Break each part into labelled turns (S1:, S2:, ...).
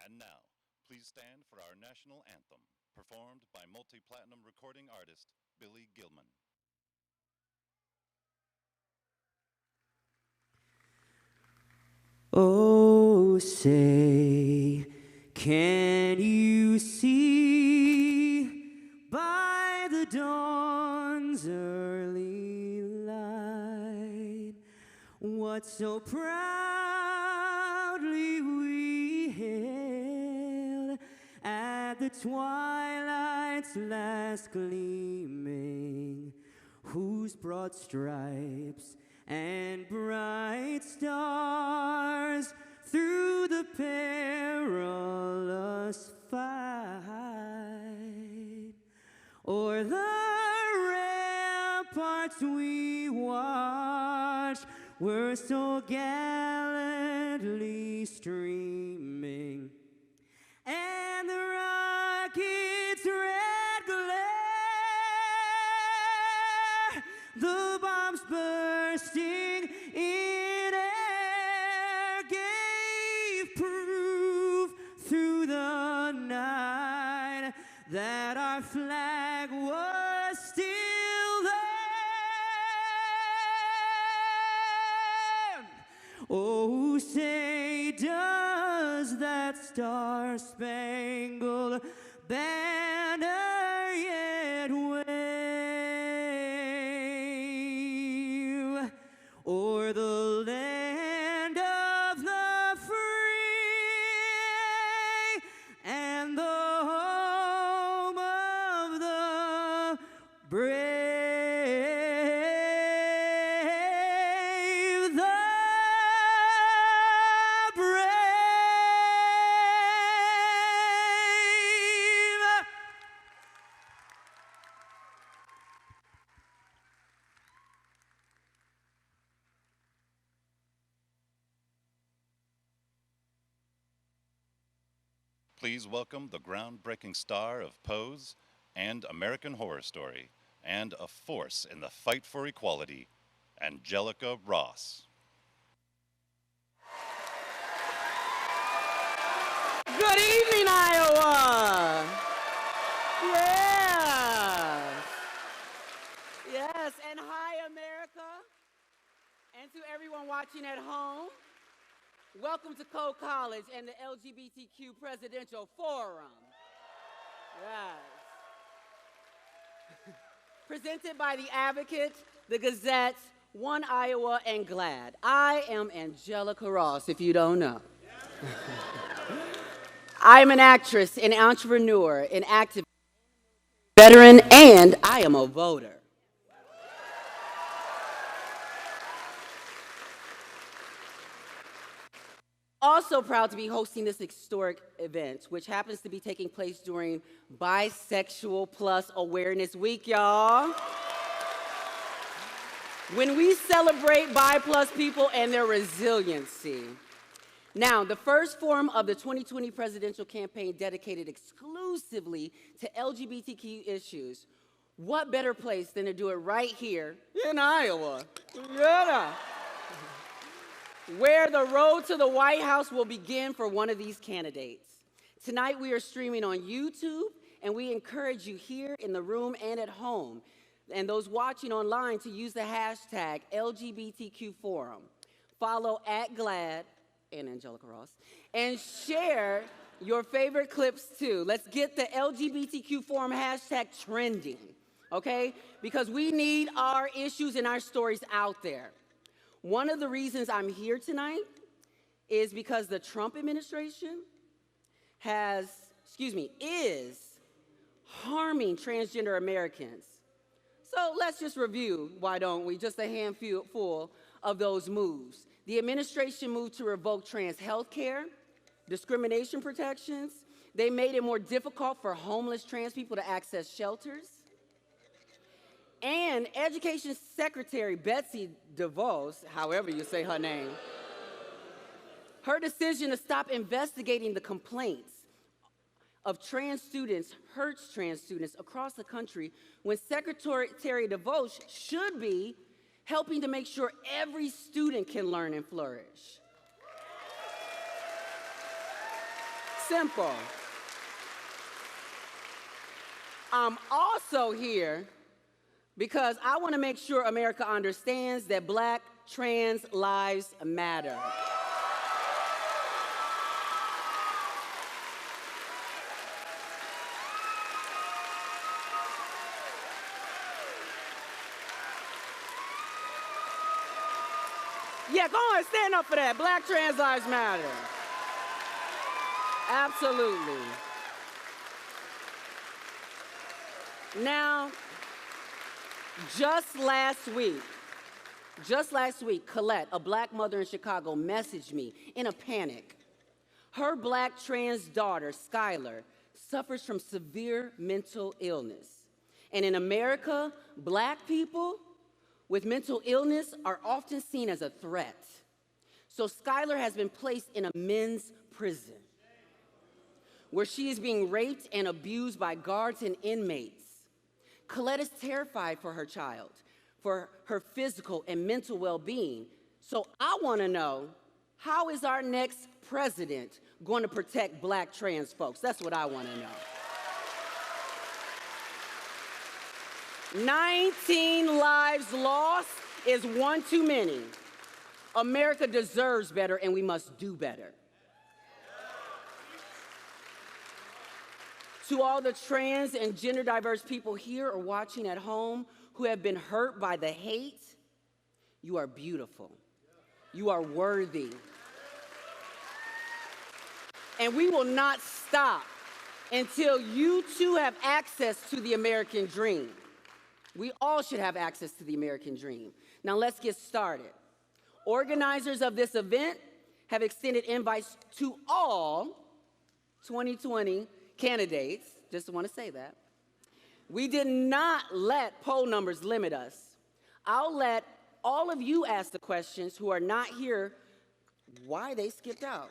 S1: And now, please stand for our national anthem, performed by multi-platinum recording artist Billy Gilman.
S2: Oh, say, can you see by the dawn's early light what so proudly we hailed at the twilight's last gleaming, whose broad stripes and bright stars through the perilous fight o'er the ramparts we watched were so gallantly streaming, and the rocket's red glare, the bombs bursting in air, gave proof through the night that our flag was still there. Oh, say, does that star-spangled banner yet wave o'er the land of the free and the home of the brave?
S1: Please welcome the groundbreaking star of Pose and American Horror Story, and a force in the fight for equality, Angelica Ross.
S3: Good evening, Iowa. Yes, and hi, America. And to everyone watching at home, welcome to Cole College and the LGBTQ Presidential Forum. Yes. Presented by The Advocate, The Gazette, One Iowa, and GLAAD. I am Angelica Ross, if you don't know. I am an actress, an entrepreneur, an activist, veteran, and I am a voter. Also proud to be hosting this historic event, which happens to be taking place during Bisexual Plus Awareness Week, y'all. When we celebrate bi plus people and their resiliency. Now, the first forum of the 2020 presidential campaign dedicated exclusively to LGBTQ issues. What better place than to do it right here in Iowa? Yeah. Where the road to the White House will begin for one of these candidates. Tonight we are streaming on YouTube, and we encourage you here in the room and at home, and those watching online to use the hashtag LGBTQ Forum. Follow at GLAAD and Angelica Ross, and share your favorite clips too. Let's get the LGBTQ Forum hashtag trending, okay? Because we need our issues and our stories out there. One of the reasons I'm here tonight is because the Trump administration is harming transgender Americans. So let's just review, why don't we, just a handful of those moves. The administration moved to revoke trans health care, discrimination protections. They made it more difficult for homeless trans people to access shelters. And Education Secretary Betsy DeVos, however you say her name, her decision to stop investigating the complaints of trans students hurts trans students across the country when Secretary DeVos should be helping to make sure every student can learn and flourish. Simple. I'm also here because I want to make sure America understands that Black trans lives matter. Yeah, go on, stand up for that. Black trans lives matter. Absolutely. Now, just last week, Colette, a Black mother in Chicago, messaged me in a panic. Her Black trans daughter, Skylar, suffers from severe mental illness. And in America, Black people with mental illness are often seen as a threat. So Skylar has been placed in a men's prison where she is being raped and abused by guards and inmates. Colette is terrified for her child, for her physical and mental well-being. So I want to know, how is our next president going to protect Black trans folks? That's what I want to know. 19 lives lost is one too many. America deserves better, and we must do better. To all the trans and gender diverse people here or watching at home who have been hurt by the hate, you are beautiful. You are worthy. And we will not stop until you too have access to the American dream. We all should have access to the American dream. Now let's get started. Organizers of this event have extended invites to all 2020 candidates. Just want to say that. We did not let poll numbers limit us. I'll let all of you ask the questions who are not here why they skipped out.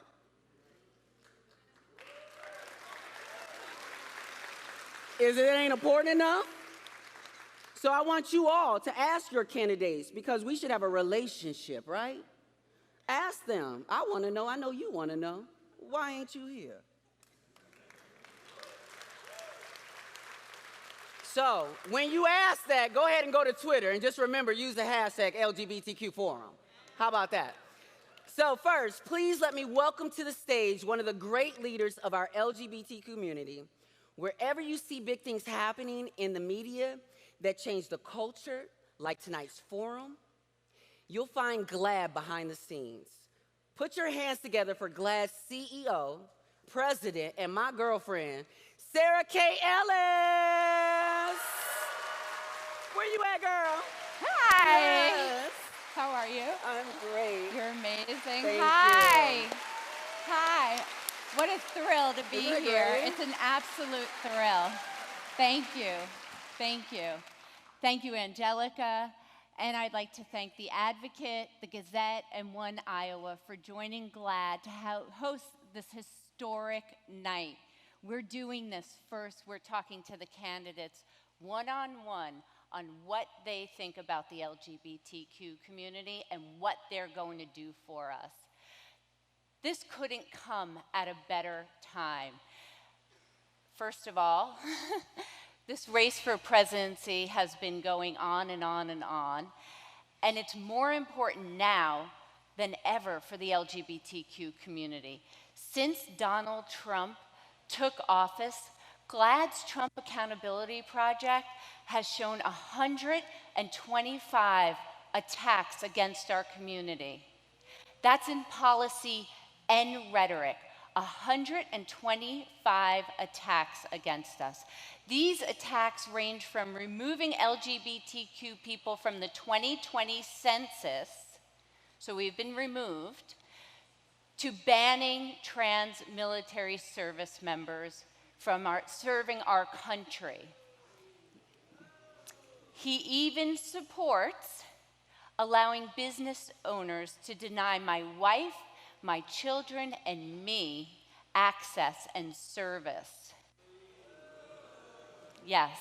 S3: Is it ain't important enough? So I want you all to ask your candidates, because we should have a relationship, right? Ask them. I want to know. I know you want to know. Why ain't you here? So when you ask that, go ahead and go to Twitter and just remember, use the hashtag LGBTQ Forum. How about that? So first, please let me welcome to the stage one of the great leaders of our LGBT community. Wherever you see big things happening in the media that change the culture, like tonight's forum, you'll find GLAAD behind the scenes. Put your hands together for GLAAD's CEO, president, and my girlfriend, Sarah K. Ellis. Where you at, girl?
S4: Hi.
S3: Yes.
S4: How are you?
S3: I'm great.
S4: You're amazing.
S3: Thank
S4: Hi.
S3: you.
S4: Hi. What a thrill to be
S3: Isn't it
S4: here.
S3: great?
S4: It's an absolute thrill. Thank you. Thank you. Thank you, Angelica. And I'd like to thank The Advocate, The Gazette, and One Iowa for joining GLAAD to host this historic night. We're doing this first. We're talking to the candidates one-on-one on what they think about the LGBTQ community and what they're going to do for us. This couldn't come at a better time. First of all, this race for presidency has been going on and on and on, and it's more important now than ever for the LGBTQ community. Since Donald Trump took office, GLAAD's Trump Accountability Project has shown 125 attacks against our community. That's in policy and rhetoric, 125 attacks against us. These attacks range from removing LGBTQ people from the 2020 census, so we've been removed, to banning trans military service members from serving our country. He even supports allowing business owners to deny my wife, my children, and me access and service. Yes.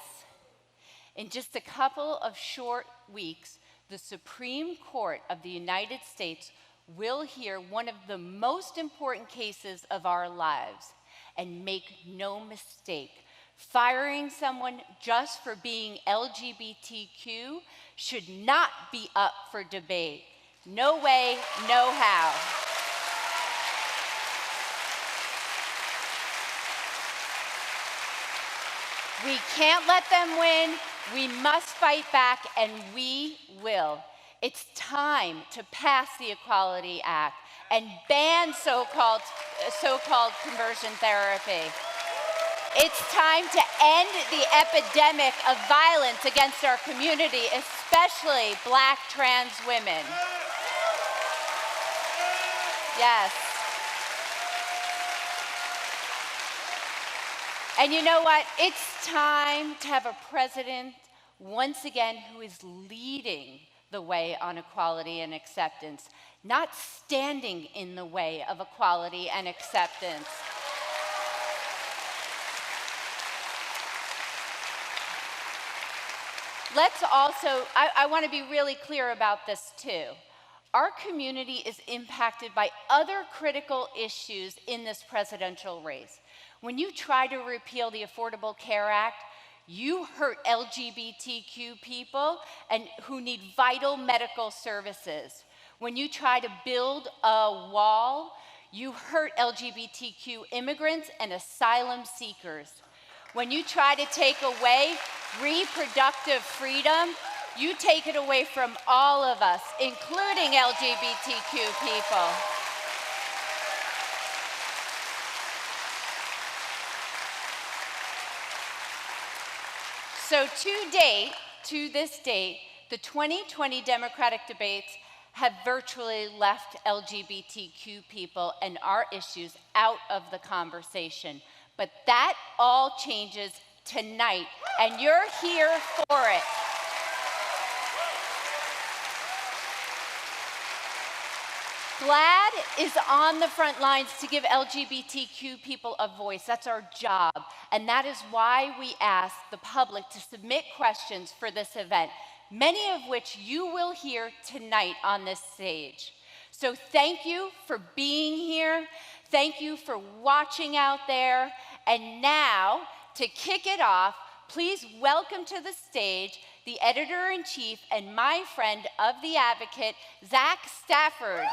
S4: In just a couple of short weeks, the Supreme Court of the United States will hear one of the most important cases of our lives. And make no mistake, firing someone just for being LGBTQ should not be up for debate. No way, no how. We can't let them win. We must fight back, and we will. It's time to pass the Equality Act and ban so-called conversion therapy. It's time to end the epidemic of violence against our community, especially Black trans women. Yes. And you know what? It's time to have a president, once again, who is leading the way on equality and acceptance, not standing in the way of equality and acceptance. Let's also, I want to be really clear about this too. Our community is impacted by other critical issues in this presidential race. When you try to repeal the Affordable Care Act, you hurt LGBTQ people and who need vital medical services. When you try to build a wall, you hurt LGBTQ immigrants and asylum seekers. When you try to take away reproductive freedom, you take it away from all of us, including LGBTQ people. So to this date, the 2020 Democratic debates have virtually left LGBTQ people and our issues out of the conversation. But that all changes tonight, and you're here for it. GLAAD is on the front lines to give LGBTQ people a voice. That's our job. And that is why we ask the public to submit questions for this event, many of which you will hear tonight on this stage. So thank you for being here. Thank you for watching out there. And now, to kick it off, please welcome to the stage the editor-in-chief and my friend of The Advocate, Zach Stafford.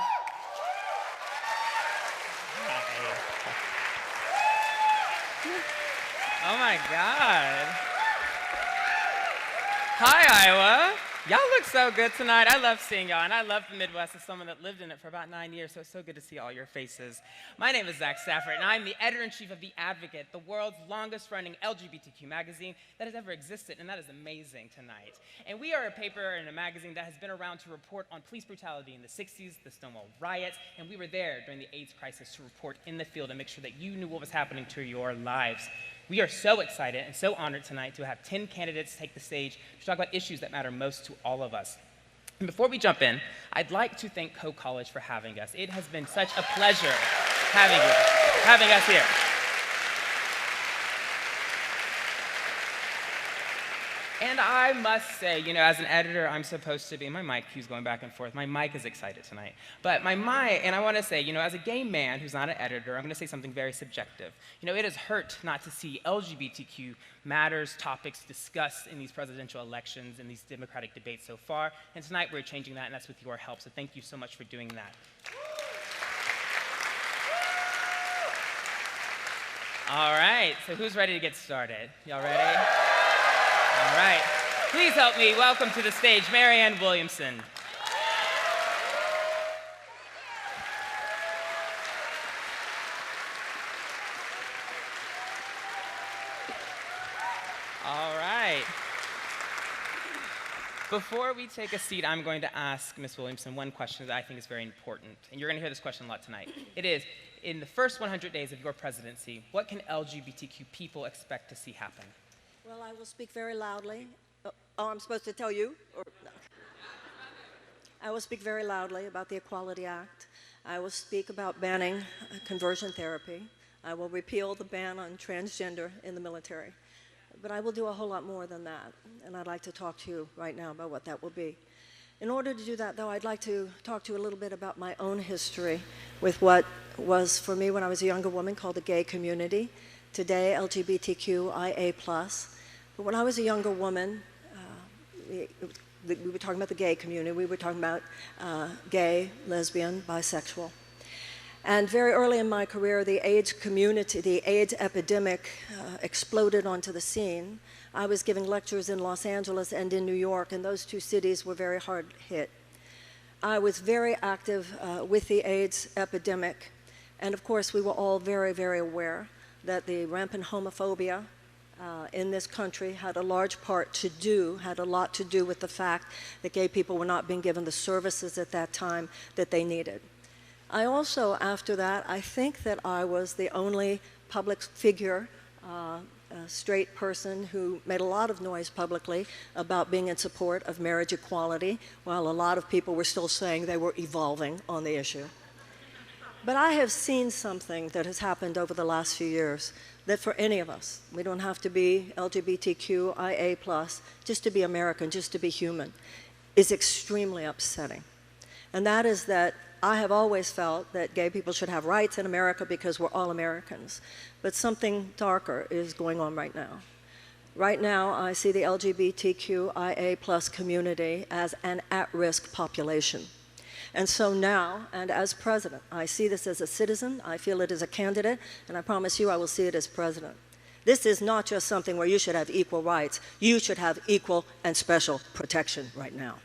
S5: Oh my God. Hi, Iowa. Y'all look so good tonight. I love seeing y'all, and I love the Midwest as someone that lived in it for about 9 years, so it's so good to see all your faces. My name is Zach Stafford, and I'm the editor-in-chief of The Advocate, the world's longest-running LGBTQ magazine that has ever existed, and that is amazing tonight. And we are a paper and a magazine that has been around to report on police brutality in the 60s, the Stonewall riots, and we were there during the AIDS crisis to report in the field and make sure that you knew what was happening to your lives. We are so excited and so honored tonight to have 10 candidates take the stage to talk about issues that matter most to all of us. And before we jump in, I'd like to thank Coe College for having us. It has been such a pleasure having us here. And I must say, you know, as an editor, I'm supposed to be, my mic keeps going back and forth. My mic is excited tonight. But my mic, and I want to say, you know, as a gay man who's not an editor, I'm going to say something very subjective. You know, it has hurt not to see LGBTQ matters, topics discussed in these presidential elections and these Democratic debates so far. And tonight we're changing that, and that's with your help. So thank you so much for doing that. All right, so who's ready to get started? Y'all ready? All right, please help me welcome to the stage Marianne Williamson. All right. Before we take a seat, I'm going to ask Ms. Williamson one question that I think is very important, and you're going to hear this question a lot tonight. It is, in the first 100 days of your presidency, what can LGBTQ people expect to see happen?
S6: Well, I will speak very loudly. Oh, I'm supposed to tell you? Or, no. I will speak very loudly about the Equality Act. I will speak about banning conversion therapy. I will repeal the ban on transgender in the military. But I will do a whole lot more than that, and I'd like to talk to you right now about what that will be. In order to do that, though, I'd like to talk to you a little bit about my own history with what was, for me, when I was a younger woman, called the gay community. Today, LGBTQIA+. But when I was a younger woman, we were talking about the gay community. We were talking about gay, lesbian, bisexual. And very early in my career, the AIDS community, the AIDS epidemic exploded onto the scene. I was giving lectures in Los Angeles and in New York, and those two cities were very hard hit. I was very active with the AIDS epidemic, and of course we were all very, very aware that the rampant homophobia in this country had a lot to do with the fact that gay people were not being given the services at that time that they needed. I also, after that, I think that I was the only public figure, a straight person who made a lot of noise publicly about being in support of marriage equality, while a lot of people were still saying they were evolving on the issue. But I have seen something that has happened over the last few years that for any of us, we don't have to be LGBTQIA+, just to be American, just to be human, is extremely upsetting. And that is that I have always felt that gay people should have rights in America because we're all Americans. But something darker is going on right now. Right now, I see the LGBTQIA+ community as an at-risk population. And so now, and as president, I see this as a citizen, I feel it as a candidate, and I promise you I will see it as president. This is not just something where you should have equal rights. You should have equal and special protection right now.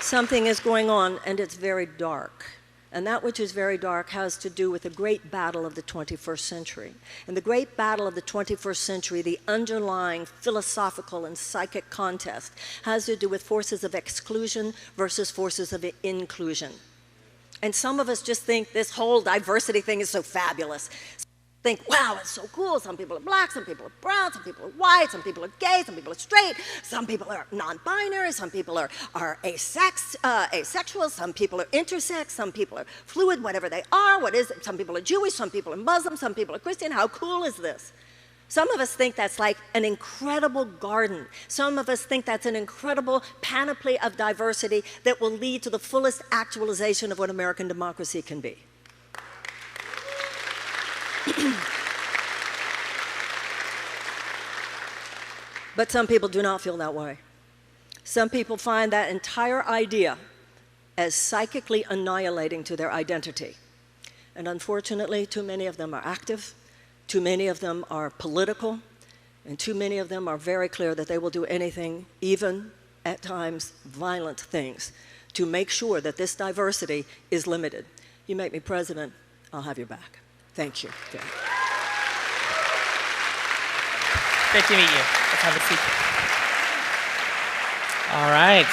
S6: Something is going on, and it's very dark. And that which is very dark has to do with the great battle of the 21st century. In the great battle of the 21st century, the underlying philosophical and psychic contest has to do with forces of exclusion versus forces of inclusion. And some of us just think this whole diversity thing is so fabulous. Think, wow, it's so cool. Some people are black, some people are brown, some people are white, some people are gay, some people are straight, some people are non-binary, some people are asexual, some people are intersex, some people are fluid, whatever they are. What is it? Some people are Jewish, some people are Muslim, some people are Christian. How cool is this? Some of us think that's like an incredible garden. Some of us think that's an incredible panoply of diversity that will lead to the fullest actualization of what American democracy can be. But some people do not feel that way. Some people find that entire idea as psychically annihilating to their identity. And unfortunately, too many of them are active, too many of them are political, and too many of them are very clear that they will do anything, even at times violent things, to make sure that this diversity is limited. You make me president, I'll have your back. Thank you.
S5: Great to meet you. Let's have a seat. All right.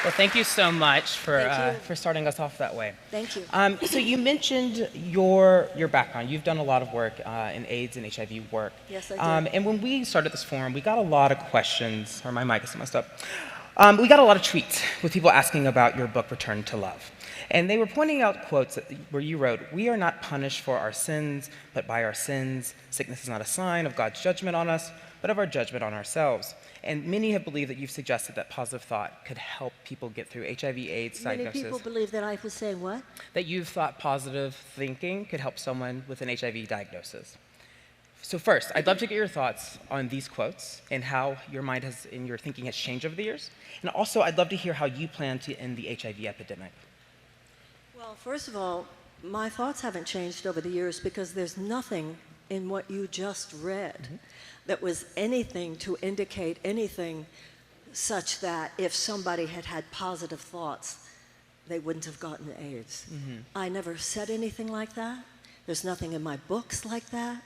S5: Well, thank you so much for starting us off that way.
S6: Thank you.
S5: So you mentioned your background. You've done a lot of work in AIDS and HIV work.
S6: Yes, I did.
S5: And when we started this forum, we got a lot of questions, or my mic is messed up. We got a lot of tweets with people asking about your book, Return to Love. And they were pointing out quotes where you wrote, "We are not punished for our sins, but by our sins. Sickness is not a sign of God's judgment on us, but of our judgment on ourselves." And many have believed that you've suggested that positive thought could help people get through HIV/AIDS diagnosis.
S6: Many people believe that I was saying what?
S5: That you've thought positive thinking could help someone with an HIV diagnosis. So first, I'd love to get your thoughts on these quotes and how your mind and your thinking has changed over the years. And also, I'd love to hear how you plan to end the HIV epidemic.
S6: Well, first of all, my thoughts haven't changed over the years because there's nothing in what you just read that was anything to indicate anything such that if somebody had had positive thoughts, they wouldn't have gotten AIDS. I never said anything like that. There's nothing in my books like that.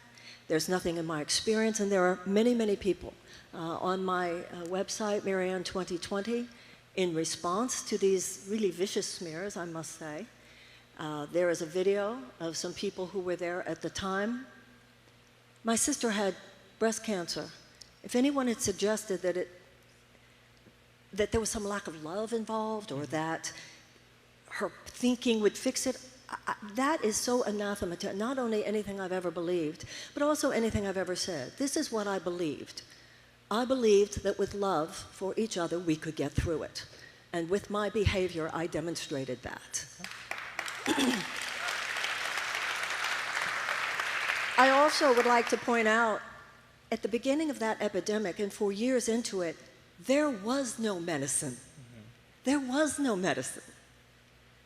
S6: There's nothing in my experience, and there are many, many people on my website, Marianne 2020, in response to these really vicious smears, I must say. There is a video of some people who were there at the time. My sister had breast cancer. If anyone had suggested that there was some lack of love involved or that her thinking would fix it, that is so anathema to not only anything I've ever believed, but also anything I've ever said. This is what I believed. I believed that with love for each other, we could get through it. And with my behavior, I demonstrated that. I also would like to point out, at the beginning of that epidemic, and for years into it, there was no medicine. There was no medicine.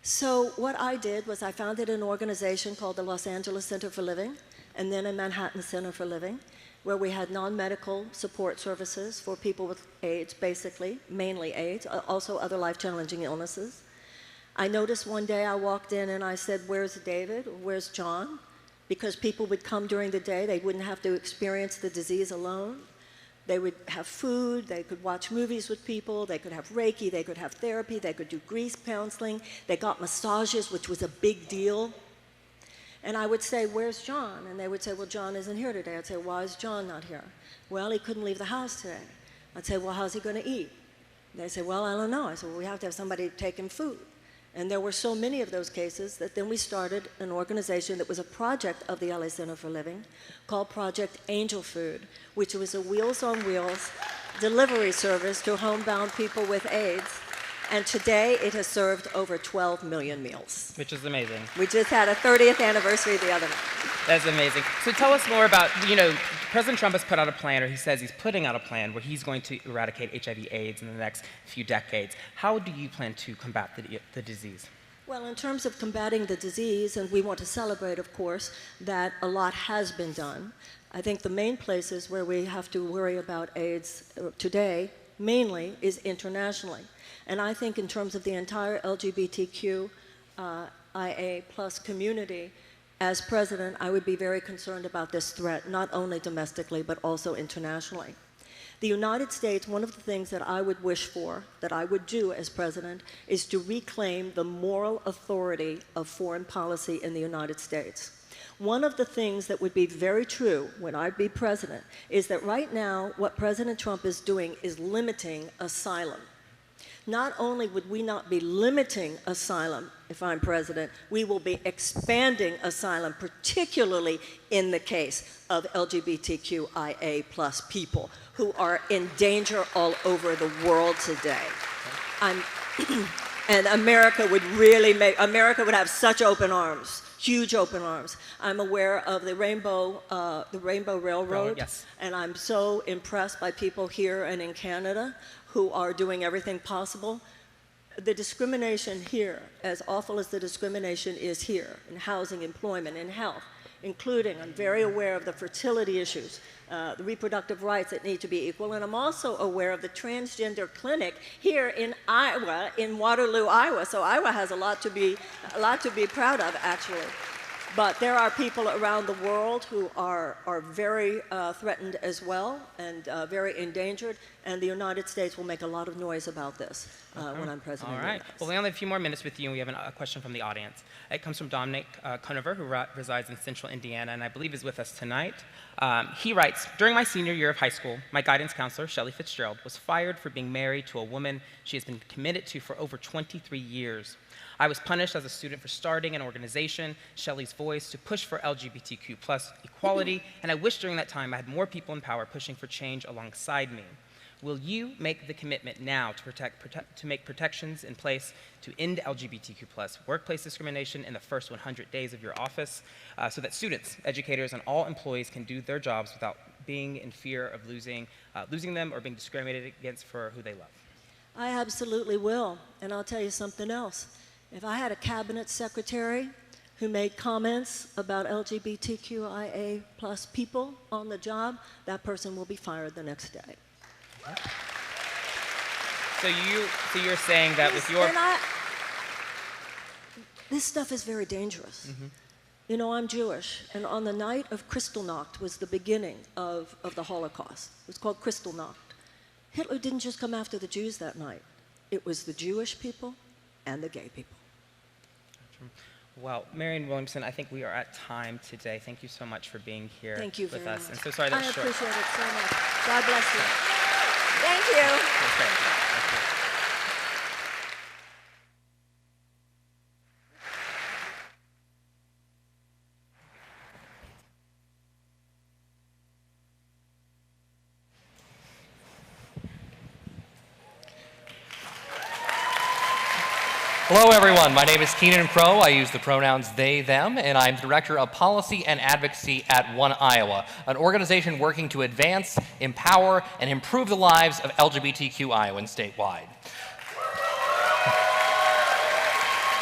S6: So what I did was I founded an organization called the Los Angeles Center for Living, and then a Manhattan Center for Living, where we had non-medical support services for people with AIDS, basically, mainly AIDS, also other life-challenging illnesses. I noticed one day I walked in and I said, "Where's David? Where's John?" Because people would come during the day, they wouldn't have to experience the disease alone. They would have food, they could watch movies with people, they could have Reiki, they could have therapy, they could do grief counseling, they got massages, which was a big deal. And I would say, "Where's John?" And they would say, "Well, John isn't here today." I'd say, "Why is John not here?" "Well, he couldn't leave the house today." I'd say, "Well, how's he going to eat?" They say, "Well, I don't know." I said, "Well, we have to have somebody take him food." And there were so many of those cases that then we started an organization that was a project of the LA Center for Living called Project Angel Food, which was a Wheels on Wheels delivery service to homebound people with AIDS. And today it has served over 12 million meals.
S5: Which is amazing.
S6: We just had a 30th anniversary the other night.
S5: That's amazing. So tell us more about, President Trump has put out a plan, or he says he's putting out a plan where he's going to eradicate HIV/AIDS in the next few decades. How do you plan to combat the disease?
S6: Well, in terms of combating the disease, and we want to celebrate, of course, that a lot has been done. I think the main places where we have to worry about AIDS today, mainly, is internationally. And I think in terms of the entire LGBTQ IA plus community, as president, I would be very concerned about this threat, not only domestically, but also internationally. The United States, one of the things that I would wish for, that I would do as president, is to reclaim the moral authority of foreign policy in the United States. One of the things that would be very true when I'd be president is that right now, what President Trump is doing is limiting asylum. Not only would we not be limiting asylum if I'm president, we will be expanding asylum, particularly in the case of LGBTQIA plus people who are in danger all over the world today. And America would would have such open arms, huge open arms. I'm aware of the Rainbow Railroad,
S5: yes.
S6: And I'm so impressed by people here and in Canada who are doing everything possible. The discrimination here, as awful as the discrimination is here, in housing, employment, in health, including, I'm very aware of the fertility issues, the reproductive rights that need to be equal, and I'm also aware of the transgender clinic here in Iowa, in Waterloo, Iowa. So Iowa has a lot to be proud of, actually. But there are people around the world who are very threatened as well and very endangered, and the United States will make a lot of noise about this when I'm president.
S5: All right. Well, we only have a few more minutes with you, and we have a question from the audience. It comes from Dominic Conover, who resides in central Indiana, and I believe is with us tonight. He writes, "During my senior year of high school, my guidance counselor, Shelley Fitzgerald, was fired for being married to a woman she has been committed to for over 23 years. I was punished as a student for starting an organization, Shelley's Voice, to push for LGBTQ plus equality, and I wish during that time I had more people in power pushing for change alongside me. Will you make the commitment now to make protections in place to end LGBTQ plus workplace discrimination in the first 100 days of your office so that students, educators, and all employees can do their jobs without being in fear of losing them or being discriminated against for who they love?"
S6: I absolutely will, and I'll tell you something else. If I had a cabinet secretary who made comments about LGBTQIA plus people on the job, that person will be fired the next day.
S5: So you're saying that with your...
S6: This stuff is very dangerous.
S5: Mm-hmm.
S6: You know, I'm Jewish, and on the night of Kristallnacht was the beginning of the Holocaust. It was called Kristallnacht. Hitler didn't just come after the Jews that night. It was the Jewish people and the gay people.
S5: Well, Marianne Williamson, I think we are at time today. Thank you so much for being here with us.
S6: Much.
S5: And so sorry that was short.
S6: I appreciate it so much. God bless you. Thank you.
S7: Hello, everyone. My name is Keenan Crow. I use the pronouns they, them, and I'm Director of Policy and Advocacy at One Iowa, an organization working to advance, empower, and improve the lives of LGBTQ Iowans statewide.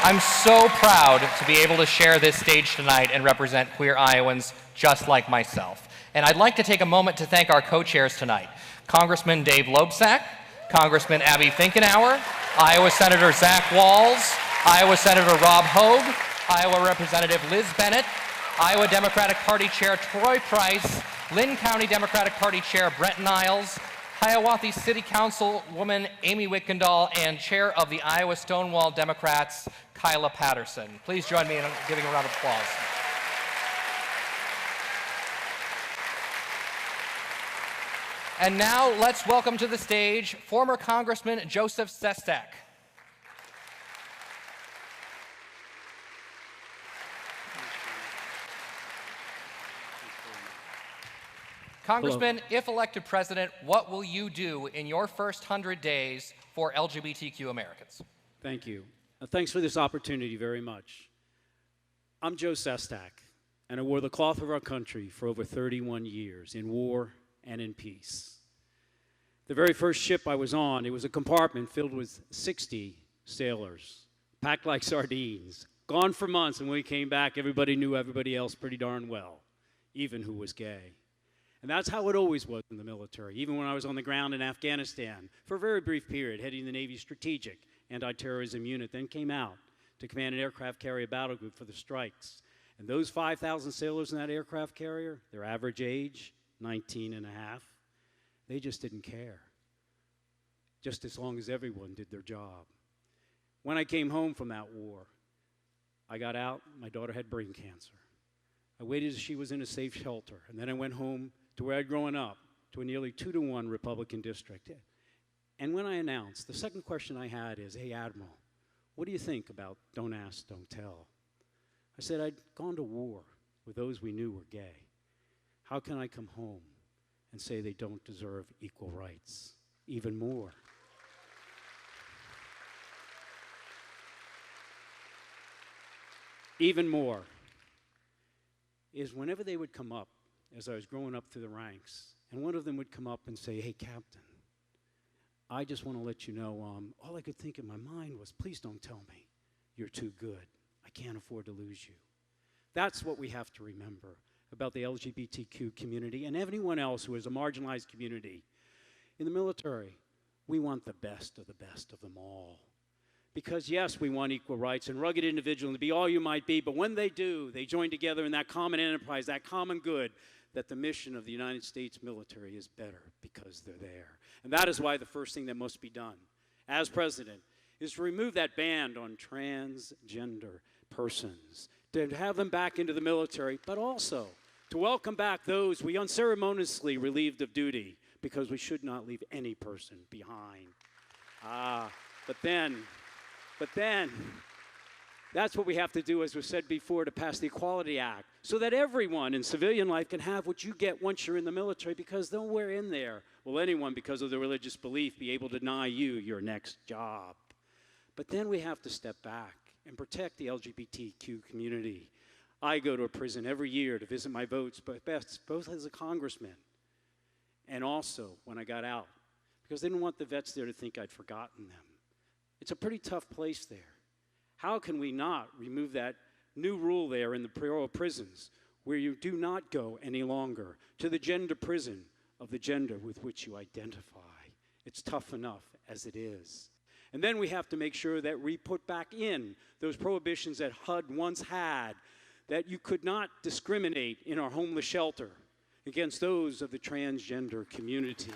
S7: I'm so proud to be able to share this stage tonight and represent queer Iowans just like myself. And I'd like to take a moment to thank our co-chairs tonight, Congressman Dave Loebsack, Congressman Abby Finkenauer, Iowa Senator Zach Walz, Iowa Senator Rob Hogue, Iowa Representative Liz Bennett, Iowa Democratic Party Chair Troy Price, Lynn County Democratic Party Chair Brett Niles, Hiawathee City Councilwoman Amy Wickendall, and Chair of the Iowa Stonewall Democrats, Kyla Patterson. Please join me in giving a round of applause. And now let's welcome to the stage former Congressman Joseph Sestak. Congressman, if elected president, what will you do in your first 100 days for LGBTQ Americans?
S8: Thank you. Thanks for this opportunity very much. I'm Joe Sestak, and I wore the cloth of our country for over 31 years, in war and in peace. The very first ship I was on, it was a compartment filled with 60 sailors, packed like sardines, gone for months, and when we came back, everybody knew everybody else pretty darn well, even who was gay. And that's how it always was in the military, even when I was on the ground in Afghanistan for a very brief period, heading the Navy's strategic anti-terrorism unit, then came out to command an aircraft carrier battle group for the strikes. And those 5,000 sailors in that aircraft carrier, their average age, 19 and a half, they just didn't care, just as long as everyone did their job. When I came home from that war, I got out, my daughter had brain cancer. I waited as she was in a safe shelter, and then I went home to where I'd grown up, to a nearly 2-to-1 Republican district. And when I announced, the second question I had is, hey, Admiral, what do you think about don't ask, don't tell? I said, I'd gone to war with those we knew were gay. How can I come home and say they don't deserve equal rights? Even more. Even more is whenever they would come up, as I was growing up through the ranks, and one of them would come up and say, hey, Captain, I just want to let you know, all I could think in my mind was, please don't tell me you're too good. I can't afford to lose you. That's what we have to remember about the LGBTQ community and anyone else who is a marginalized community. In the military, we want the best of them all. Because yes, we want equal rights and rugged individuals to be all you might be, but when they do, they join together in that common enterprise, that common good, that the mission of the United States military is better because they're there. And that is why the first thing that must be done as president is to remove that ban on transgender persons, to have them back into the military, but also to welcome back those we unceremoniously relieved of duty, because we should not leave any person behind. But then, that's what we have to do, as was said before, to pass the Equality Act, so that everyone in civilian life can have what you get once you're in the military, because nowhere in there will anyone, because of their religious belief, be able to deny you your next job. But then we have to step back and protect the LGBTQ community. I go to a prison every year to visit my votes, but both as a congressman and also when I got out, because they didn't want the vets there to think I'd forgotten them. It's a pretty tough place there. How can we not remove that new rule there in the Bureau of Prisons, where you do not go any longer to the gender prison of the gender with which you identify? It's tough enough as it is. And then we have to make sure that we put back in those prohibitions that HUD once had, that you could not discriminate in our homeless shelter against those of the transgender community.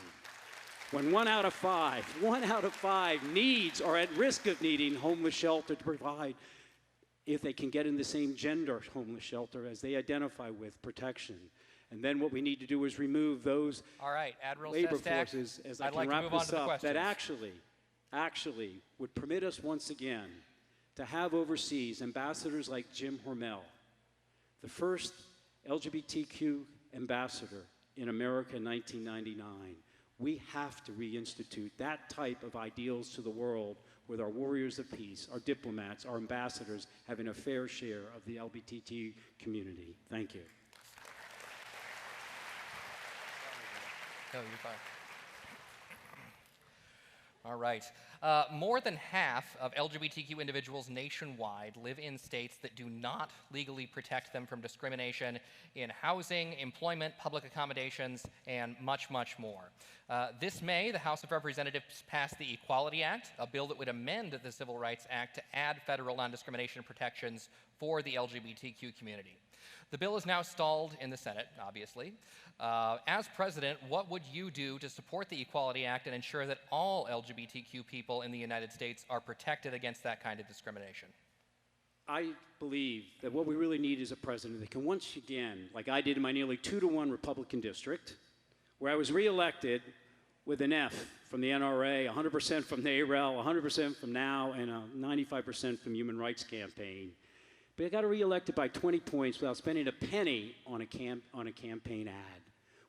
S8: When 1 out of 5 needs or at risk of needing homeless shelter to provide, if they can get in the same gender homeless shelter as they identify with, protection. And then what we need to do is remove those labor forces, as I can wrap this up, that actually would permit us once again to have overseas ambassadors like Jim Hormel, the first LGBTQ ambassador in America in 1999. We have to reinstitute that type of ideals to the world with our warriors of peace, our diplomats, our ambassadors having a fair share of the LGBTQ community. Thank you.
S7: No, you're fine. All right. More than half of LGBTQ individuals nationwide live in states that do not legally protect them from discrimination in housing, employment, public accommodations, and much, much more. This May, the House of Representatives passed the Equality Act, a bill that would amend the Civil Rights Act to add federal non-discrimination protections for the LGBTQ community. The bill is now stalled in the Senate, obviously. As president, what would you do to support the Equality Act and ensure that all LGBTQ people in the United States are protected against that kind of discrimination?
S8: I believe that what we really need is a president that can once again, like I did in my nearly 2-to-1 Republican district, where I was reelected with an F from the NRA, 100% from the AREL, 100% from NOW, and 95% from Human Rights Campaign. But I got reelected by 20 points without spending a penny on a campaign ad.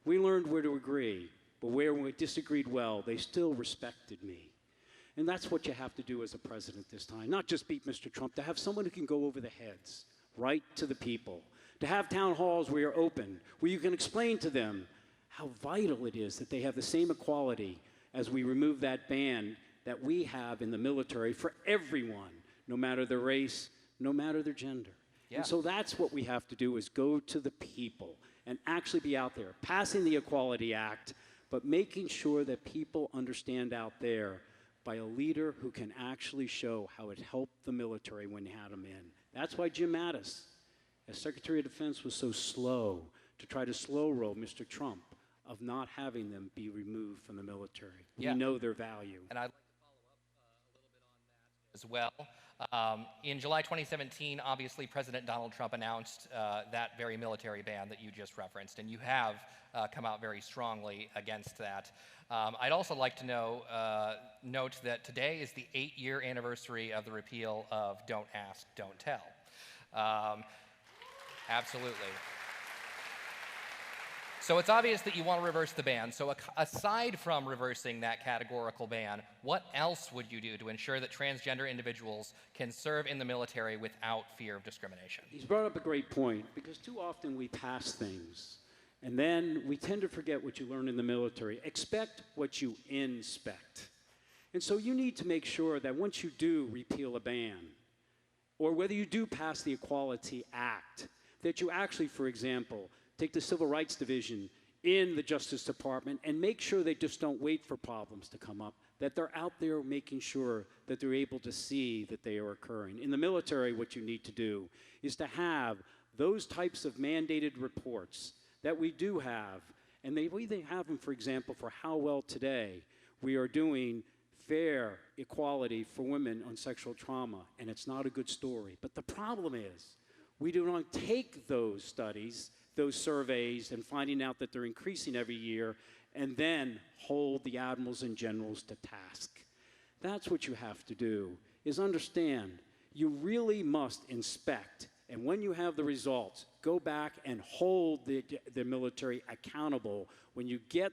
S8: We learned where to agree, but where we disagreed well, they still respected me. And that's what you have to do as a president this time. Not just beat Mr. Trump, to have someone who can go over the heads, right to the people. To have town halls where you're open, where you can explain to them how vital it is that they have the same equality as we remove that ban that we have in the military for everyone, no matter their race, no matter their gender. Yeah. And so that's what we have to do, is go to the people and actually be out there, passing the Equality Act, but making sure that people understand out there by a leader who can actually show how it helped the military when they had them in. That's why Jim Mattis, as Secretary of Defense, was so slow to try to slow roll Mr. Trump of not having them be removed from the military. Yeah. We know their value.
S7: And I'd like to follow up a little bit on that as well. In July 2017, obviously, President Donald Trump announced that very military ban that you just referenced, and you have come out very strongly against that. I'd also like to note that today is the 8-year anniversary of the repeal of Don't Ask, Don't Tell. Absolutely. So it's obvious that you want to reverse the ban. So aside from reversing that categorical ban, what else would you do to ensure that transgender individuals can serve in the military without fear of discrimination?
S8: He's brought up a great point, because too often we pass things, and then we tend to forget what you learn in the military. Expect what you inspect. And so you need to make sure that once you do repeal a ban, or whether you do pass the Equality Act, that you actually, for example, take the Civil Rights Division in the Justice Department and make sure they just don't wait for problems to come up, that they're out there making sure that they're able to see that they are occurring. In the military, what you need to do is to have those types of mandated reports that we do have, and we have them, for example, for how well today we are doing fair equality for women on sexual trauma, and it's not a good story. But the problem is, we do not take those studies, those surveys, and finding out that they're increasing every year, and then hold the admirals and generals to task. That's what you have to do, is understand you really must inspect, and when you have the results, go back and hold the military accountable when you get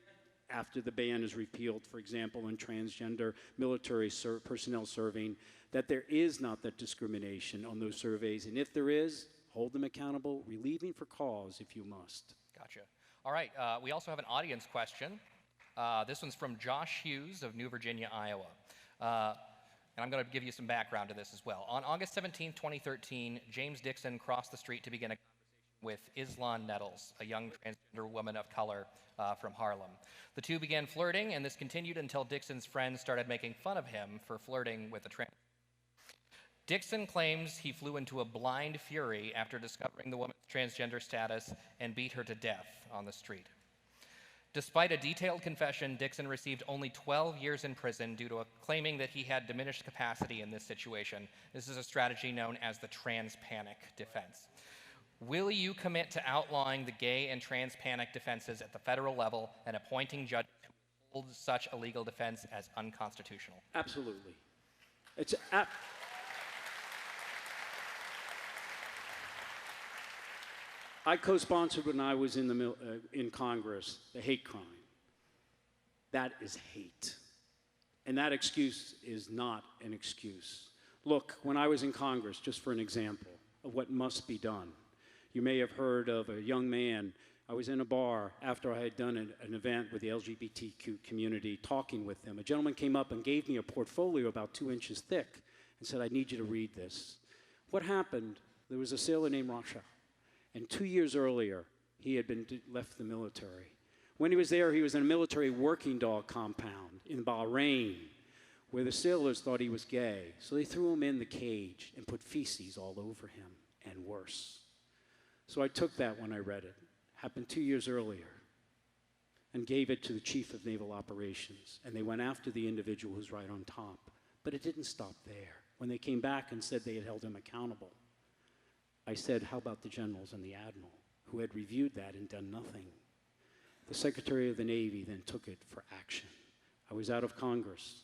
S8: after the ban is repealed, for example, in transgender military personnel serving, that there is not that discrimination on those surveys, and if there is, hold them accountable, relieving for cause if you must.
S7: Gotcha. All right, we also have an audience question. This one's from Josh Hughes of New Virginia, Iowa. And I'm going to give you some background to this as well. On August 17, 2013, James Dixon crossed the street to begin a conversation with Islan Nettles, a young transgender woman of color from Harlem. The two began flirting, and this continued until Dixon's friends started making fun of him for flirting with a trans. Dixon claims he flew into a blind fury after discovering the woman's transgender status and beat her to death on the street. Despite a detailed confession, Dixon received only 12 years in prison due to claiming that he had diminished capacity in this situation. This is a strategy known as the trans panic defense. Will you commit to outlawing the gay and trans panic defenses at the federal level and appointing judges who hold such a legal defense as unconstitutional?
S8: Absolutely. I co-sponsored when I was in Congress the hate crime. That is hate. And that excuse is not an excuse. Look, when I was in Congress, just for an example of what must be done, you may have heard of a young man. I was in a bar after I had done an event with the LGBTQ community, talking with them. A gentleman came up and gave me a portfolio about 2 inches thick and said, I need you to read this. What happened, there was a sailor named Rasha, and 2 years earlier, he had left the military. When he was there, he was in a military working dog compound in Bahrain, where the sailors thought he was gay. So they threw him in the cage and put feces all over him, and worse. So I took that when I read it. Happened 2 years earlier, and gave it to the chief of naval operations. And they went after the individual who's right on top. But it didn't stop there. When they came back and said they had held him accountable, I said, how about the generals and the admiral who had reviewed that and done nothing? The Secretary of the Navy then took it for action. I was out of Congress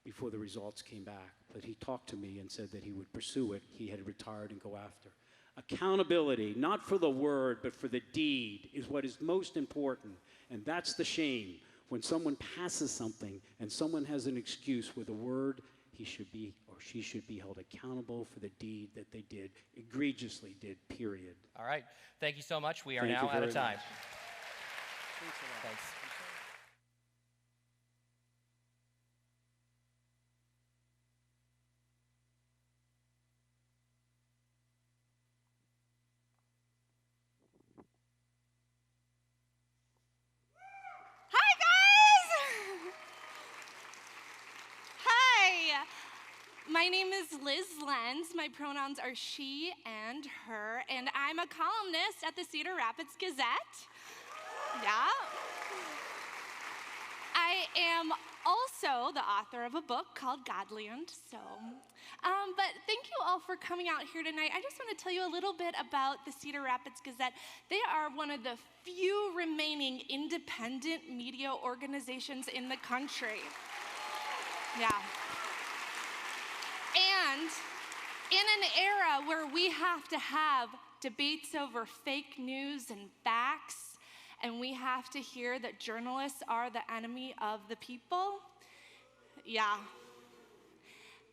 S8: before the results came back, but he talked to me and said that he would pursue it. He had retired and go after. Accountability, not for the word, but for the deed, is what is most important. And that's the shame. When someone passes something and someone has an excuse with a word, he should be or she should be held accountable for the deed that they did, egregiously did, period.
S7: All right. Thank you so much. We are now out of time. Thanks.
S9: My name is Liz Lenz. My pronouns are she and her, and I'm a columnist at the Cedar Rapids Gazette. Yeah. I am also the author of a book called Godland, but thank you all for coming out here tonight. I just want to tell you a little bit about the Cedar Rapids Gazette. They are one of the few remaining independent media organizations in the country. Yeah. And in an era where we have to have debates over fake news and facts, and we have to hear that journalists are the enemy of the people, yeah.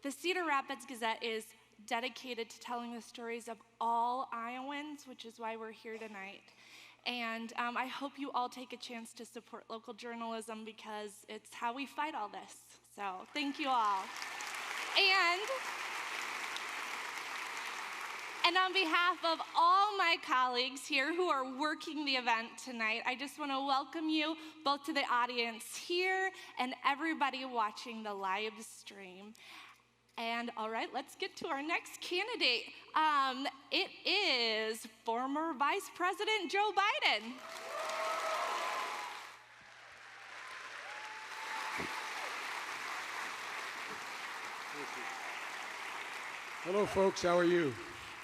S9: The Cedar Rapids Gazette is dedicated to telling the stories of all Iowans, which is why we're here tonight. And I hope you all take a chance to support local journalism because it's how we fight all this. So thank you all. And on behalf of all my colleagues here who are working the event tonight, I just want to welcome you both to the audience here and everybody watching the live stream. And all right, let's get to our next candidate. It is former Vice President Joe Biden.
S10: Hello, folks. How are you?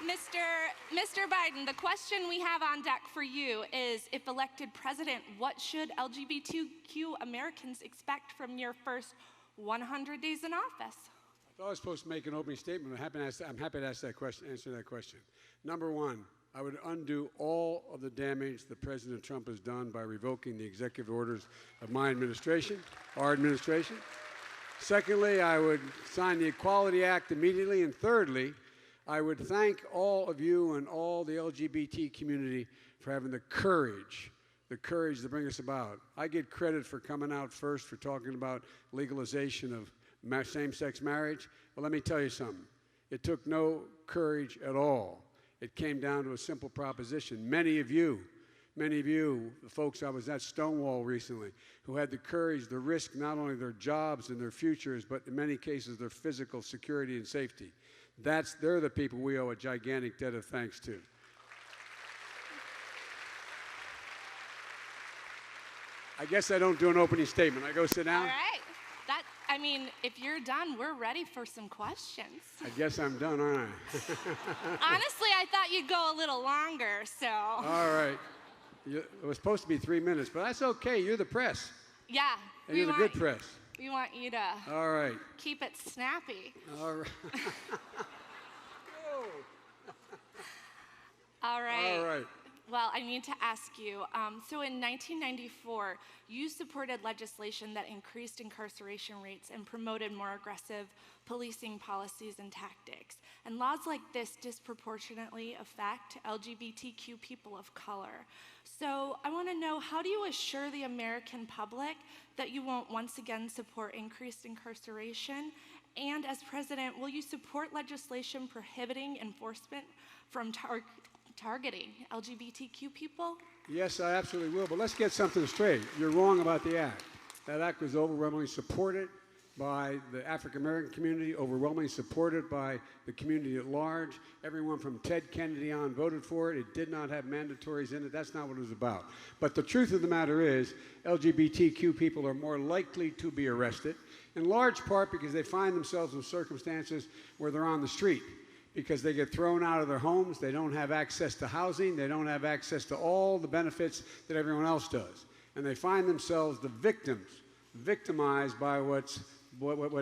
S9: Mr. Biden, the question we have on deck for you is, if elected president, what should LGBTQ Americans expect from your first 100 days in office?
S10: I thought I was supposed to make an opening statement. I'm happy to answer that question. Number one, I would undo all of the damage that President Trump has done by revoking the executive orders of my administration, our administration. Secondly, I would sign the Equality Act immediately. And thirdly, I would thank all of you and all the LGBT community for having the courage to bring us about. I get credit for coming out first for talking about legalization of same-sex marriage. But let me tell you something. It took no courage at all. It came down to a simple proposition. Many of you, the folks I was at Stonewall recently, who had the courage to risk not only their jobs and their futures, but in many cases their physical security and safety. They're the people we owe a gigantic debt of thanks to. I guess I don't do an opening statement. I go sit down.
S9: All right. If you're done, we're ready for some questions.
S10: I guess I'm done, aren't I?
S9: Honestly, I thought you'd go a little longer, so.
S10: All right. It was supposed to be 3 minutes, but that's okay. You're the press.
S9: Yeah.
S10: And you're the good press.
S9: We want you to
S10: all right.
S9: Keep it snappy.
S10: All right.
S9: All right.
S10: All right.
S9: Well, Terrell, I need to ask you, so in 1994, you supported legislation that increased incarceration rates and promoted more aggressive policing policies and tactics. And laws like this disproportionately affect LGBTQ people of color. So I want to know, how do you assure the American public that you won't once again support increased incarceration? And as president, will you support legislation prohibiting enforcement from targeting LGBTQ people?
S10: Yes, I absolutely will. But let's get something straight. You're wrong about the act. That act was overwhelmingly supported by the African American community, overwhelmingly supported by the community at large. Everyone from Ted Kennedy on voted for it. It did not have mandatories in it. That's not what it was about. But the truth of the matter is, LGBTQ people are more likely to be arrested, in large part because they find themselves in circumstances where they're on the street, because they get thrown out of their homes, they don't have access to housing, they don't have access to all the benefits that everyone else does. And they find themselves the victims, victimized by what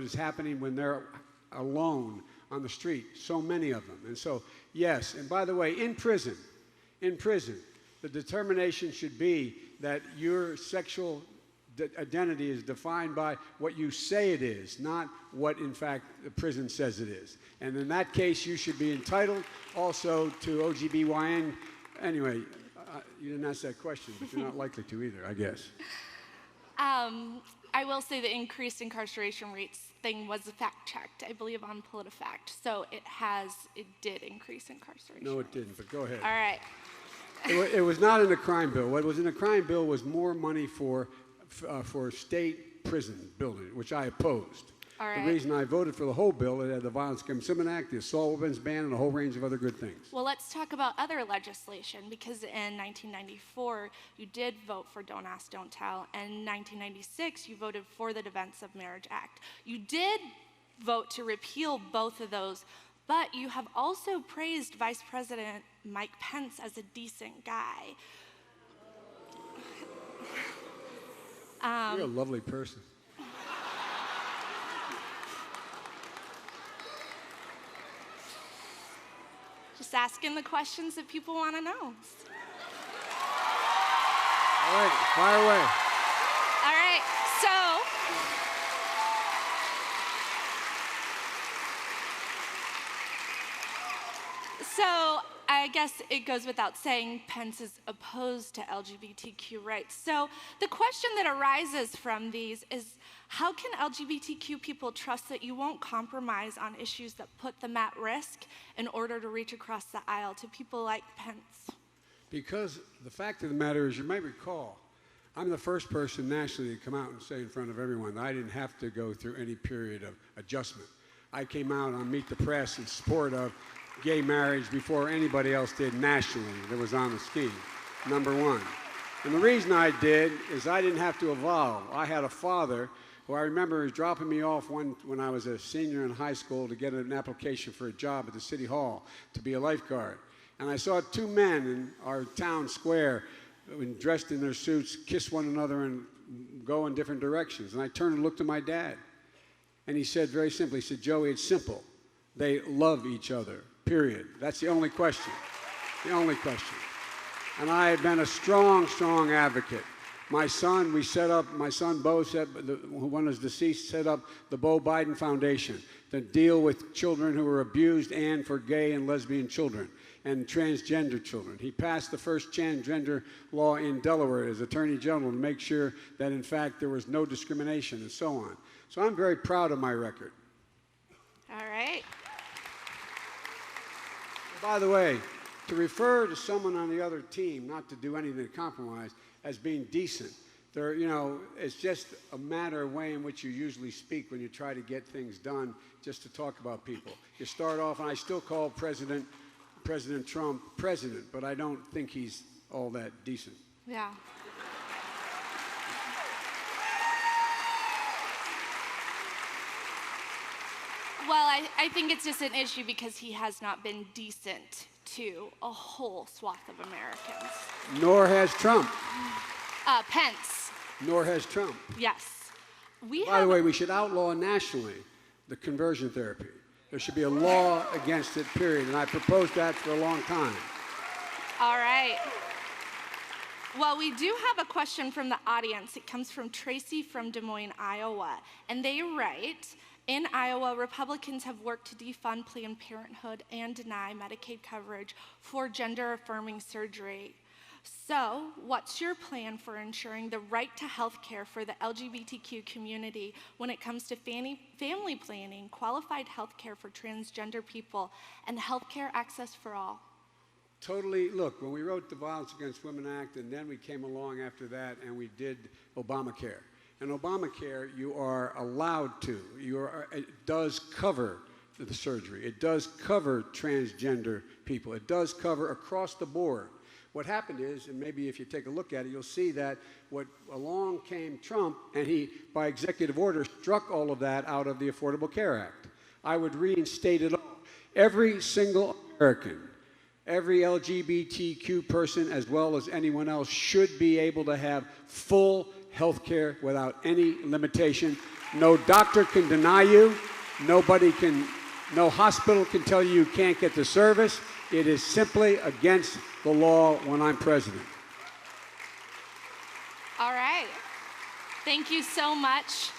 S10: is happening when they're alone on the street, so many of them. And so, yes, and by the way, in prison, the determination should be that your sexual identity is defined by what you say it is, not what, in fact, the prison says it is. And in that case, you should be entitled also to OGBYN. Anyway, you didn't ask that question, but you're not likely to either, I guess.
S9: I will say the increased incarceration rates thing was fact-checked, I believe, on PolitiFact. So it did increase incarceration.
S10: No, it didn't, but go ahead.
S9: All right.
S10: It was not in the crime bill. What was in the crime bill was more money for state prison building, which I opposed.
S9: All right.
S10: The reason I voted for the whole bill, it had the Violence Against Women Act, the assault weapons ban, and a whole range of other good things.
S9: Well, let's talk about other legislation, because in 1994, you did vote for Don't Ask, Don't Tell, and in 1996, you voted for the Defense of Marriage Act. You did vote to repeal both of those, but you have also praised Vice President Mike Pence as a decent guy.
S10: You're a lovely person.
S9: Just asking the questions that people want to know.
S10: All right, fire away.
S9: All right, so I guess it goes without saying Pence is opposed to LGBTQ rights. So the question that arises from these is, how can LGBTQ people trust that you won't compromise on issues that put them at risk in order to reach across the aisle to people like Pence?
S10: Because the fact of the matter is, you might recall, I'm the first person nationally to come out and say in front of everyone that I didn't have to go through any period of adjustment. I came out on Meet the Press in support of gay marriage before anybody else did nationally that was on the scheme, number one. And the reason I did is I didn't have to evolve. I had a father who I remember was dropping me off when I was a senior in high school to get an application for a job at the city hall to be a lifeguard. And I saw two men in our town square dressed in their suits kiss one another and go in different directions. And I turned and looked at my dad. And he said very simply, he said, "Joey, it's simple. They love each other. Period. That's the only question. The only question." And I have been a strong, strong advocate. My son, my son Bo, one is deceased, set up the Bo Biden Foundation to deal with children who are abused and for gay and lesbian children and transgender children. He passed the first transgender law in Delaware as Attorney General to make sure that, in fact, there was no discrimination and so on. So I'm very proud of my record.
S9: All right.
S10: By the way, to refer to someone on the other team, not to do anything to compromise, as being decent, it's just a matter of way in which you usually speak when you try to get things done just to talk about people. You start off, and I still call President Trump president, but I don't think he's all that decent.
S9: Yeah. Well, I think it's just an issue because he has not been decent to a whole swath of Americans.
S10: Nor has Trump.
S9: Pence.
S10: Nor has Trump.
S9: Yes.
S10: By the way, we should outlaw nationally the conversion therapy. There should be a law against it, period. And I proposed that for a long time.
S9: All right. Well, we do have a question from the audience. It comes from Tracy from Des Moines, Iowa. And they write, in Iowa, Republicans have worked to defund Planned Parenthood and deny Medicaid coverage for gender-affirming surgery. So, what's your plan for ensuring the right to health care for the LGBTQ community when it comes to family planning, qualified health care for transgender people, and health care access for all?
S10: Totally. Look, when we wrote the Violence Against Women Act, and then we came along after that and we did Obamacare. And Obamacare, you are allowed to. It does cover the surgery. It does cover transgender people. It does cover across the board. What happened is, and maybe if you take a look at it, you'll see that along came Trump, and he, by executive order, struck all of that out of the Affordable Care Act. I would reinstate it all. Every single American, every LGBTQ person, as well as anyone else, should be able to have full health care without any limitation. No doctor can deny you. No hospital can tell you you can't get the service. It is simply against the law when I'm president.
S9: All right. Thank you so much.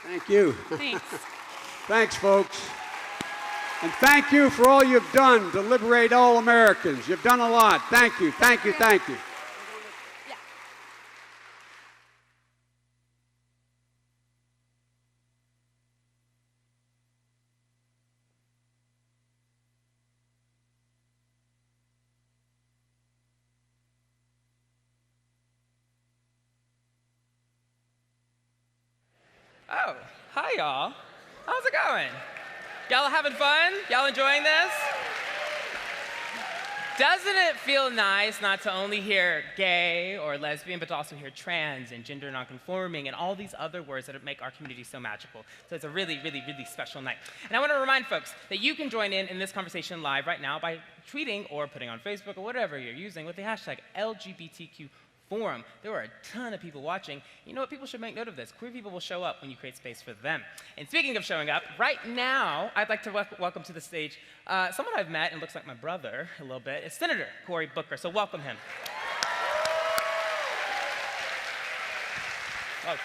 S10: Thank you.
S9: Thanks.
S10: Thanks, folks. And thank you for all you've done to liberate all Americans. You've done a lot. Thank you, thank you, thank you.
S5: Oh, hi y'all. How's it going? Y'all having fun? Y'all enjoying this? Doesn't it feel nice not to only hear gay or lesbian, but to also hear trans and gender nonconforming and all these other words that make our community so magical? So it's a really, really, really special night. And I want to remind folks that you can join in this conversation live right now by tweeting or putting on Facebook or whatever you're using with the hashtag LGBTQ Forum. There are a ton of people watching. You know what? People should make note of this. Queer people will show up when you create space for them. And speaking of showing up, right now, I'd like to welcome to the stage someone I've met and looks like my brother a little bit. It's Senator Cory Booker, so welcome him. Oh.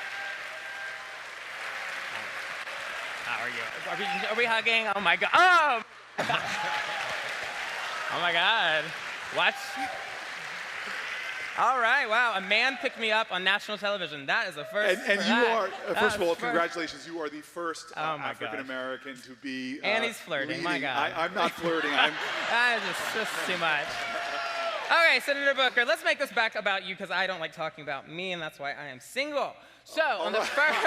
S5: How are you? Are we hugging? Oh my God. Oh! Oh my God. Watch. All right, wow, a man picked me up on national television. That is a first.
S11: And you are, first of all, congratulations. You are the first African-American to be
S5: And he's flirting,
S11: leading.
S5: my God.
S11: I'm not flirting.
S5: That is just too much. Okay, Senator Booker, let's make this back about you because I don't like talking about me, and that's why I am single. So, on the first...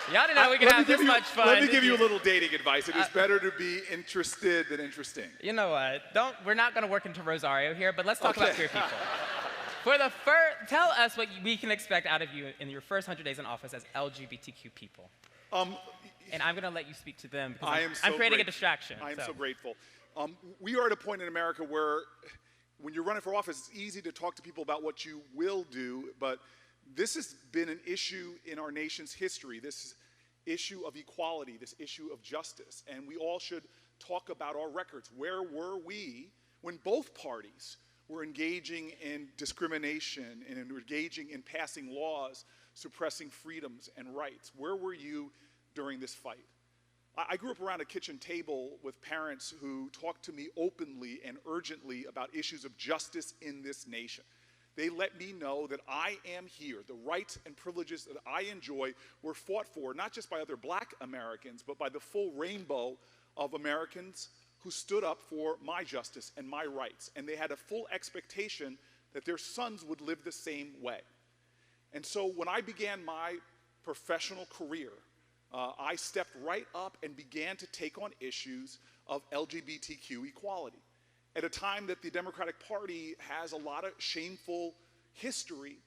S5: Y'all didn't know we could have this much fun.
S11: Let me give you a little dating advice. It is better to be interested than interesting.
S5: You know what? We're not going to work into Rosario here, but let's talk about queer people. Tell us what we can expect out of you in your first 100 days in office as LGBTQ people. And I'm going to let you speak to them because I'm creating a distraction.
S11: I am so grateful. We are at a point in America where when you're running for office, it's easy to talk to people about what you will do, but this has been an issue in our nation's history, this issue of equality, this issue of justice, and we all should talk about our records. Where were we when both parties were engaging in discrimination and engaging in passing laws, suppressing freedoms and rights? Where were you during this fight? I grew up around a kitchen table with parents who talked to me openly and urgently about issues of justice in this nation. They let me know that I am here. The rights and privileges that I enjoy were fought for, not just by other black Americans, but by the full rainbow of Americans who stood up for my justice and my rights. And they had a full expectation that their sons would live the same way. And so when I began my professional career, I stepped right up and began to take on issues of LGBTQ equality. At a time that the Democratic Party has a lot of shameful history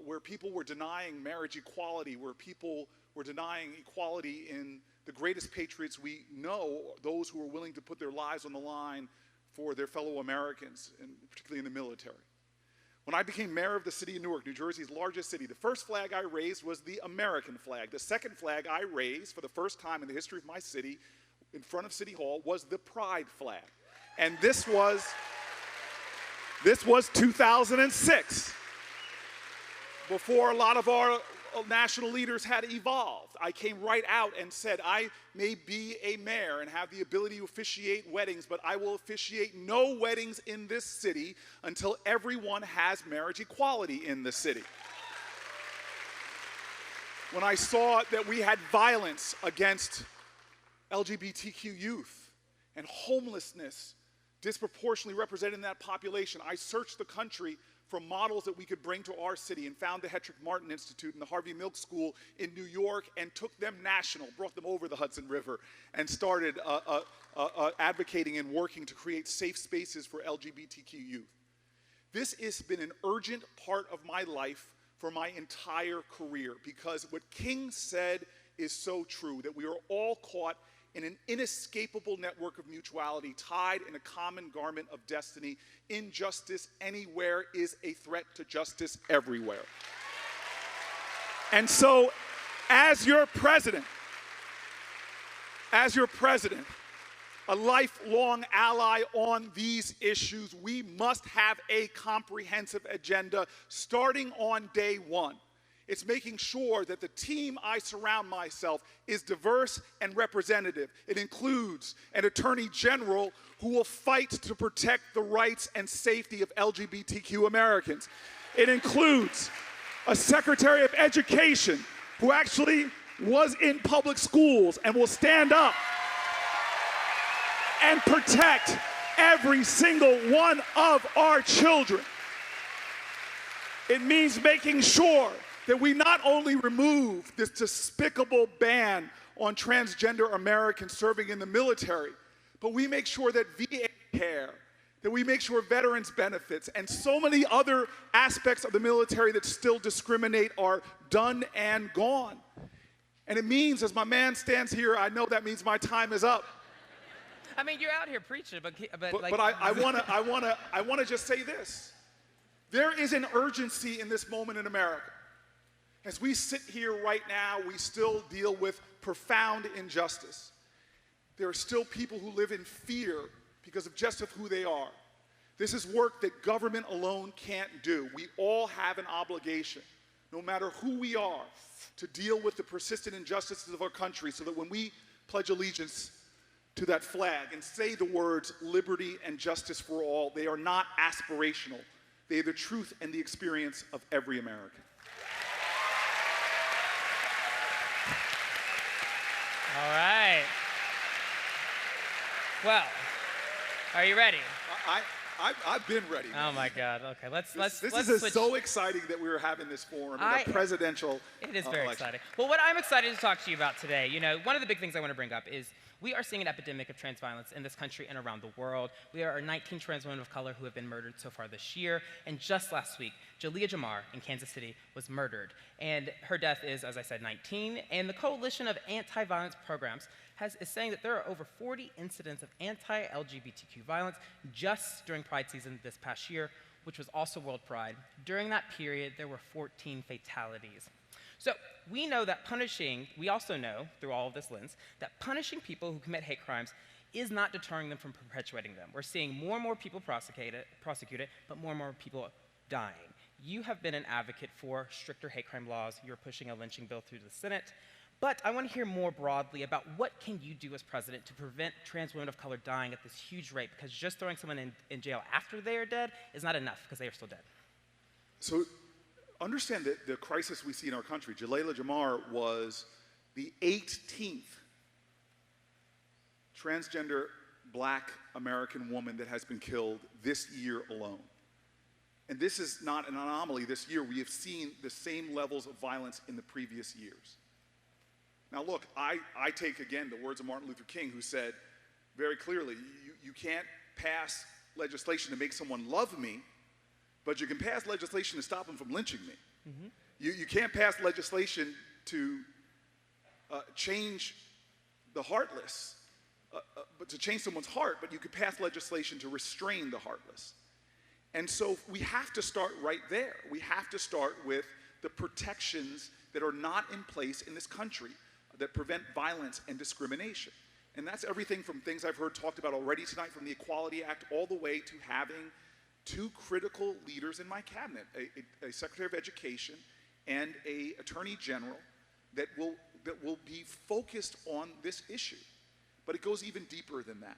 S11: where people were denying marriage equality, where people were denying equality in the greatest patriots we know, those who are willing to put their lives on the line for their fellow Americans, and particularly in the military. When I became mayor of the city of Newark, New Jersey's largest city, the first flag I raised was the American flag. The second flag I raised for the first time in the history of my city in front of City Hall was the Pride flag. And this was This was 2006, before a lot of our national leaders had evolved. I came right out and said, I may be a mayor and have the ability to officiate weddings, but I will officiate no weddings in this city until everyone has marriage equality in the city. When I saw that we had violence against LGBTQ youth and homelessness disproportionately represented in that population, I searched the country for models that we could bring to our city and found the Hetrick Martin Institute and the Harvey Milk School in New York and took them national, brought them over the Hudson River, and started advocating and working to create safe spaces for LGBTQ youth. This has been an urgent part of my life for my entire career, because what King said is so true, that we are all caught in an inescapable network of mutuality, tied in a common garment of destiny. Injustice anywhere is a threat to justice everywhere. And so, as your president, a lifelong ally on these issues, we must have a comprehensive agenda starting on day one. It's making sure that the team I surround myself is diverse and representative. It includes an attorney general who will fight to protect the rights and safety of LGBTQ Americans. It includes a secretary of education who actually was in public schools and will stand up and protect every single one of our children. It means making sure that we not only remove this despicable ban on transgender Americans serving in the military, but we make sure that VA care, that we make sure veterans benefits, and so many other aspects of the military that still discriminate are done and gone. And it means, as my man stands here, I know that means my time is up.
S5: I mean, you're out here preaching, but
S11: I wanna just say this. There is an urgency in this moment in America. As we sit here right now, we still deal with profound injustice. There are still people who live in fear because of just of who they are. This is work that government alone can't do. We all have an obligation, no matter who we are, to deal with the persistent injustices of our country, so that when we pledge allegiance to that flag and say the words liberty and justice for all, they are not aspirational. They are the truth and the experience of every American.
S5: All right. Well, are you ready?
S11: I've been ready.
S5: Oh my God. Okay, let's
S11: This
S5: let's
S11: is
S5: switch.
S11: so exciting that we were having this forum in a presidential
S5: It is very
S11: election.
S5: exciting. Well, what I'm excited to talk to you about today, one of the big things I want to bring up is we are seeing an epidemic of trans violence in this country and around the world. There are 19 trans women of color who have been murdered so far this year. And just last week, Julia Jamar in Kansas City was murdered. And her death is, as I said, 19. And the Coalition of Anti-Violence Programs is saying that there are over 40 incidents of anti-LGBTQ violence just during Pride season this past year, which was also World Pride. During that period, there were 14 fatalities. So we also know, through all of this lens, that punishing people who commit hate crimes is not deterring them from perpetuating them. We're seeing more and more people prosecuted, but more and more people dying. You have been an advocate for stricter hate crime laws. You're pushing a lynching bill through the Senate. But I want to hear more broadly about what can you do as president to prevent trans women of color dying at this huge rate, because just throwing someone in jail after they are dead is not enough, because they are still dead.
S11: So understand that the crisis we see in our country. Julia Jamar was the 18th transgender Black American woman that has been killed this year alone. And this is not an anomaly. This year we have seen the same levels of violence in the previous years. Now look, I take again the words of Martin Luther King, who said very clearly, you can't pass legislation to make someone love me, but you can pass legislation to stop them from lynching me. Mm-hmm. You can't pass legislation to change the heartless, but to change someone's heart, but you could pass legislation to restrain the heartless. And so we have to start right there. We have to start with the protections that are not in place in this country that prevent violence and discrimination. And that's everything from things I've heard talked about already tonight, from the Equality Act all the way to having two critical leaders in my cabinet, a Secretary of Education and a Attorney General that will be focused on this issue. But it goes even deeper than that.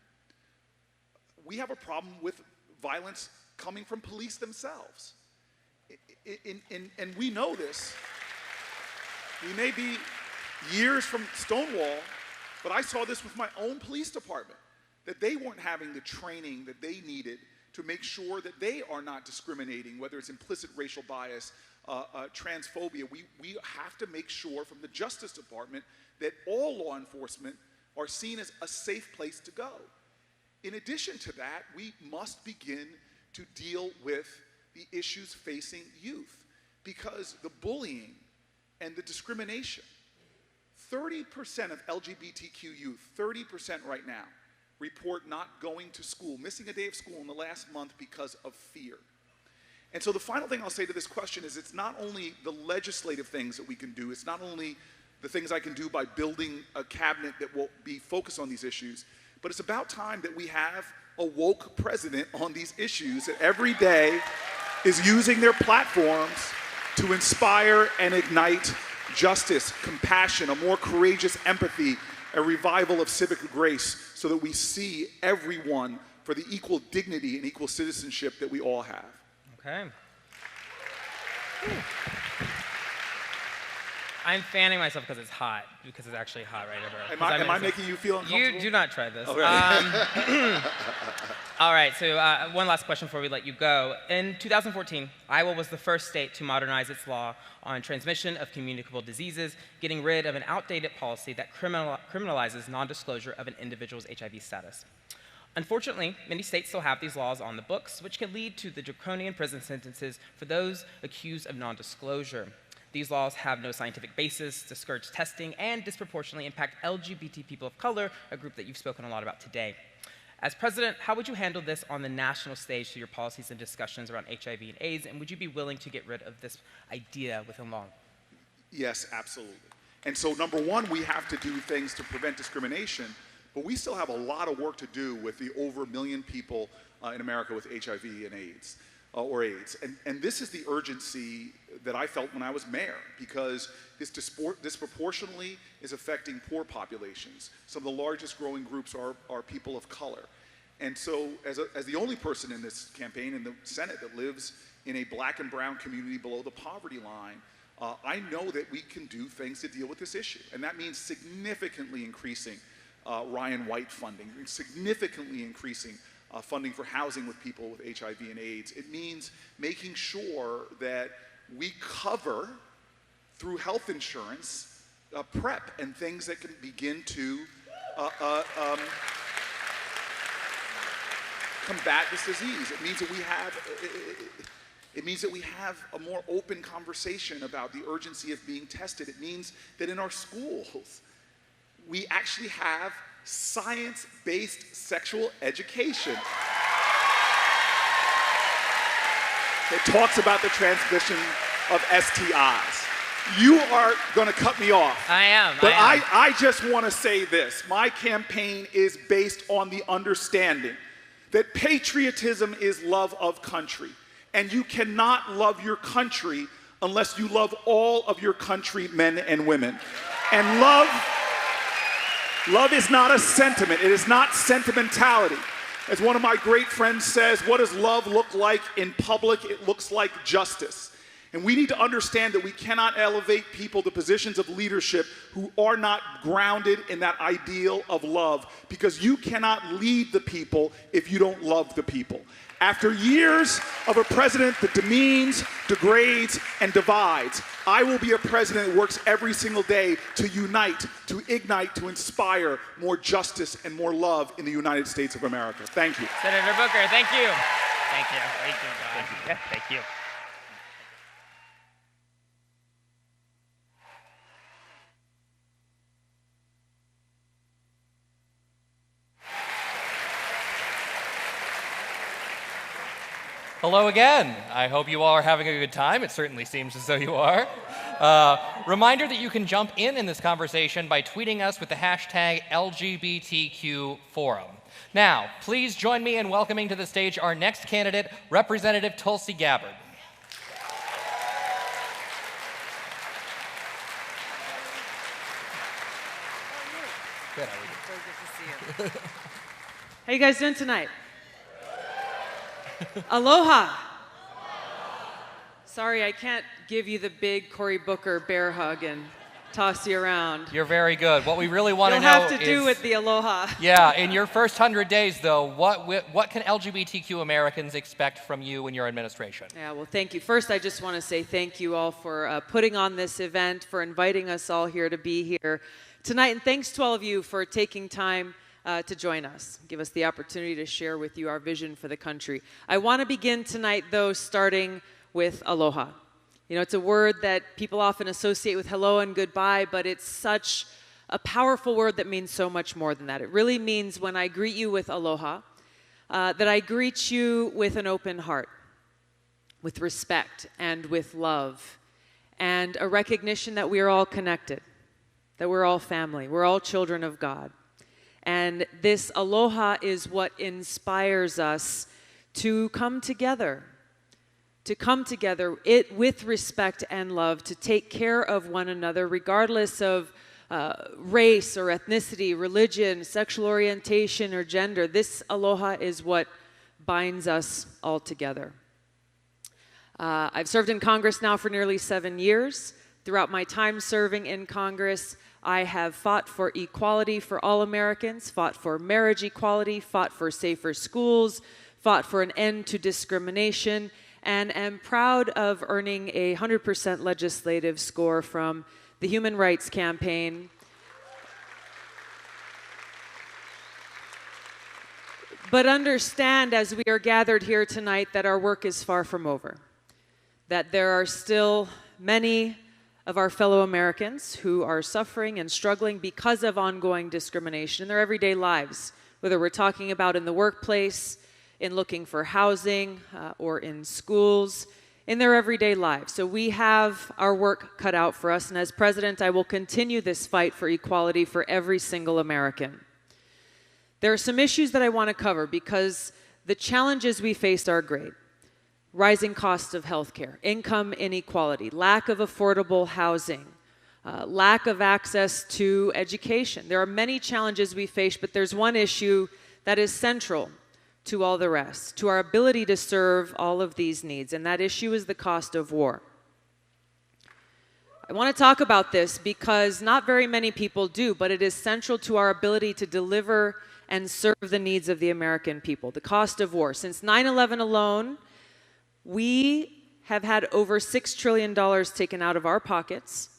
S11: We have a problem with violence coming from police themselves. And we know this. We may be years from Stonewall, but I saw this with my own police department, that they weren't having the training that they needed to make sure that they are not discriminating, whether it's implicit racial bias, transphobia. We have to make sure from the Justice Department that all law enforcement are seen as a safe place to go. In addition to that, we must begin to deal with the issues facing youth, because the bullying and the discrimination, 30% of LGBTQ youth, 30% right now, report not going to school, missing a day of school in the last month because of fear. And so the final thing I'll say to this question is, it's not only the legislative things that we can do, it's not only the things I can do by building a cabinet that will be focused on these issues, but it's about time that we have a woke president on these issues that every day is using their platforms to inspire and ignite justice, compassion, a more courageous empathy, a revival of civic grace, so that we see everyone for the equal dignity and equal citizenship that we all have.
S5: Okay. I'm fanning myself because it's hot, because it's actually hot right over.
S11: Am I making you feel uncomfortable?
S5: You do not try this.
S11: Okay.
S5: All right, so one last question before we let you go. In 2014, Iowa was the first state to modernize its law on transmission of communicable diseases, getting rid of an outdated policy that criminalizes non-disclosure of an individual's HIV status. Unfortunately, many states still have these laws on the books, which can lead to the draconian prison sentences for those accused of non-disclosure. These laws have no scientific basis, discourage testing, and disproportionately impact LGBT people of color, a group that you've spoken a lot about today. As president, how would you handle this on the national stage through your policies and discussions around HIV and AIDS, and would you be willing to get rid of this idea within long?
S11: Yes, absolutely. And so number one, we have to do things to prevent discrimination, but we still have a lot of work to do with the over 1 million people in America with HIV and AIDS. And this is the urgency that I felt when I was mayor, because this disproportionately is affecting poor populations. Some of the largest growing groups are people of color. And so as the only person in this campaign in the Senate that lives in a black and brown community below the poverty line, I know that we can do things to deal with this issue. And that means significantly increasing Ryan White funding, significantly increasing funding for housing with people with HIV and AIDS. It means making sure that we cover, through health insurance, PrEP and things that can begin to combat this disease. It means that we have a more open conversation about the urgency of being tested. It means that in our schools, we actually have science-based sexual education. It talks about the transmission of STIs. You are going to cut me off.
S5: I am.
S11: But I just want to say this. My campaign is based on the understanding that patriotism is love of country. And you cannot love your country unless you love all of your countrymen and women. And love is not a sentiment. It is not sentimentality. As one of my great friends says, what does love look like in public? It looks like justice. And we need to understand that we cannot elevate people to positions of leadership who are not grounded in that ideal of love, because you cannot lead the people if you don't love the people. After years of a president that demeans, degrades, and divides, I will be a president that works every single day to unite, to ignite, to inspire more justice and more love in the United States of America. Thank you.
S5: Senator Booker, thank you. Thank you. Thank you, John.
S7: Yeah, thank you. Hello again. I hope you all are having a good time. It certainly seems as though you are. Reminder that you can jump in this conversation by tweeting us with the hashtag LGBTQ Forum. Now, please join me in welcoming to the stage our next candidate, Representative Tulsi Gabbard.
S12: Good, how are you? So good to see you. How you guys doing tonight? Aloha. Sorry, I can't give you the big Cory Booker bear hug and toss you around.
S7: You're very good. What we really want to know
S12: You'll have to do with the aloha.
S7: Yeah, in your first 100 days, though, what can LGBTQ Americans expect from you and your administration?
S12: Yeah, well, thank you. First, I just want to say thank you all for putting on this event, for inviting us all here to be here tonight, and thanks to all of you for taking time to join us, give us the opportunity to share with you our vision for the country. I want to begin tonight, though, starting with aloha. You know, it's a word that people often associate with hello and goodbye, but it's such a powerful word that means so much more than that. It really means when I greet you with aloha, that I greet you with an open heart, with respect and with love, and a recognition that we are all connected, that we're all family, we're all children of God. And this aloha is what inspires us to come together with respect and love, to take care of one another, regardless of race or ethnicity, religion, sexual orientation, or gender. This aloha is what binds us all together. I've served in Congress now for nearly 7 years. Throughout my time serving in Congress, I have fought for equality for all Americans, fought for marriage equality, fought for safer schools, fought for an end to discrimination, and am proud of earning a 100% legislative score from the Human Rights Campaign. But understand, as we are gathered here tonight, that our work is far from over, that there are still many of our fellow Americans who are suffering and struggling because of ongoing discrimination in their everyday lives, whether we're talking about in the workplace, in looking for housing, or in schools, in their everyday lives. So we have our work cut out for us, and as president, I will continue this fight for equality for every single American. There are some issues that I want to cover because the challenges we face are great. Rising costs of healthcare, income inequality, lack of affordable housing, lack of access to education. There are many challenges we face, but there's one issue that is central to all the rest, to our ability to serve all of these needs, and that issue is the cost of war. I want to talk about this because not very many people do, but it is central to our ability to deliver and serve the needs of the American people, the cost of war. Since 9/11 alone, we have had over $6 trillion taken out of our pockets,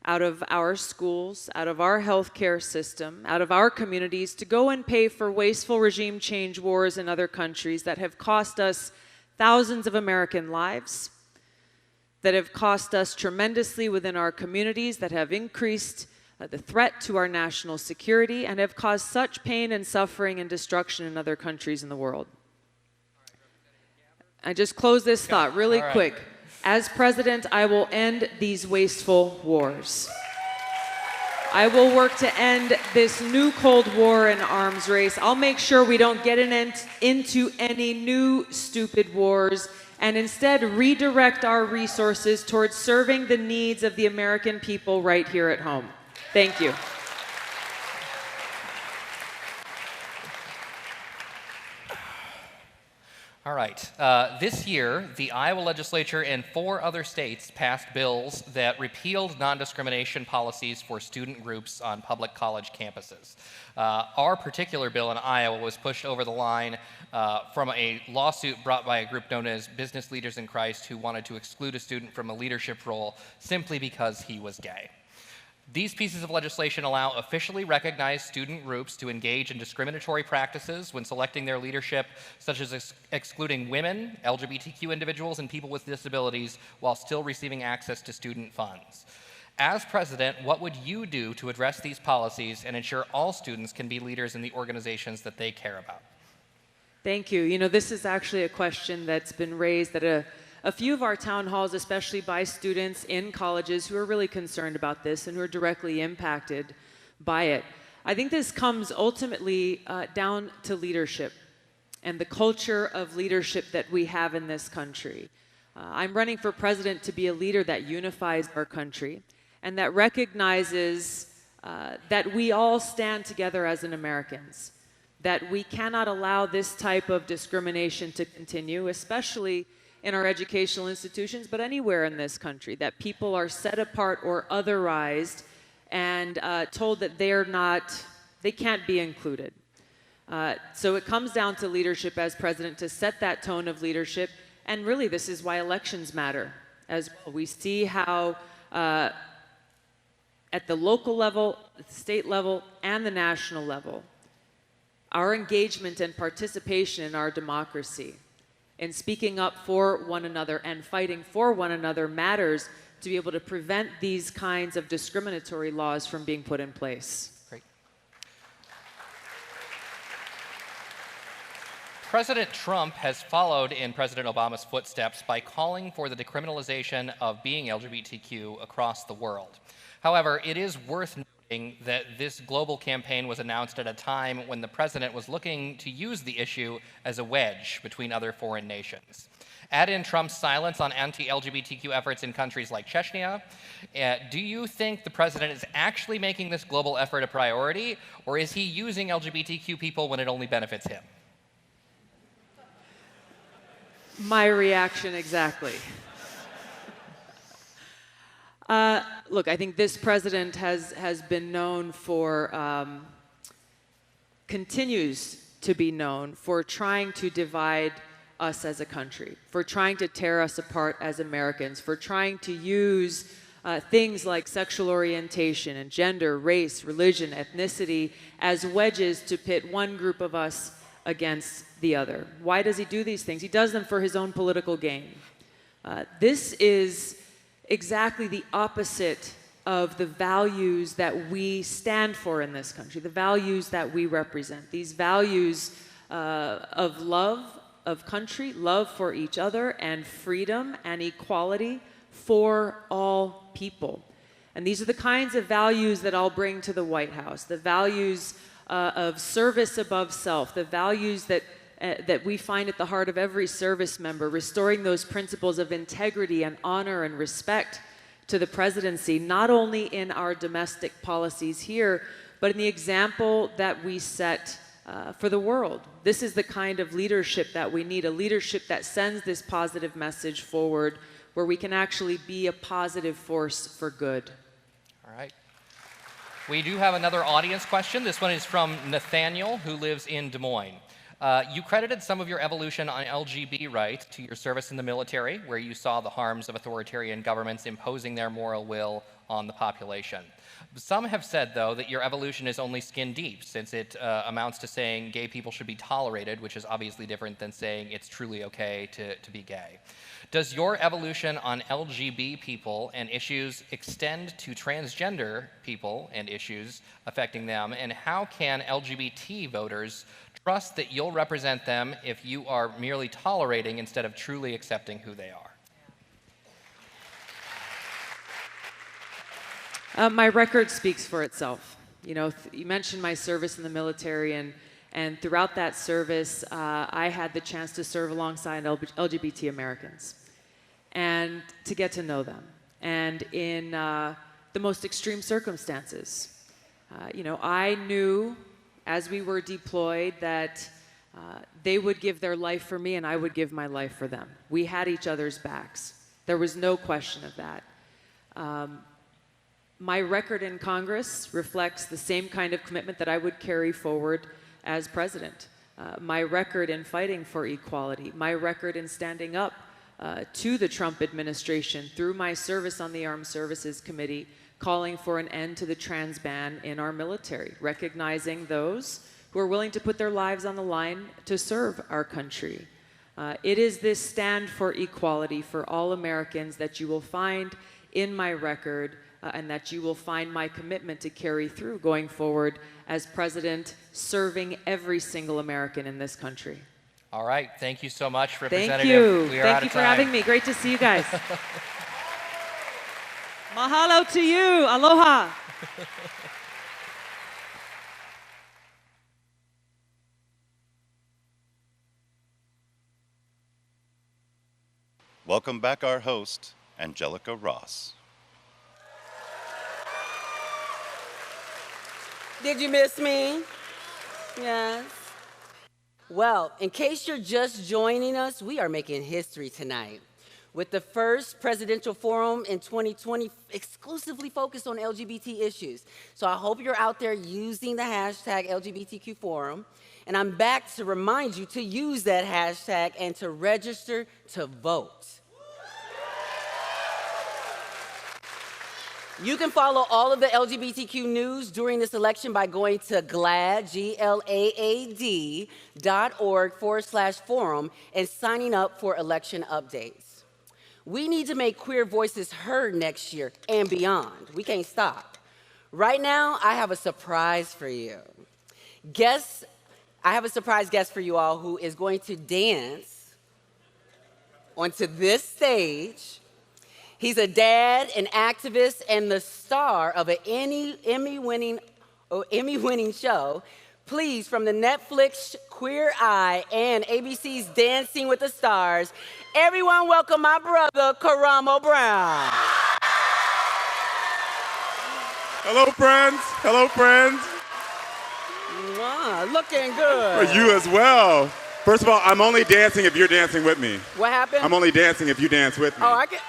S12: out of our schools, out of our healthcare system, out of our communities to go and pay for wasteful regime change wars in other countries that have cost us thousands of American lives, that have cost us tremendously within our communities, that have increased the threat to our national security, and have caused such pain and suffering and destruction in other countries in the world. I just close this thought really quick. As president, I will end these wasteful wars. I will work to end this new Cold War and arms race. I'll make sure we don't get into any new stupid wars and instead redirect our resources towards serving the needs of the American people right here at home. Thank you.
S7: All right. This year, the Iowa legislature and 4 other states passed bills that repealed non-discrimination policies for student groups on public college campuses. Our particular bill in Iowa was pushed over the line from a lawsuit brought by a group known as Business Leaders in Christ, who wanted to exclude a student from a leadership role simply because he was gay. These pieces of legislation allow officially recognized student groups to engage in discriminatory practices when selecting their leadership, such as excluding women, LGBTQ individuals, and people with disabilities while still receiving access to student funds. As president, what would you do to address these policies and ensure all students can be leaders in the organizations that they care about?
S12: Thank you. You know, this is actually a question that's been raised at a a few of our town halls, especially by students in colleges who are really concerned about this and who are directly impacted by it. I think this comes ultimately down to leadership and the culture of leadership that we have in this country. I'm running for president to be a leader that unifies our country and that recognizes that we all stand together as Americans, that we cannot allow this type of discrimination to continue, especially in our educational institutions, but anywhere in this country, that people are set apart or otherized and told that they can't be included. So it comes down to leadership as president to set that tone of leadership, and really this is why elections matter as well. We see how at the local level, the state level, and the national level, our engagement and participation in our democracy, in speaking up for one another and fighting for one another matters to be able to prevent these kinds of discriminatory laws from being put in place.
S7: Great. President Trump has followed in President Obama's footsteps by calling for the decriminalization of being LGBTQ across the world. However, it is worth noting that this global campaign was announced at a time when the president was looking to use the issue as a wedge between other foreign nations. Add in Trump's silence on anti-LGBTQ efforts in countries like Chechnya. Do you think the president is actually making this global effort a priority, or is he using LGBTQ people when it only benefits him?
S12: My reaction exactly. Look, I think this president has been known for, continues to be known for trying to divide us as a country, for trying to tear us apart as Americans, for trying to use things like sexual orientation and gender, race, religion, ethnicity as wedges to pit one group of us against the other. Why does he do these things? He does them for his own political gain. This is exactly the opposite of the values that we stand for in this country, the values that we represent, these values of love of country, love for each other, and freedom and equality for all people. And these are the kinds of values that I'll bring to the White House, the values of service above self, the values that we find at the heart of every service member, restoring those principles of integrity and honor and respect to the presidency, not only in our domestic policies here, but in the example that we set for the world. This is the kind of leadership that we need, a leadership that sends this positive message forward, where we can actually be a positive force for good.
S7: All right. We do have another audience question. This one is from Nathaniel, who lives in Des Moines. You credited some of your evolution on LGBT rights to your service in the military, where you saw the harms of authoritarian governments imposing their moral will on the population. Some have said, though, that your evolution is only skin deep, since it amounts to saying gay people should be tolerated, which is obviously different than saying it's truly okay to be gay. Does your evolution on LGBT people and issues extend to transgender people and issues affecting them? And how can LGBT voters trust that you'll represent them if you are merely tolerating instead of truly accepting who they are?
S12: My record speaks for itself. You know, you mentioned my service in the military, and throughout that service, I had the chance to serve alongside LGBT Americans and to get to know them. And in the most extreme circumstances, you know, I knew as we were deployed that they would give their life for me and I would give my life for them. We had each other's backs. There was no question of that. My record in Congress reflects the same kind of commitment that I would carry forward as president. My record in fighting for equality, my record in standing up to the Trump administration through my service on the Armed Services Committee, calling for an end to the trans ban in our military, recognizing those who are willing to put their lives on the line to serve our country. It is this stand for equality for all Americans that you will find in my record, and that you will find my commitment to carry through going forward as president, serving every single American in this country.
S7: All right, thank you so much,
S12: Thank
S7: Representative.
S12: you.
S7: We are
S12: Thank
S7: out
S12: you
S7: of
S12: for
S7: time.
S12: having me. Great to see you guys. Mahalo to you. Aloha.
S1: Welcome back our host, Angelica Ross.
S3: Did you miss me? Yes. Well, in case you're just joining us, we are making history tonight with the first presidential forum in 2020 exclusively focused on LGBT issues. So I hope you're out there using the hashtag LGBTQ forum. And I'm back to remind you to use that hashtag and to register to vote. You can follow all of the LGBTQ news during this election by going to GLAAD, GLAAD.org/forum and signing up for election updates. We need to make queer voices heard next year and beyond. We can't stop. Right now, I have a surprise for you. I have a surprise guest for you all who is going to dance onto this stage. He's a dad, an activist, and the star of an Emmy-winning show. Please, from the Netflix Queer Eye and ABC's Dancing with the Stars, everyone welcome my brother, Karamo Brown.
S13: Hello, friends. Hello, friends.
S3: Mwah, looking good.
S13: For you as well. First of all, I'm only dancing if you're dancing with me.
S3: What happened?
S13: I'm only dancing if you dance with me.
S3: Oh, I can.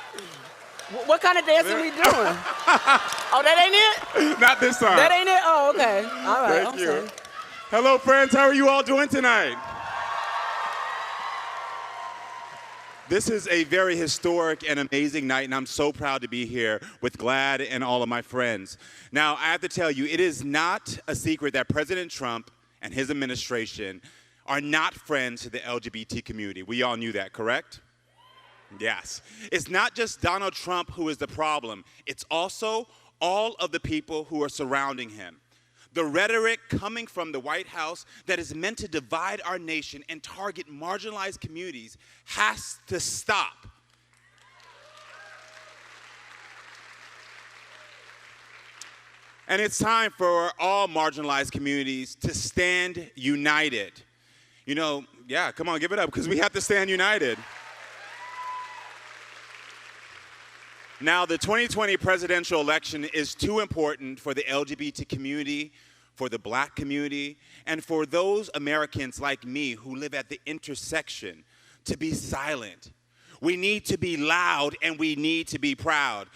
S3: What kind of dancing we doing? Oh, that ain't it?
S13: Not this time.
S3: That ain't it? Oh, okay. All right.
S13: Thank you. Hello, friends. How are you all doing tonight? This is a very historic and amazing night, and I'm so proud to be here with GLAAD and all of my friends. Now, I have to tell you, it is not a secret that President Trump and his administration are not friends to the LGBT community. We all knew that, correct? Yes. It's not just Donald Trump who is the problem. It's also all of the people who are surrounding him. The rhetoric coming from the White House that is meant to divide our nation and target marginalized communities has to stop. And it's time for all marginalized communities to stand united. You know, yeah, come on, give it up, because we have to stand united. Now, the 2020 presidential election is too important for the LGBT community, for the Black community, and for those Americans like me who live at the intersection to be silent. We need to be loud and we need to be proud.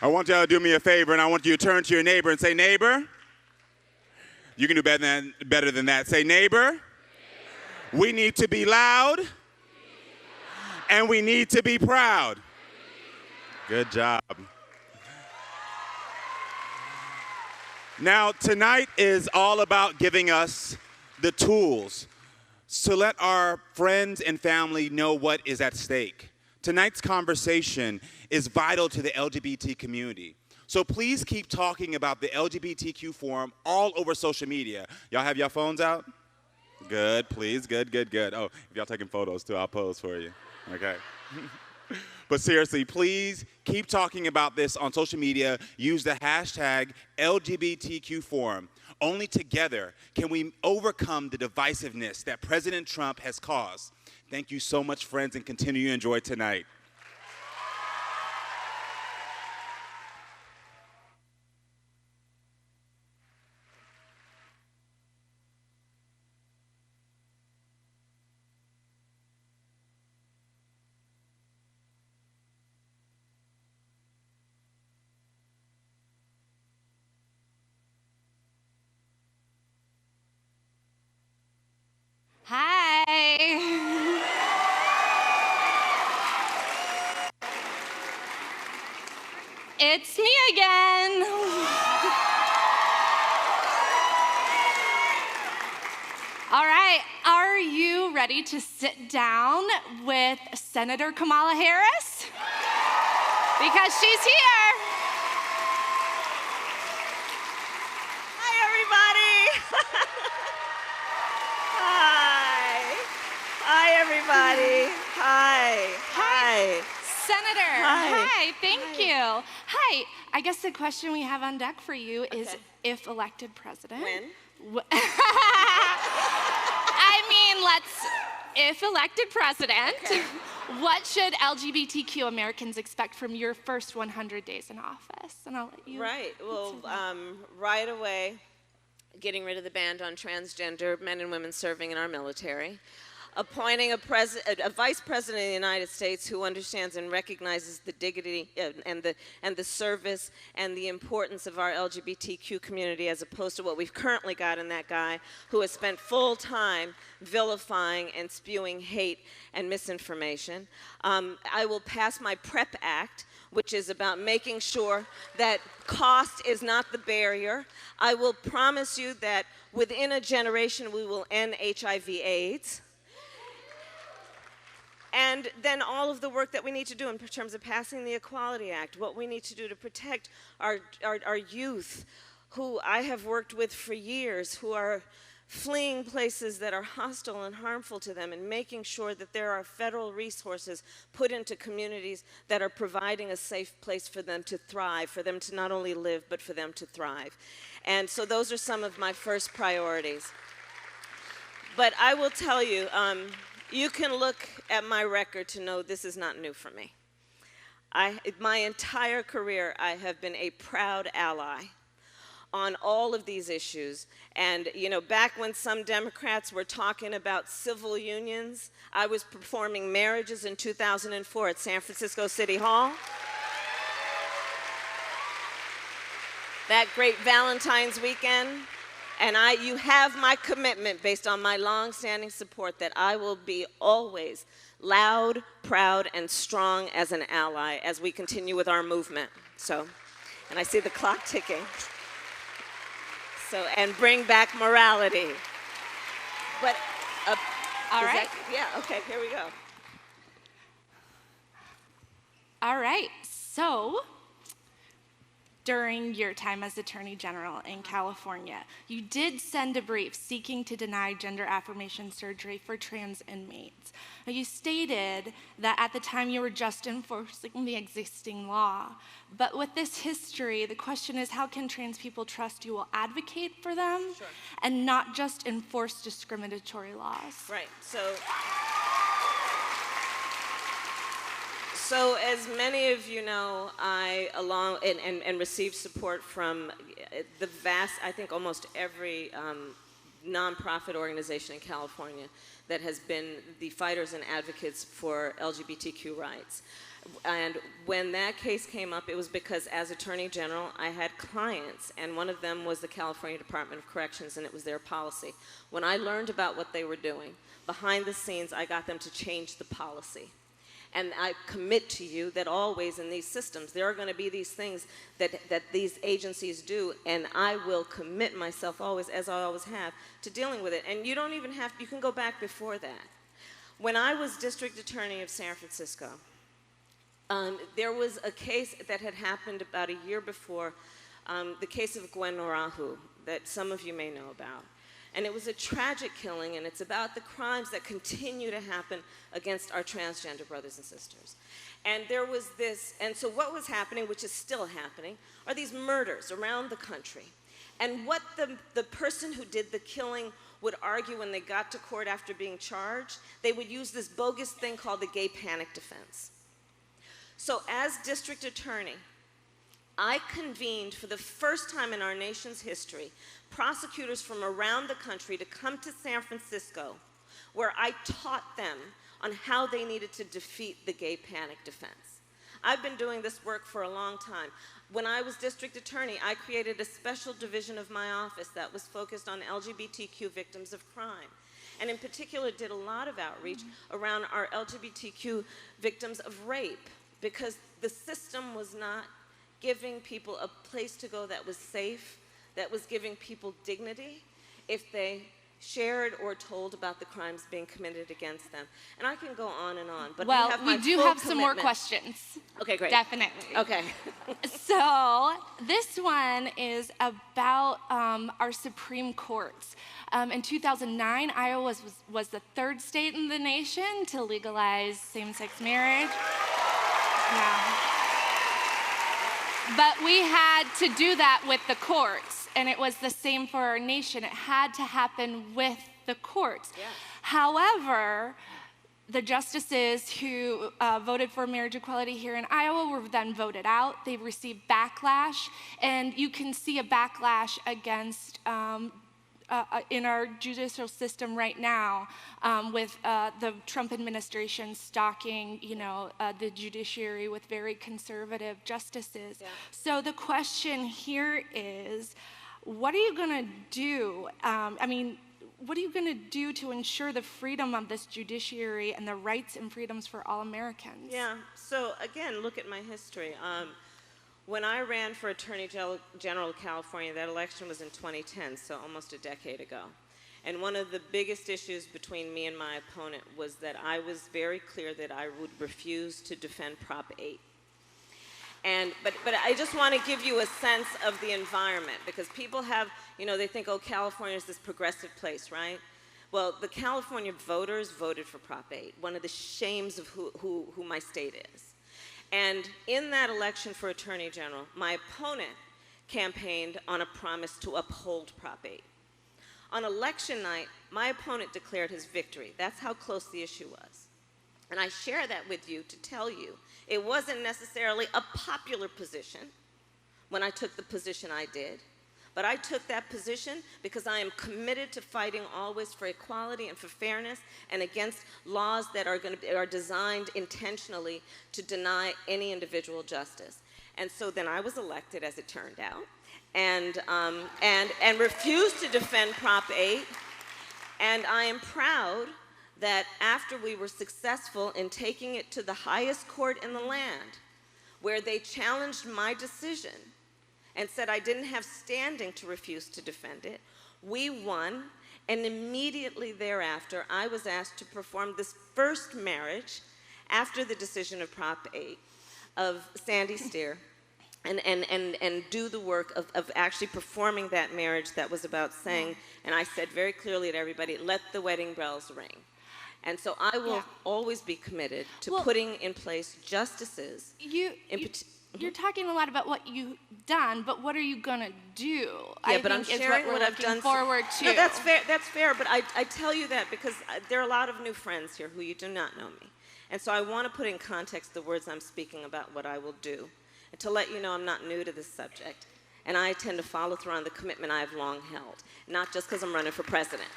S13: I want y'all to do me a favor, and I want you to turn to your neighbor and say, neighbor. You can do better than that. Say, neighbor. We need to be loud. And we need to be proud. Good job. Now, tonight is all about giving us the tools to let our friends and family know what is at stake. Tonight's conversation is vital to the LGBT community. So please keep talking about the LGBTQ forum all over social media. Y'all have your phones out? Good, please. Good, good, good. Oh, if y'all taking photos too, I'll pose for you. Okay. But seriously, please keep talking about this on social media. Use the hashtag LGBTQ forum. Only together can we overcome the divisiveness that President Trump has caused. Thank you so much, friends, and continue to enjoy tonight.
S9: Hi. It's me again. All right, are you ready to sit down with Senator Kamala Harris? Because she's here.
S14: Hi, everybody.
S9: Hi, I guess the question we have on deck for you is if elected president.
S14: When?
S9: If elected president, what should LGBTQ Americans expect from your first 100 days in office? And I'll let you.
S14: Right. Well, right away, getting rid of the ban on transgender men and women serving in our military. Appointing a vice president of the United States who understands and recognizes the dignity and the service and the importance of our LGBTQ community, as opposed to what we've currently got in that guy who has spent full time vilifying and spewing hate and misinformation. I will pass my PrEP Act, which is about making sure that cost is not the barrier. I will promise you that within a generation we will end HIV/AIDS. And then all of the work that we need to do in terms of passing the Equality Act, what we need to do to protect our youth, who I have worked with for years, who are fleeing places that are hostile and harmful to them, and making sure that there are federal resources put into communities that are providing a safe place for them to thrive, for them to not only live, but for them to thrive. And so those are some of my first priorities. But I will tell you, you can look at my record to know this is not new for me. My entire career, I have been a proud ally on all of these issues. And, you know, back when some Democrats were talking about civil unions, I was performing marriages in 2004 at San Francisco City Hall. That great Valentine's weekend. And you have my commitment based on my long-standing support that I will be always loud, proud, and strong as an ally as we continue with our movement. So, and I see the clock ticking. So, and bring back morality. But,
S9: all right.
S14: Yeah, okay, here we go.
S9: All right, so during your time as Attorney General in California, you did send a brief seeking to deny gender affirmation surgery for trans inmates. Now, you stated that at the time you were just enforcing the existing law, but with this history, the question is, how can trans people trust you will advocate for them and not just enforce discriminatory laws?
S14: Right, So as many of you know, I received support from the vast, I think almost every nonprofit organization in California that has been the fighters and advocates for LGBTQ rights. And when that case came up, it was because as Attorney General, I had clients, and one of them was the California Department of Corrections, and it was their policy. When I learned about what they were doing, behind the scenes, I got them to change the policy. And I commit to you that always in these systems, there are going to be these things that these agencies do, and I will commit myself always, as I always have, to dealing with it. And you don't even have, you can go back before that. When I was District Attorney of San Francisco, there was a case that had happened about a year before, the case of Gwen Norahu, that some of you may know about. And it was a tragic killing, and it's about the crimes that continue to happen against our transgender brothers and sisters. And there was this, and so what was happening, which is still happening, are these murders around the country. And what the person who did the killing would argue when they got to court after being charged, they would use this bogus thing called the gay panic defense. So as district attorney, I convened for the first time in our nation's history prosecutors from around the country to come to San Francisco, where I taught them on how they needed to defeat the gay panic defense. I've been doing this work for a long time. When I was district attorney, I created a special division of my office that was focused on LGBTQ victims of crime, and in particular did a lot of outreach around our LGBTQ victims of rape, because the system was not giving people a place to go that was safe, that was giving people dignity if they shared or told about the crimes being committed against them. And I can go on and on, but
S9: well,
S14: we
S9: do have some more questions.
S14: Okay, great.
S9: Definitely.
S14: Okay.
S9: So this one is about our Supreme Courts. In 2009, Iowa was the third state in the nation to legalize same-sex marriage. Now, But we had to do that with the courts, and it was the same for our nation. It had to happen with the courts.
S14: Yeah.
S9: However, the justices who voted for marriage equality here in Iowa were then voted out. They received backlash, and you can see a backlash against in our judicial system right now with the Trump administration stalking, the judiciary with very conservative justices.
S14: Yeah.
S9: So the question here is, what are you going to do? What are you going to do to ensure the freedom of this judiciary and the rights and freedoms for all Americans?
S14: Yeah, so again, look at my history. When I ran for Attorney General of California, that election was in 2010, so almost a decade ago. And one of the biggest issues between me and my opponent was that I was very clear that I would refuse to defend Prop 8. But I just want to give you a sense of the environment, because people have, they think, oh, California is this progressive place, right? Well, the California voters voted for Prop 8, one of the shames of who my state is. And in that election for Attorney General, my opponent campaigned on a promise to uphold Prop 8. On election night, my opponent declared his victory. That's how close the issue was. And I share that with you to tell you it wasn't necessarily a popular position when I took the position I did, but I took that position because I am committed to fighting always for equality and for fairness and against laws that are designed intentionally to deny any individual justice. And so then I was elected, as it turned out, and refused to defend Prop 8. And I am proud that after we were successful in taking it to the highest court in the land, where they challenged my decision and said I didn't have standing to refuse to defend it, we won, and immediately thereafter I was asked to perform this first marriage after the decision of Prop 8 of Sandy Steer, and do the work of actually performing that marriage that was about saying, and I said very clearly to everybody, let the wedding bells ring. And so I will always be committed to putting in place justices.
S9: You're talking a lot about what you've done, but what are you going to do?
S14: Yeah, but I'm sharing what I've done.
S9: Forward to.
S14: No, that's fair. That's fair. But I tell you that because there are a lot of new friends here who you do not know me, and so I want to put in context the words I'm speaking about what I will do, and to let you know I'm not new to this subject, and I intend to follow through on the commitment I have long held, not just because I'm running for president.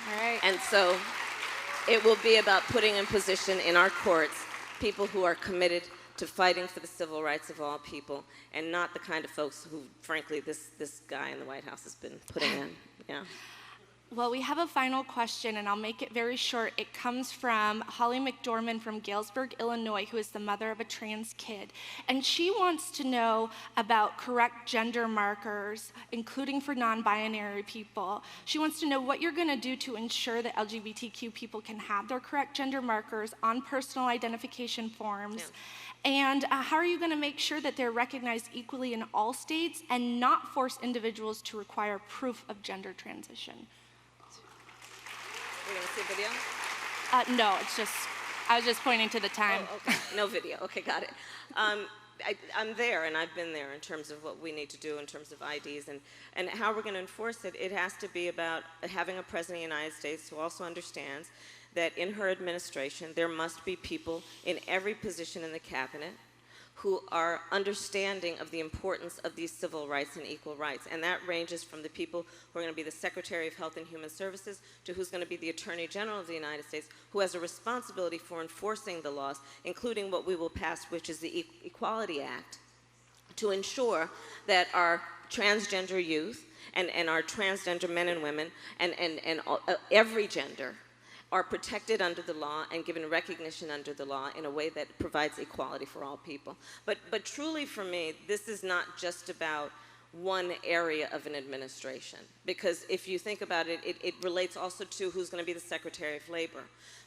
S9: All right.
S14: And so it will be about putting in position in our courts people who are committed to fighting for the civil rights of all people, and not the kind of folks who, frankly, this guy in the White House has been putting in. Yeah.
S9: Well, we have a final question, and I'll make it very short. It comes from Holly McDormand from Galesburg, Illinois, who is the mother of a trans kid. And she wants to know about correct gender markers, including for non-binary people. She wants to know what you're going to do to ensure that LGBTQ people can have their correct gender markers on personal identification forms. Yeah. And how are you going to make sure that they're recognized equally in all states and not force individuals to require proof of gender transition?
S14: We're going to see video?
S9: No, I was just pointing to the time.
S14: Oh, okay. No video. Okay, got it. I'm there, and I've been there in terms of what we need to do in terms of IDs and how we're going to enforce it. It has to be about having a president of the United States who also understands that in her administration there must be people in every position in the cabinet who are understanding of the importance of these civil rights and equal rights. And that ranges from the people who are going to be the Secretary of Health and Human Services to who's going to be the Attorney General of the United States, who has a responsibility for enforcing the laws, including what we will pass, which is the Equality Act, to ensure that our transgender youth and our transgender men and women and every gender are protected under the law and given recognition under the law in a way that provides equality for all people. But truly for me, this is not just about one area of an administration, because if you think about it, it relates also to who's going to be the Secretary of Labor.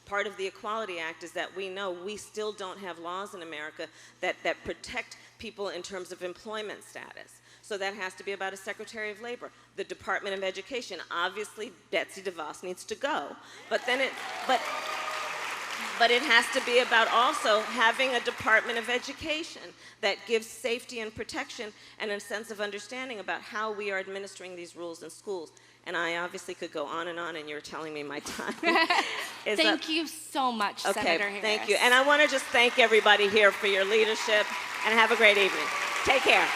S14: Part of the Equality Act is that we know we still don't have laws in America that protect people in terms of employment status. So that has to be about a Secretary of Labor. The Department of Education, obviously Betsy DeVos needs to go. But then but it has to be about also having a Department of Education that gives safety and protection and a sense of understanding about how we are administering these rules in schools. And I obviously could go on, and you're telling me my time is up.
S9: Thank you so much,
S14: Okay,
S9: Senator Harris.
S14: thank you. And I want to just thank everybody here for your leadership, and have a great evening. Take care.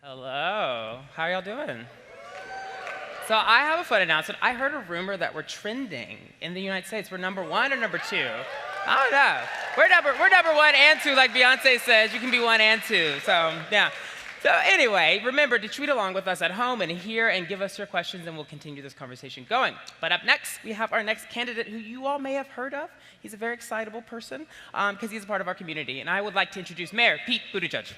S5: Hello, how y'all doing? So I have a fun announcement. I heard a rumor that we're trending in the United States. We're number 1 or number 2? I don't know. We're number 1 and 2, like Beyonce says. You can be 1 and 2. So yeah. So anyway, remember to tweet along with us at home and here and give us your questions, and we'll continue this conversation going. But up next, we have our next candidate who you all may have heard of. He's a very excitable person because he's a part of our community. And I would like to introduce Mayor Pete Buttigieg.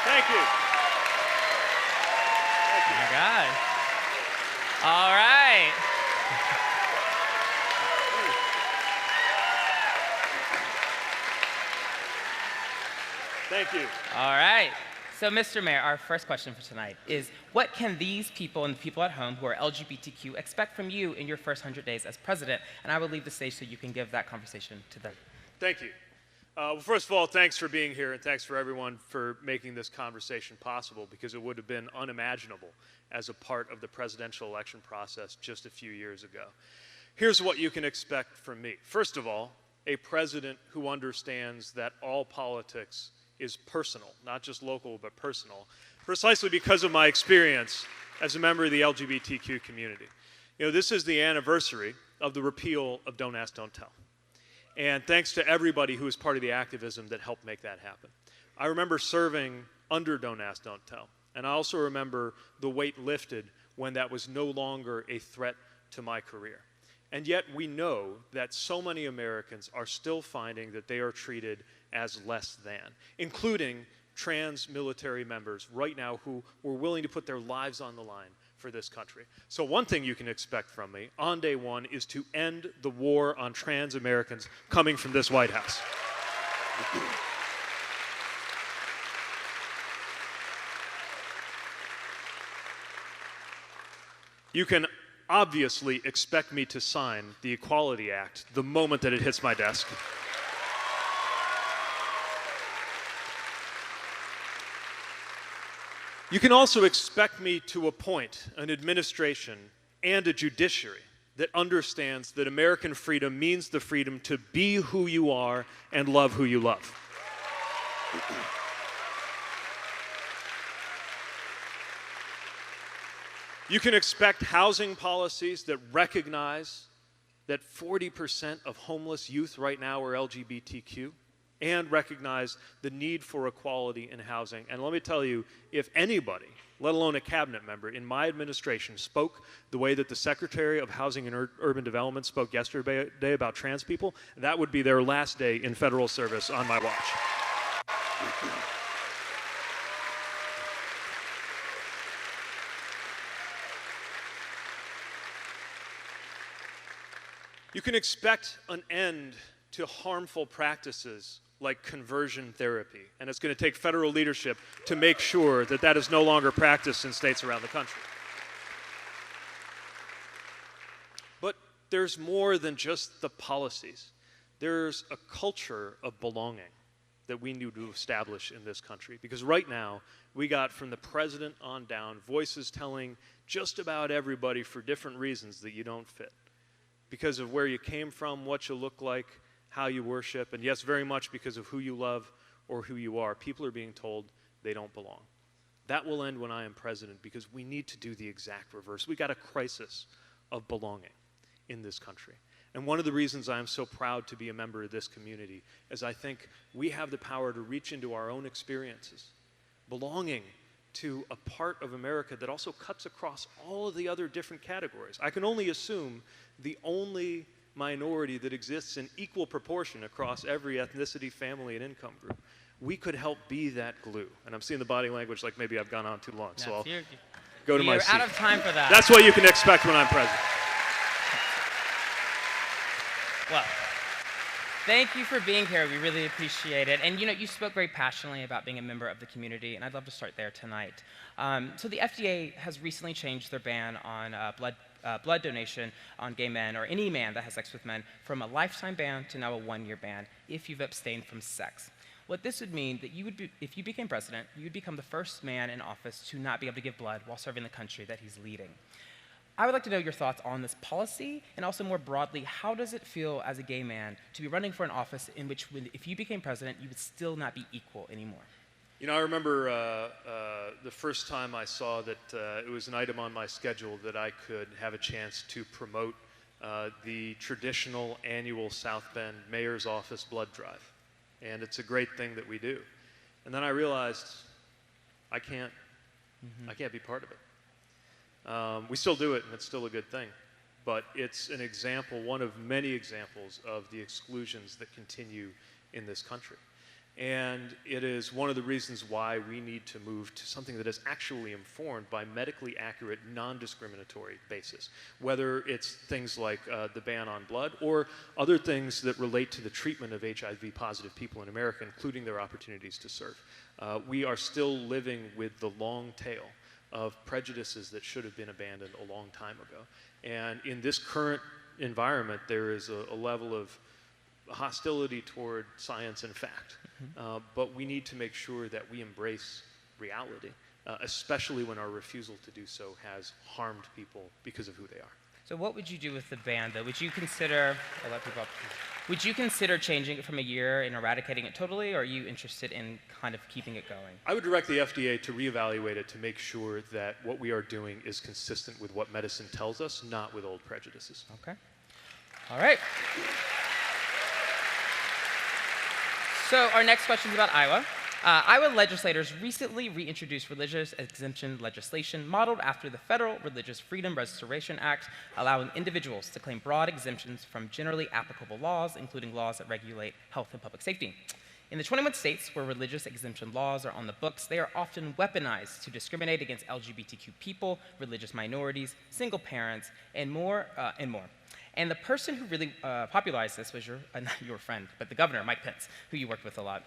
S15: Thank you.
S5: Oh my God. All right.
S15: Thank you.
S5: All right. So, Mr. Mayor, our first question for tonight is, what can these people and the people at home who are LGBTQ expect from you in your first 100 days as president? And I will leave the stage so you can give that conversation to them.
S15: Thank you. Well, first of all, thanks for being here, and thanks for everyone for making this conversation possible, because it would have been unimaginable as a part of the presidential election process just a few years ago. Here's what you can expect from me. First of all, a president who understands that all politics is personal, not just local, but personal, precisely because of my experience as a member of the LGBTQ community. You know, this is the anniversary of the repeal of Don't Ask, Don't Tell. And thanks to everybody who was part of the activism that helped make that happen. I remember serving under Don't Ask, Don't Tell. And I also remember the weight lifted when that was no longer a threat to my career. And yet we know that so many Americans are still finding that they are treated as less than, including trans military members right now who were willing to put their lives on the line for this country. So one thing you can expect from me on day one is to end the war on trans Americans coming from this White House. You can obviously expect me to sign the Equality Act the moment that it hits my desk. You can also expect me to appoint an administration and a judiciary that understands that American freedom means the freedom to be who you are and love who you love. You can expect housing policies that recognize that 40% of homeless youth right now are LGBTQ, and recognize the need for equality in housing. And let me tell you, if anybody, let alone a cabinet member in my administration, spoke the way that the Secretary of Housing and Urban Development spoke yesterday about trans people, that would be their last day in federal service on my watch. You can expect an end to harmful practices like conversion therapy, and it's going to take federal leadership to make sure that that is no longer practiced in states around the country. But there's more than just the policies. There's a culture of belonging that we need to establish in this country, because right now we got, from the president on down, voices telling just about everybody for different reasons that you don't fit, because of where you came from, what you look like, how you worship, and yes, very much because of who you love or who you are. People are being told they don't belong. That will end when I am president, because we need to do the exact reverse. We got a crisis of belonging in this country. And one of the reasons I am so proud to be a member of this community is I think we have the power to reach into our own experiences, belonging to a part of America that also cuts across all of the other different categories. I can only assume the only minority that exists in equal proportion across every ethnicity, family, and income group. we could help be that glue. And I'm seeing the body language like maybe I've gone on too long, so I'll
S5: You're
S15: go to my seat.
S5: out of time for that.
S15: That's what you can expect when I'm president.
S5: Well, thank you for being here. We really appreciate it. And you spoke very passionately about being a member of the community, and I'd love to start there tonight. So the FDA has recently changed their ban on blood donation on gay men or any man that has sex with men from a lifetime ban to now a 1-year ban if you've abstained from sex. What this would mean that if you became president, you would become the first man in office to not be able to give blood while serving the country that he's leading. I would like to know your thoughts on this policy, and also more broadly, how does it feel as a gay man to be running for an office in which, if you became president, you would still not be equal anymore?
S15: I remember the first time I saw that it was an item on my schedule that I could have a chance to promote the traditional annual South Bend Mayor's Office blood drive. And it's a great thing that we do. And then I realized I can't be part of it. We still do it, and it's still a good thing. But it's an example, one of many examples of the exclusions that continue in this country. And it is one of the reasons why we need to move to something that is actually informed by medically accurate, non-discriminatory basis, whether it's things like the ban on blood or other things that relate to the treatment of HIV-positive people in America, including their opportunities to serve. We are still living with the long tail of prejudices that should have been abandoned a long time ago. And in this current environment, there is a level of hostility toward science and fact. But we need to make sure that we embrace reality, especially when our refusal to do so has harmed people because of who they are.
S5: So what would you do with the ban, though? Would you consider, I'll let people up. Would you consider changing it from a year and eradicating it totally, or are you interested in kind of keeping it going?
S15: I would direct the FDA to reevaluate it to make sure that what we are doing is consistent with what medicine tells us, not with old prejudices.
S5: Okay. All right. So our next question is about Iowa. Iowa legislators recently reintroduced religious exemption legislation modeled after the Federal Religious Freedom Restoration Act, allowing individuals to claim broad exemptions from generally applicable laws, including laws that regulate health and public safety. In the 21 states where religious exemption laws are on the books, they are often weaponized to discriminate against LGBTQ people, religious minorities, single parents, and more, and more. And the person who really popularized this was not your friend, but the governor, Mike Pence, who you worked with a lot.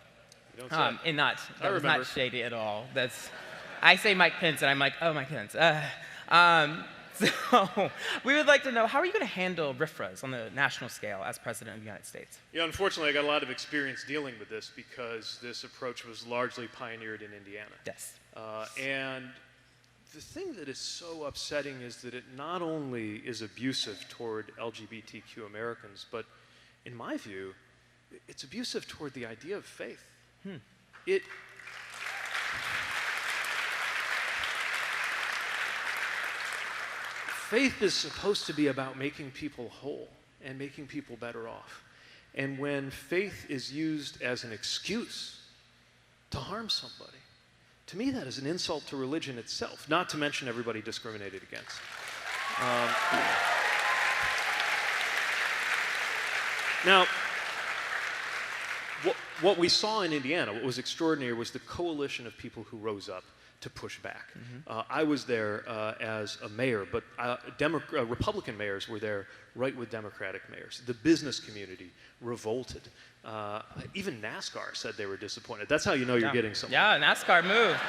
S15: You don't say.
S5: And that was not shady at all. I say Mike Pence, and I'm like, oh, Mike Pence. So we would like to know, how are you going to handle RFRAs on the national scale as president of the United States?
S15: Yeah, unfortunately, I got a lot of experience dealing with this because this approach was largely pioneered in Indiana.
S5: Yes.
S15: And the thing that is so upsetting is that it not only is abusive toward LGBTQ Americans, but in my view, it's abusive toward the idea of faith. Faith is supposed to be about making people whole and making people better off. And when faith is used as an excuse to harm somebody, to me that is an insult to religion itself, not to mention everybody discriminated against. Now, what we saw in Indiana, what was extraordinary, was the coalition of people who rose up to push back. I was there as a mayor, but Republican mayors were there right with Democratic mayors. The business community revolted. Even NASCAR said they were disappointed. That's how you know you're getting something.
S5: Yeah, NASCAR move.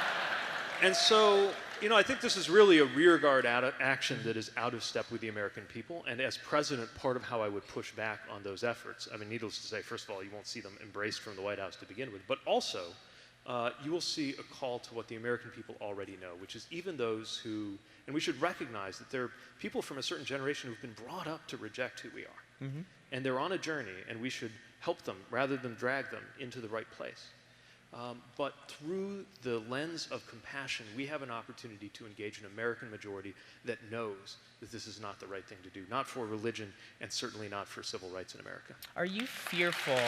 S15: And so, I think this is really a rearguard action that is out of step with the American people. And as president, part of how I would push back on those efforts, I mean, needless to say, first of all, you won't see them embraced from the White House to begin with, but also, you will see a call to what the American people already know, which is even those who, and we should recognize that there are people from a certain generation who've been brought up to reject who we are. And they're on a journey, and we should help them rather than drag them into the right place. But through the lens of compassion, we have an opportunity to engage an American majority that knows that this is not the right thing to do, not for religion, and certainly not for civil rights in America.
S5: Are you fearful?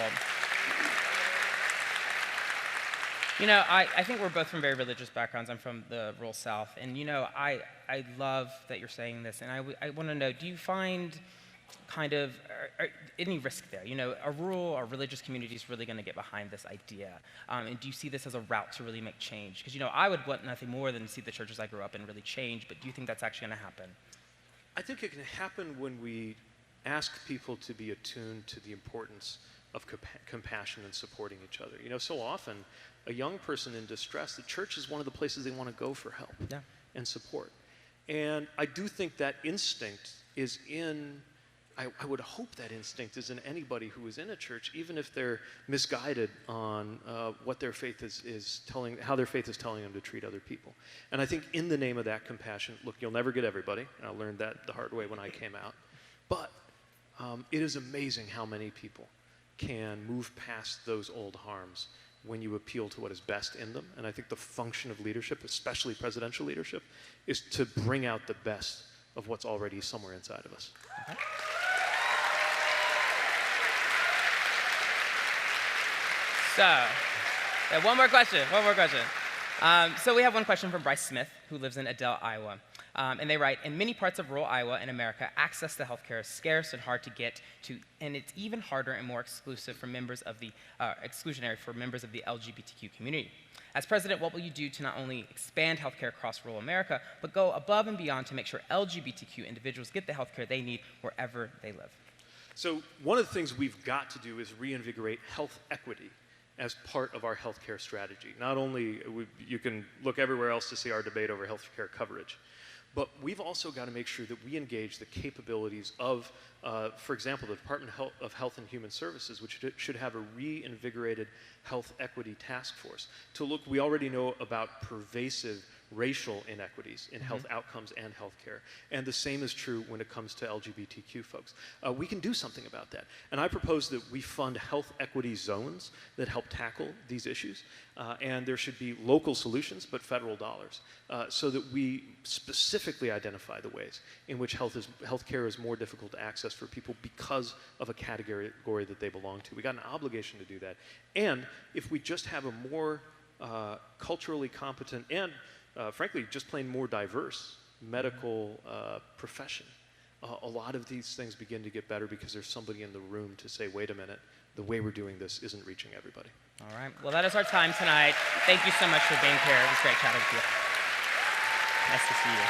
S5: I think we're both from very religious backgrounds. I'm from the rural South. And, I love that you're saying this. And I want to know, do you find kind of any risk there? You know, are rural or religious communities really going to get behind this idea? And do you see this as a route to really make change? Because, you know, I would want nothing more than to see the churches I grew up in really change, but do you think that's actually going to happen?
S15: I think it can happen when we ask people to be attuned to the importance of compassion and supporting each other. You know, so often a young person in distress, the church is one of the places they want to go for help and support. And I do think that instinct is in, I would hope that instinct is in anybody who is in a church, even if they're misguided on what their faith is telling, how their faith is telling them to treat other people. And I think in the name of that compassion, look, you'll never get everybody. I learned that the hard way when I came out. But it is amazing how many people can move past those old harms when you appeal to what is best in them. And I think the function of leadership, especially presidential leadership, is to bring out the best of what's already somewhere inside of us.
S5: Okay. So, one more question. So we have one question from Bryce Smith, who lives in Adel, Iowa. And they write, in many parts of rural Iowa and America, access to healthcare is scarce and hard to get to, and it's even harder and more exclusive for members of the, exclusionary for members of the LGBTQ community. As president, what will you do to not only expand healthcare across rural America, but go above and beyond to make sure LGBTQ individuals get the healthcare they need wherever they live?
S15: So one of the things we've got to do is reinvigorate health equity as part of our healthcare strategy. Not only, you can look everywhere else to see our debate over healthcare coverage, but we've also got to make sure that we engage the capabilities of, for example, the Department of Health and Human Services, which should have a reinvigorated health equity task force to look. We already know about pervasive racial inequities in health outcomes and healthcare, and the same is true when it comes to LGBTQ folks. We can do something about that, and I propose that we fund health equity zones that help tackle these issues, and there should be local solutions but federal dollars, so that we specifically identify the ways in which healthcare is more difficult to access for people because of a category that they belong to. We got an obligation to do that, and if we just have a more culturally competent and frankly, just plain more diverse medical profession, a lot of these things begin to get better because there's somebody in the room to say, wait a minute, the way we're doing this isn't reaching everybody.
S5: All right, well, that is our time tonight. Thank you so much for being here. It was great chatting with you. Nice to see you.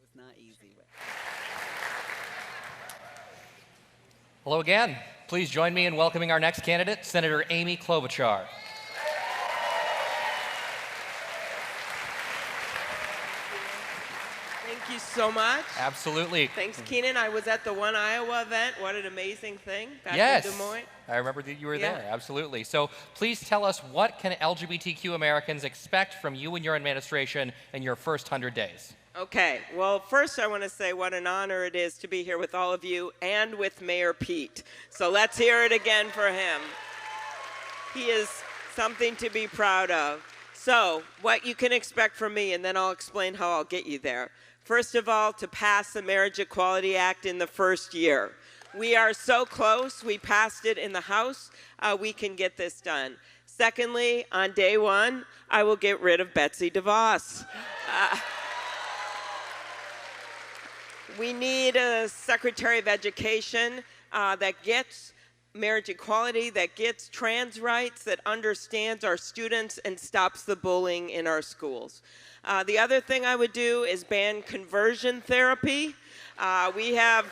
S2: It's not easy.
S7: Hello again. Please join me in welcoming our next candidate, Senator Amy Klobuchar.
S16: Thank you so much.
S7: Absolutely.
S16: Thanks, Keenan. I was at the One Iowa event. What an amazing thing back in Des Moines.
S7: I remember that you were there. Absolutely. So please tell us, what can LGBTQ Americans expect from you and your administration in your first 100 days?
S16: Okay, well, first I want to say what an honor it is to be here with all of you and with Mayor Pete. So let's hear it again for him. He is something to be proud of. So, what you can expect from me, and then I'll explain how I'll get you there. First of all, to pass the Marriage Equality Act in the first year. We are so close. We passed it in the House. We can get this done. Secondly, on day one, I will get rid of Betsy DeVos. We need a Secretary of Education that gets marriage equality, that gets trans rights, that understands our students and stops the bullying in our schools. The other thing I would do is ban conversion therapy. We have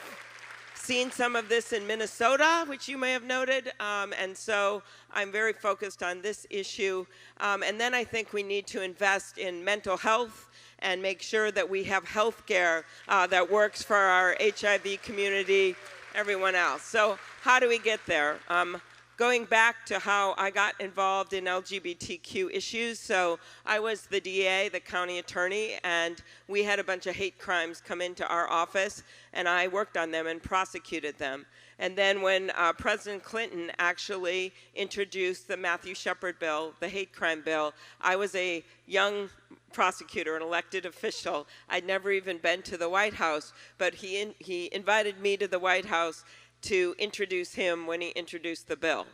S16: seen some of this in Minnesota, which you may have noted, and so I'm very focused on this issue. And then I think we need to invest in mental health and make sure that we have health care that works for our HIV community, everyone else. So how do we get there? Going back to how I got involved in LGBTQ issues, so I was the DA, the county attorney, and we had a bunch of hate crimes come into our office, and I worked on them and prosecuted them. And then when President Clinton actually introduced the Matthew Shepard bill, the hate crime bill, I was a young prosecutor, an elected official. I'd never even been to the White House, but he invited me to the White House to introduce him when he introduced the bill.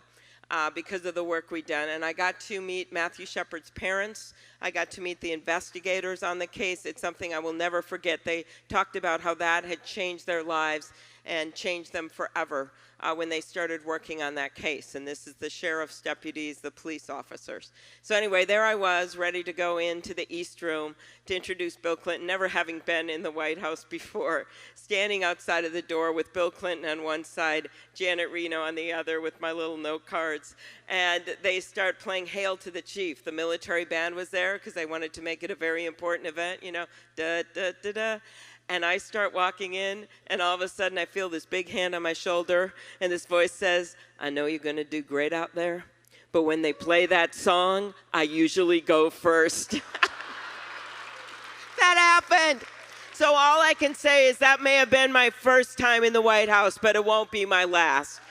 S16: because of the work we've done. And I got to meet Matthew Shepard's parents. I got to meet the investigators on the case. It's something I will never forget. They talked about how that had changed their lives and changed them forever when they started working on that case. And this is the sheriff's deputies, the police officers. So anyway, there I was, ready to go into the East Room to introduce Bill Clinton, never having been in the White House before, standing outside of the door with Bill Clinton on one side, Janet Reno on the other with my little note cards. And they start playing Hail to the Chief. The military band was there because they wanted to make it a very important event, you know, da, da, da, da. And I start walking in, and all of a sudden I feel this big hand on my shoulder, and this voice says, I know you're going to do great out there, but when they play that song, I usually go first. That happened. So all I can say is that may have been my first time in the White House, but it won't be my last.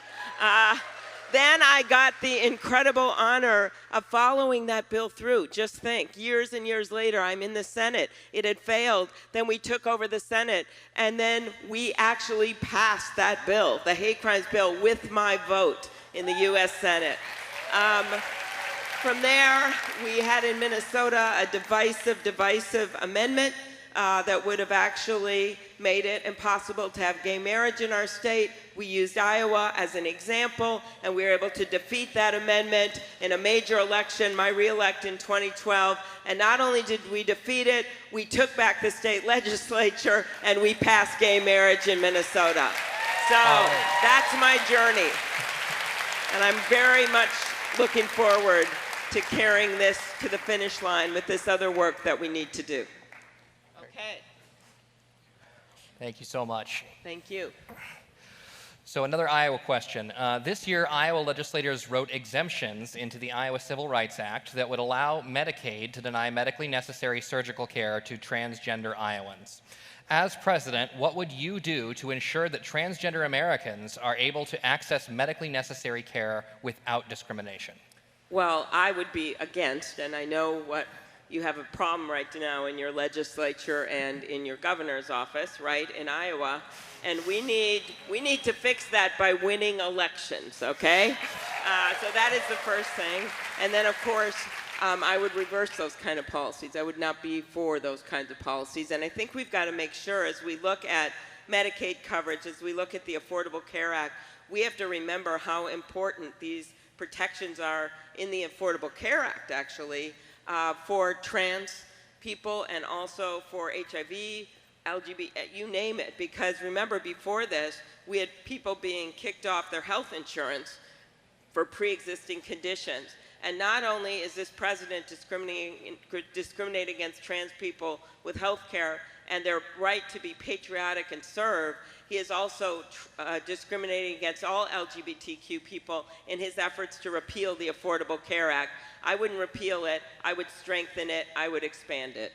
S16: Then I got the incredible honor of following that bill through. Just think, years and years later, I'm in the Senate. It had failed. Then we took over the Senate, and then we actually passed that bill, the hate crimes bill, with my vote in the U.S. Senate. From there, we had in Minnesota a divisive amendment that would have actually made it impossible to have gay marriage in our state. We used Iowa as an example, and we were able to defeat that amendment in a major election, my re-elect in 2012. And not only did we defeat it, we took back the state legislature, and we passed gay marriage in Minnesota. So that's my journey. And I'm very much looking forward to carrying this to the finish line with this other work that we need to do. Okay.
S7: Thank you so much.
S16: Thank you.
S7: So another Iowa question. This year, Iowa legislators wrote exemptions into the Iowa Civil Rights Act that would allow Medicaid to deny medically necessary surgical care to transgender Iowans. As president, what would you do to ensure that transgender Americans are able to access medically necessary care without discrimination?
S16: Well, I would be against, and I know what you have a problem right now in your legislature and in your governor's office, right, in Iowa. And we need to fix that by winning elections, okay? So that is the first thing. And then, of course, I would reverse those kind of policies. I would not be for those kinds of policies. And I think we've got to make sure as we look at Medicaid coverage, as we look at the Affordable Care Act, we have to remember how important these protections are in the Affordable Care Act, actually, for trans people and also for HIV, LGBT, you name it. Because remember, before this, we had people being kicked off their health insurance for pre-existing conditions. And not only is this president discriminating against trans people with health care and their right to be patriotic and serve, he is also discriminating against all LGBTQ people in his efforts to repeal the Affordable Care Act. I wouldn't repeal it, I would strengthen it, I would expand it.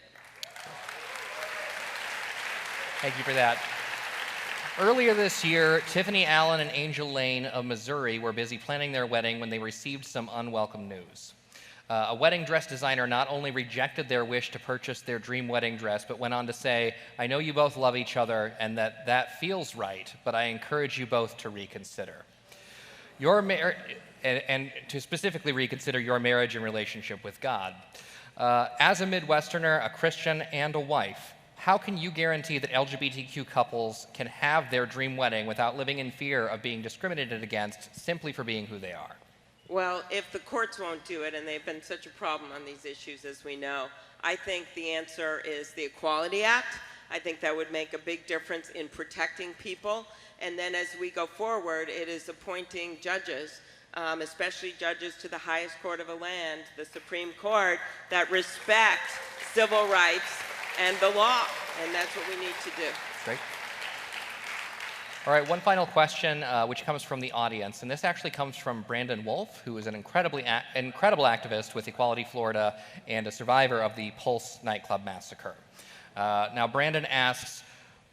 S7: Thank you for that. Earlier this year, Tiffany Allen and Angel Lane of Missouri were busy planning their wedding when they received some unwelcome news. A wedding dress designer not only rejected their wish to purchase their dream wedding dress, but went on to say, I know you both love each other and that feels right, but I encourage you both to reconsider. And to specifically reconsider your marriage and relationship with God. As a Midwesterner, a Christian, and a wife, how can you guarantee that LGBTQ couples can have their dream wedding without living in fear of being discriminated against simply for being who they are?
S16: Well, if the courts won't do it, and they've been such a problem on these issues, as we know, I think the answer is the Equality Act. I think that would make a big difference in protecting people. And then as we go forward, it is appointing judges, especially judges to the highest court of the land, the Supreme Court, that respect civil rights and the law. And that's what we need to do.
S7: Great. All right, one final question, which comes from the audience, and this actually comes from Brandon Wolf, who is an incredible activist with Equality Florida and a survivor of the Pulse nightclub massacre. Now, Brandon asks,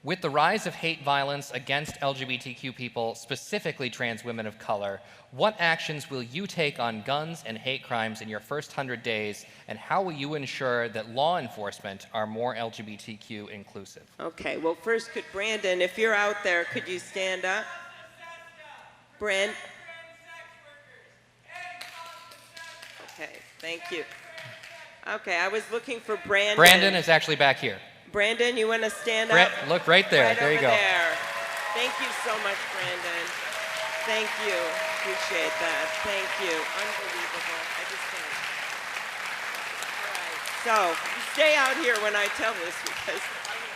S7: with the rise of hate violence against LGBTQ people, specifically trans women of color, what actions will you take on guns and hate crimes in your first 100 days, and how will you ensure that law enforcement are more LGBTQ inclusive?
S16: Okay, well, first, could Brandon, if you're out there, could you stand up? Okay, thank you. Okay, I was looking for Brandon.
S7: Brandon is actually back here.
S16: Brandon, you want to stand up?
S7: Look right there.
S16: Right
S7: there you
S16: over
S7: go.
S16: There. Thank you so much, Brandon. Thank you. Appreciate that. Thank you. Unbelievable. I just can't. All right. So you stay out here when I tell this, because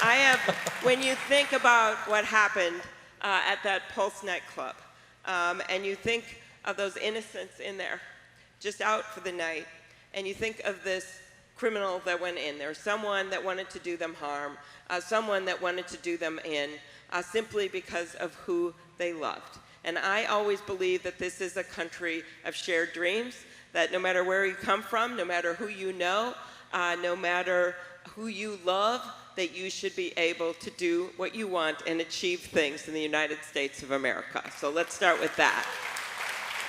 S16: I have, when you think about what happened at that Pulse nightclub, and you think of those innocents in there, just out for the night, and you think of this criminal that went in there, someone that wanted to do them harm, someone that wanted to do them in, simply because of who they loved. And I always believe that this is a country of shared dreams, that no matter where you come from, no matter who you know, no matter who you love, that you should be able to do what you want and achieve things in the United States of America. So let's start with that.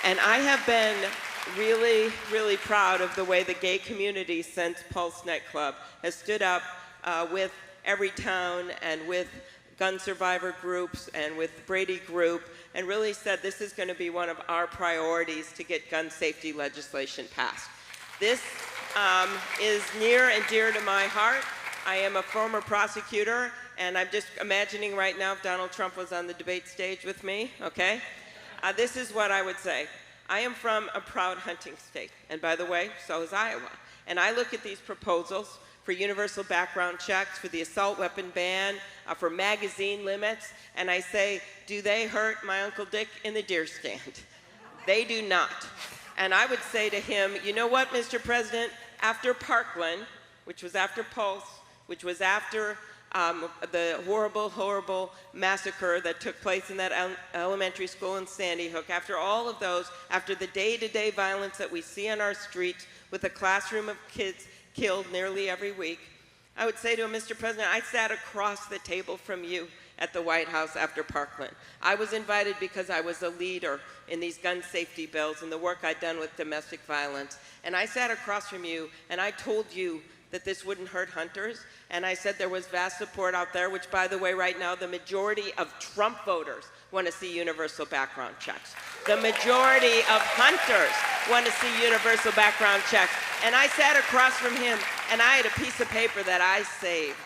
S16: And I have been really, really proud of the way the gay community since Pulse nightclub has stood up with Everytown and with gun survivor groups and with Brady Group, and really said this is going to be one of our priorities to get gun safety legislation passed. This is near and dear to my heart. I am a former prosecutor, and I'm just imagining right now if Donald Trump was on the debate stage with me, okay? This is what I would say. I am from a proud hunting state, and by the way, so is Iowa. And I look at these proposals for universal background checks, for the assault weapon ban, for magazine limits, and I say, do they hurt my Uncle Dick in the deer stand? They do not. And I would say to him, you know what, Mr. President, after Parkland, which was after Pulse, which was after the horrible, horrible massacre that took place in that elementary school in Sandy Hook, after all of those, after the day-to-day violence that we see on our streets with a classroom of kids killed nearly every week, I would say to him, Mr. President, I sat across the table from you at the White House after Parkland. I was invited because I was a leader in these gun safety bills and the work I'd done with domestic violence. And I sat across from you and I told you that this wouldn't hurt hunters. And I said there was vast support out there, which, by the way, right now, the majority of Trump voters want to see universal background checks. The majority of hunters want to see universal background checks. And I sat across from him, and I had a piece of paper that I saved,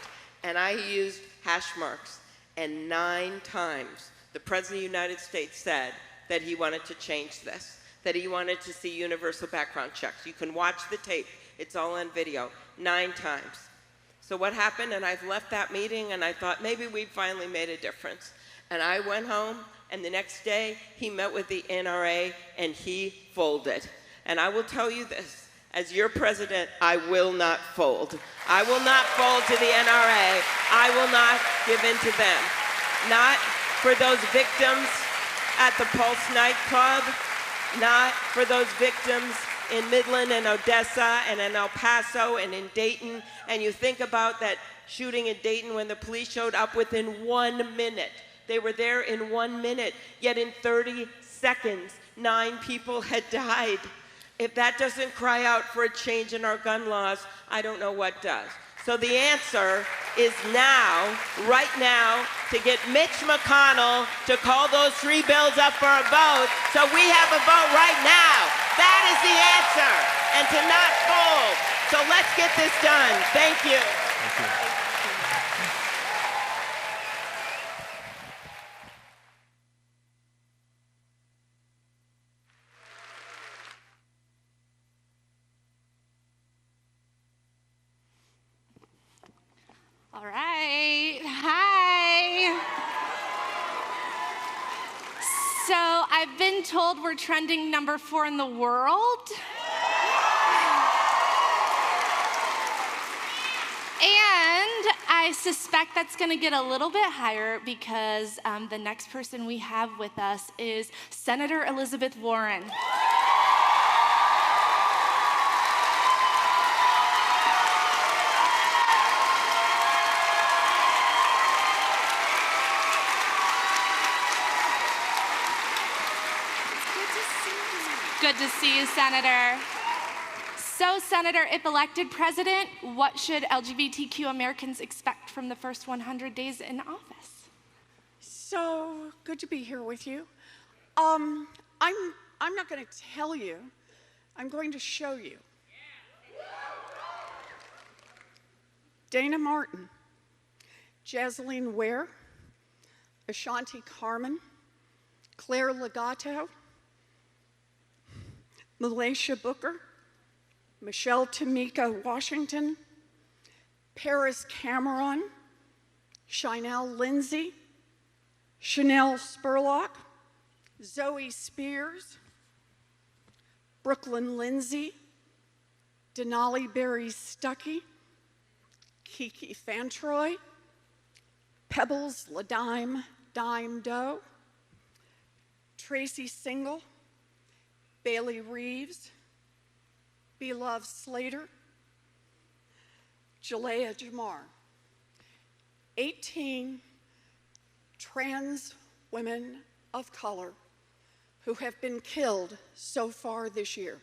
S16: and I used hash marks. And 9 times, the President of the United States said that he wanted to change this, that he wanted to see universal background checks. You can watch the tape. It's all on video. 9 times. So what happened, and I've left that meeting, and I thought maybe we finally made a difference. And I went home, and the next day, he met with the NRA, and he folded. And I will tell you this, as your president, I will not fold. I will not fold to the NRA. I will not give in to them. Not for those victims at the Pulse nightclub, not for those victims in Midland and Odessa and in El Paso and in Dayton. And you think about that shooting in Dayton when the police showed up within 1 minute. They were there in 1 minute, yet in 30 seconds, 9 people had died. If that doesn't cry out for a change in our gun laws, I don't know what does. So the answer is now, right now, to get Mitch McConnell to call those 3 bills up for a vote, so we have a vote right now. That is the answer, and to not fold. So let's get this done. Thank you.
S7: Thank you.
S9: All right. Hi. So I've been told we're trending number 4 in the world. And I suspect that's going to get a little bit higher because the next person we have with us is Senator Elizabeth Warren. Good to see you, Senator. So, Senator, if elected president, what should LGBTQ Americans expect from the first 100 days in office?
S17: So good to be here with you. I'm not going to tell you
S18: I'm going to show you. Dana Martin, Jasleen Ware, Ashanti Carmen, Claire Legato, Malaysia Booker, Michelle Tamika Washington, Paris Cameron, Shinell Lindsay, Chanel Spurlock, Zoe Spears, Brooklyn Lindsay, Denali Berry Stuckey, Kiki Fantroy, Pebbles Ladime Dime Doe, Tracy Single, Bailey Reeves, Beloved Slater, Jalea Jamar. 18 trans women of color who have been killed so far this year.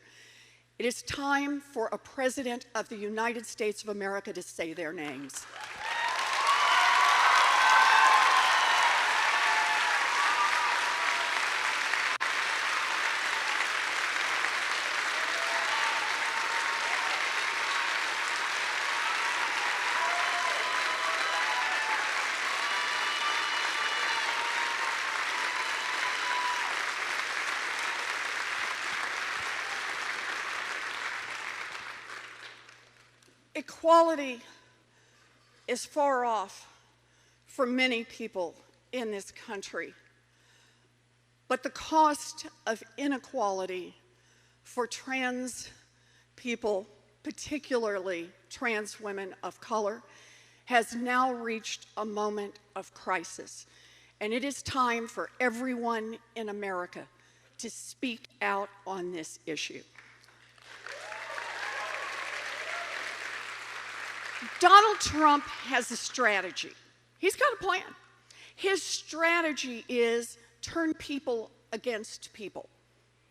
S18: It is time for a president of the United States of America to say their names. Equality is far off for many people in this country, but the cost of inequality for trans people, particularly trans women of color, has now reached a moment of crisis. And it is time for everyone in America to speak out on this issue. Donald Trump has a strategy. He's got a plan. His strategy is turn people against people.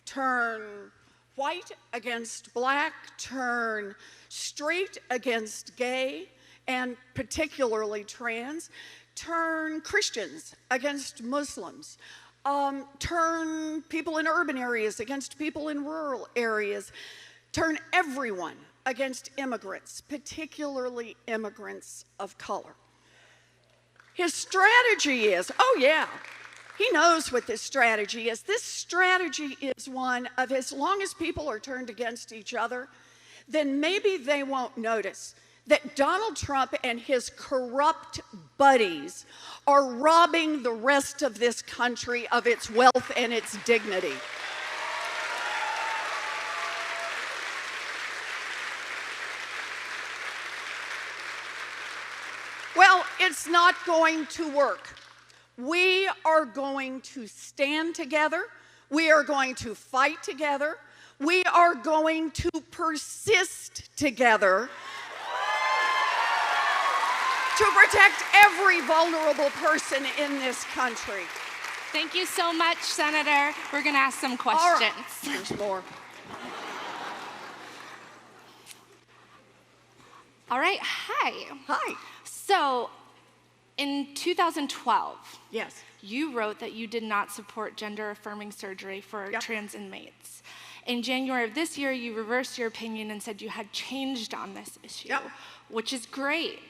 S18: Turn white against black, turn straight against gay, and particularly trans, turn Christians against Muslims, turn people in urban areas against people in rural areas, turn everyone against immigrants, particularly immigrants of color. His strategy is, oh yeah, he knows what this strategy is. This strategy is one of, as long as people are turned against each other, then maybe they won't notice that Donald Trump and his corrupt buddies are robbing the rest of this country of its wealth and its dignity. Well, it's not going to work. We are going to stand together. We are going to fight together. We are going to persist together to protect every vulnerable person in this country.
S9: Thank you so much, Senator. We're going to ask some questions.
S18: Right. There's more.
S9: All right, hi.
S18: Hi.
S9: So, in 2012,
S18: yes,
S9: you wrote that you did not support gender-affirming surgery for trans inmates. In January of this year, you reversed your opinion and said you had changed on this issue, which is great.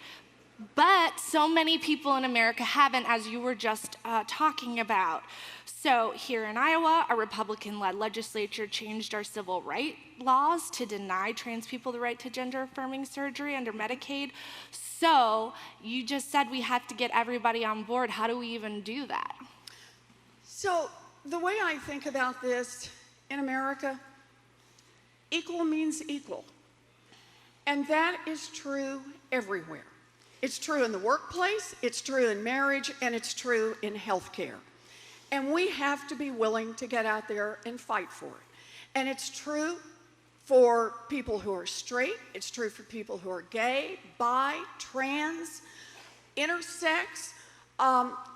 S9: But so many people in America haven't, as you were just talking about. So here in Iowa, a Republican-led legislature changed our civil rights laws to deny trans people the right to gender-affirming surgery under Medicaid. So you just said we have to get everybody on board. How do we even do that?
S18: So the way I think about this in America, equal means equal. And that is true everywhere. It's true in the workplace, it's true in marriage, and it's true in healthcare. And we have to be willing to get out there and fight for it. And it's true for people who are straight, it's true for people who are gay, bi, trans, intersex.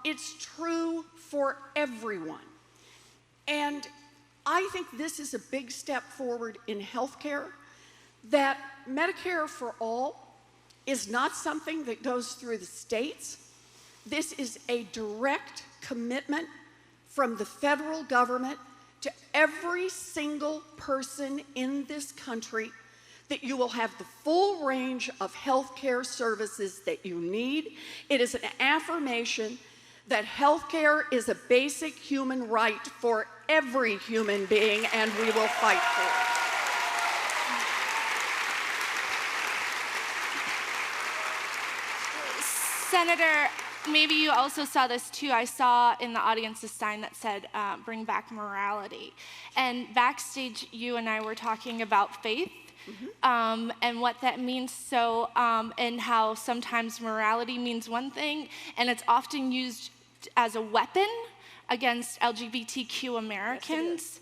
S18: It's true for everyone. And I think this is a big step forward in healthcare, that Medicare for all is not something that goes through the states. This is a direct commitment from the federal government to every single person in this country that you will have the full range of health care services that you need. It is an affirmation that health care is a basic human right for every human being, and we will fight for it.
S9: Senator, maybe you also saw this too. I saw in the audience a sign that said, bring back morality. And backstage, you and I were talking about faith. And what that means, and how sometimes morality means one thing, and it's often used as a weapon against LGBTQ Americans.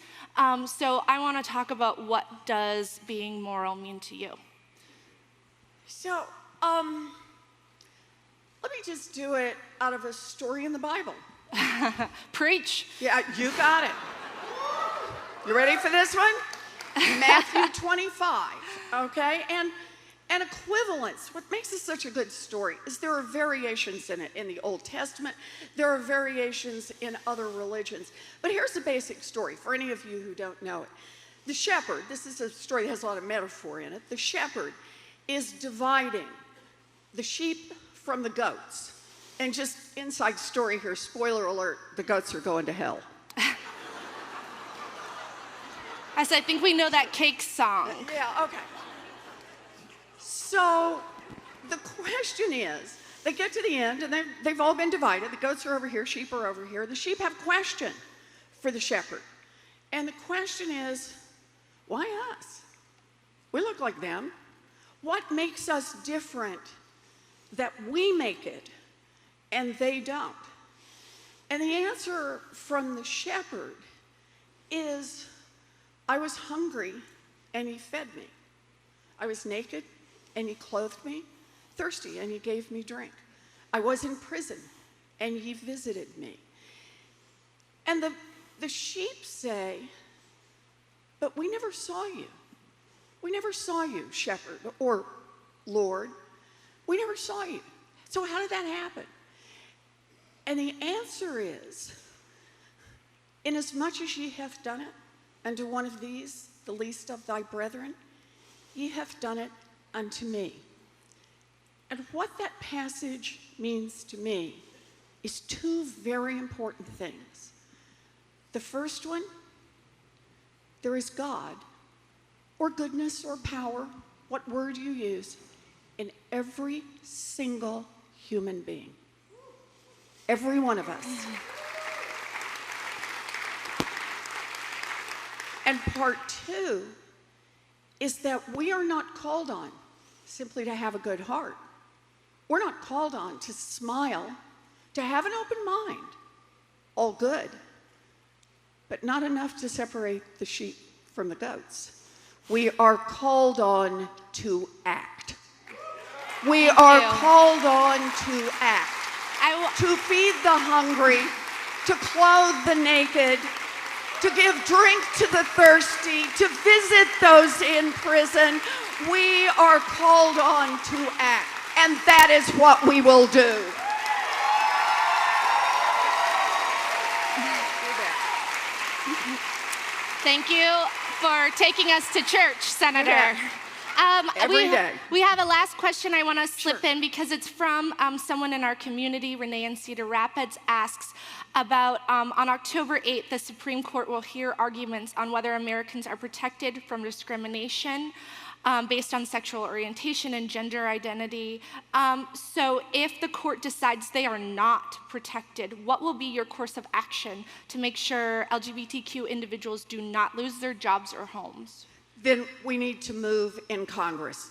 S9: So I want to talk about what does being moral mean to you?
S18: So, let me just do it out of a story in the Bible.
S9: Preach.
S18: Yeah, you got it. You ready for this one? Matthew 25, okay? And equivalence, what makes this such a good story is there are variations in it in the Old Testament. There are variations in other religions. But here's the basic story for any of you who don't know it. The shepherd, this is a story that has a lot of metaphor in it. The shepherd is dividing the sheep from the goats. And just inside story here, spoiler alert, the goats are going to hell.
S9: As I think we know that cake song.
S18: Yeah, okay. So the question is, they get to the end and they've all been divided. The goats are over here, sheep are over here. The sheep have a question for the shepherd. And the question is, why us? We look like them. What makes us different that we make it and they don't? And the answer from the shepherd is, I was hungry and he fed me. I was naked and he clothed me, thirsty and he gave me drink. I was in prison and he visited me. And the sheep say, but we never saw you. We never saw you, shepherd or Lord. We never saw you. So how did that happen? And the answer is, inasmuch as ye have done it unto one of these, the least of thy brethren, ye have done it unto me. And what that passage means to me is two very important things. The first one, there is God, or goodness, or power, what word you use, in every single human being. Every one of us. And part two is that we are not called on simply to have a good heart. We're not called on to smile, to have an open mind. All good, but not enough to separate the sheep from the goats. We are called on to act. We are called on to act. To feed the hungry, to clothe the naked, to give drink to the thirsty, to visit those in prison. We are called on to act, and that is what we will do.
S9: Thank you for taking us to church, Senator.
S18: Every day.
S9: We have a last question I want to slip in because it's from someone in our community. Renee in Cedar Rapids asks about on October 8th, the Supreme Court will hear arguments on whether Americans are protected from discrimination based on sexual orientation and gender identity. So if the court decides they are not protected, what will be your course of action to make sure LGBTQ individuals do not lose their jobs or homes?
S18: Then we need to move in Congress.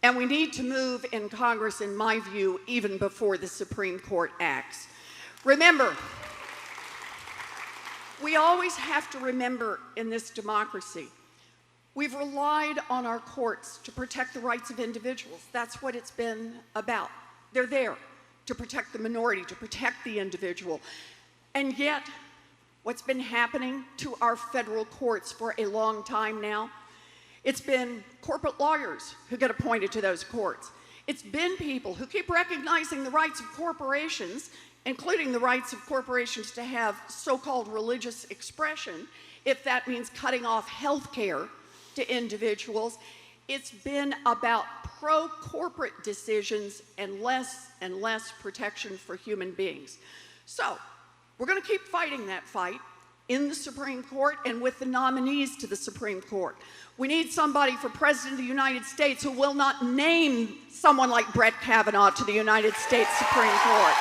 S18: And we need to move in Congress, in my view, even before the Supreme Court acts. Remember, we always have to remember in this democracy, we've relied on our courts to protect the rights of individuals. That's what it's been about. They're there to protect the minority, to protect the individual. And yet, what's been happening to our federal courts for a long time now, it's been corporate lawyers who get appointed to those courts. It's been people who keep recognizing the rights of corporations, including the rights of corporations to have so-called religious expression. if that means cutting off health care to individuals. It's been about pro-corporate decisions and less protection for human beings. So we're going to keep fighting that fight in the Supreme Court and with the nominees to the Supreme Court. We need somebody for President of the United States who will not name someone like Brett Kavanaugh to the United States Supreme Court.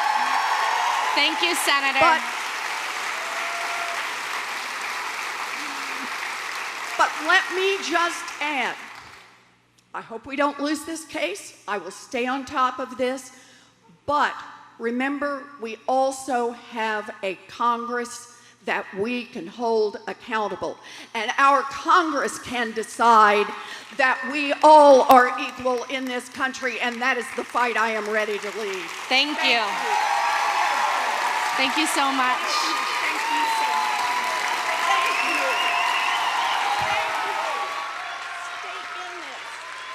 S9: Thank you, Senator.
S18: But let me just add, I hope we don't lose this case. I will stay on top of this. But remember, we also have a Congress that we can hold accountable. And our Congress can decide that we all are equal in this country, and that is the fight I am ready to lead.
S9: Thank you. Thank you so much.
S18: Thank you so much. Thank you. Thank you. Stay in this.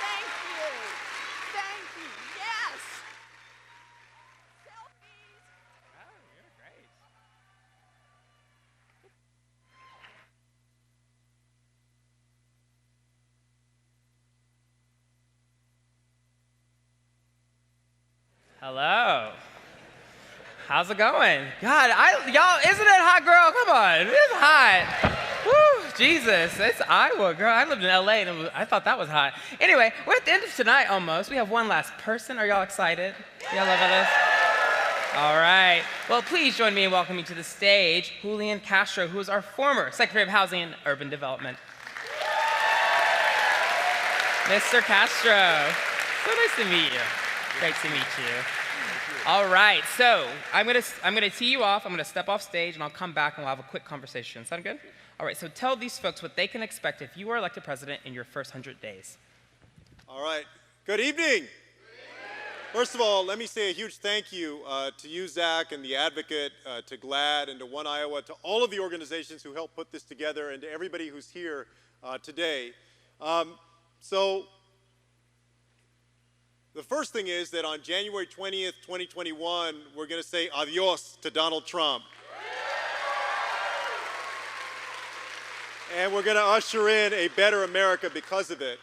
S18: Thank you. Thank you. Yes. Selfies.
S5: Oh, you're great. Hello. How's it going? God, y'all, isn't it hot, girl? Come on, it's hot. Woo, Jesus, it's Iowa, girl. I lived in LA and I thought that was hot. Anyway, we're at the end of tonight almost. We have one last person. Are y'all excited? Y'all love this? All right. Well, please join me in welcoming to the stage Julian Castro, who is our former Secretary of Housing and Urban Development. Mr. Castro, so nice to meet you. Great to meet you. All right, so I'm gonna tee you off. I'm gonna step off stage, and I'll come back, and we'll have a quick conversation. Sound good? All right, so tell these folks what they can expect if you are elected president in your first 100 days.
S19: All right. Good evening. First of all, let me say a huge thank you to you, Zach, and the Advocate, to GLAAD, and to One Iowa, to all of the organizations who helped put this together, and to everybody who's here today. So the first thing is that on January 20th, 2021, we're going to say adios to Donald Trump. And we're going to usher in a better America because of it.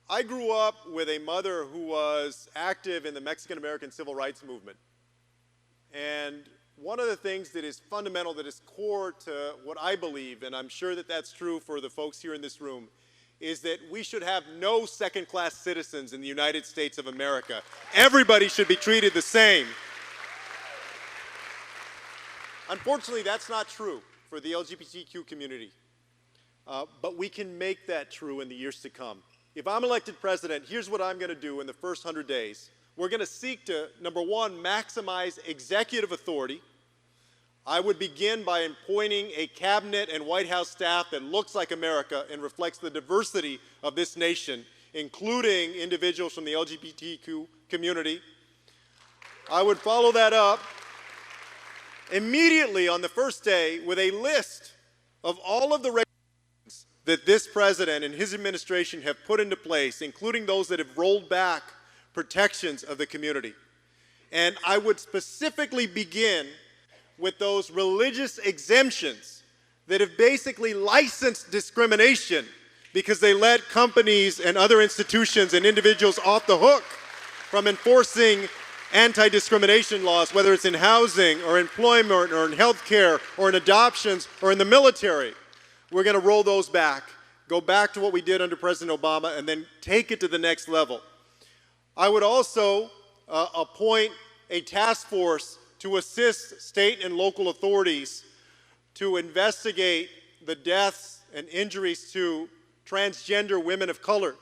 S19: I grew up with a mother who was active in the Mexican-American civil rights movement. And one of the things that is fundamental, that is core to what I believe, and I'm sure that that's true for the folks here in this room, is that we should have no second-class citizens in the United States of America. Everybody should be treated the same. Unfortunately, that's not true for the LGBTQ community. But we can make that true in the years to come. If I'm elected president, here's what I'm going to do in the first 100 days. We're going to seek to, number one, maximize executive authority. I would begin by appointing a cabinet and White House staff that looks like America and reflects the diversity of this nation, including individuals from the LGBTQ community. I would follow that up immediately on the first day with a list of all of the regulations that this president and his administration have put into place, including those that have rolled back protections of the community. And I would specifically begin with those religious exemptions that have basically licensed discrimination because they let companies and other institutions and individuals off the hook from enforcing anti-discrimination laws, whether it's in housing or employment or in healthcare or in adoptions or in the military. We're going to roll those back, go back to what we did under President Obama, and then take it to the next level. I would also appoint a task force to assist state and local authorities to investigate the deaths and injuries to transgender women of color.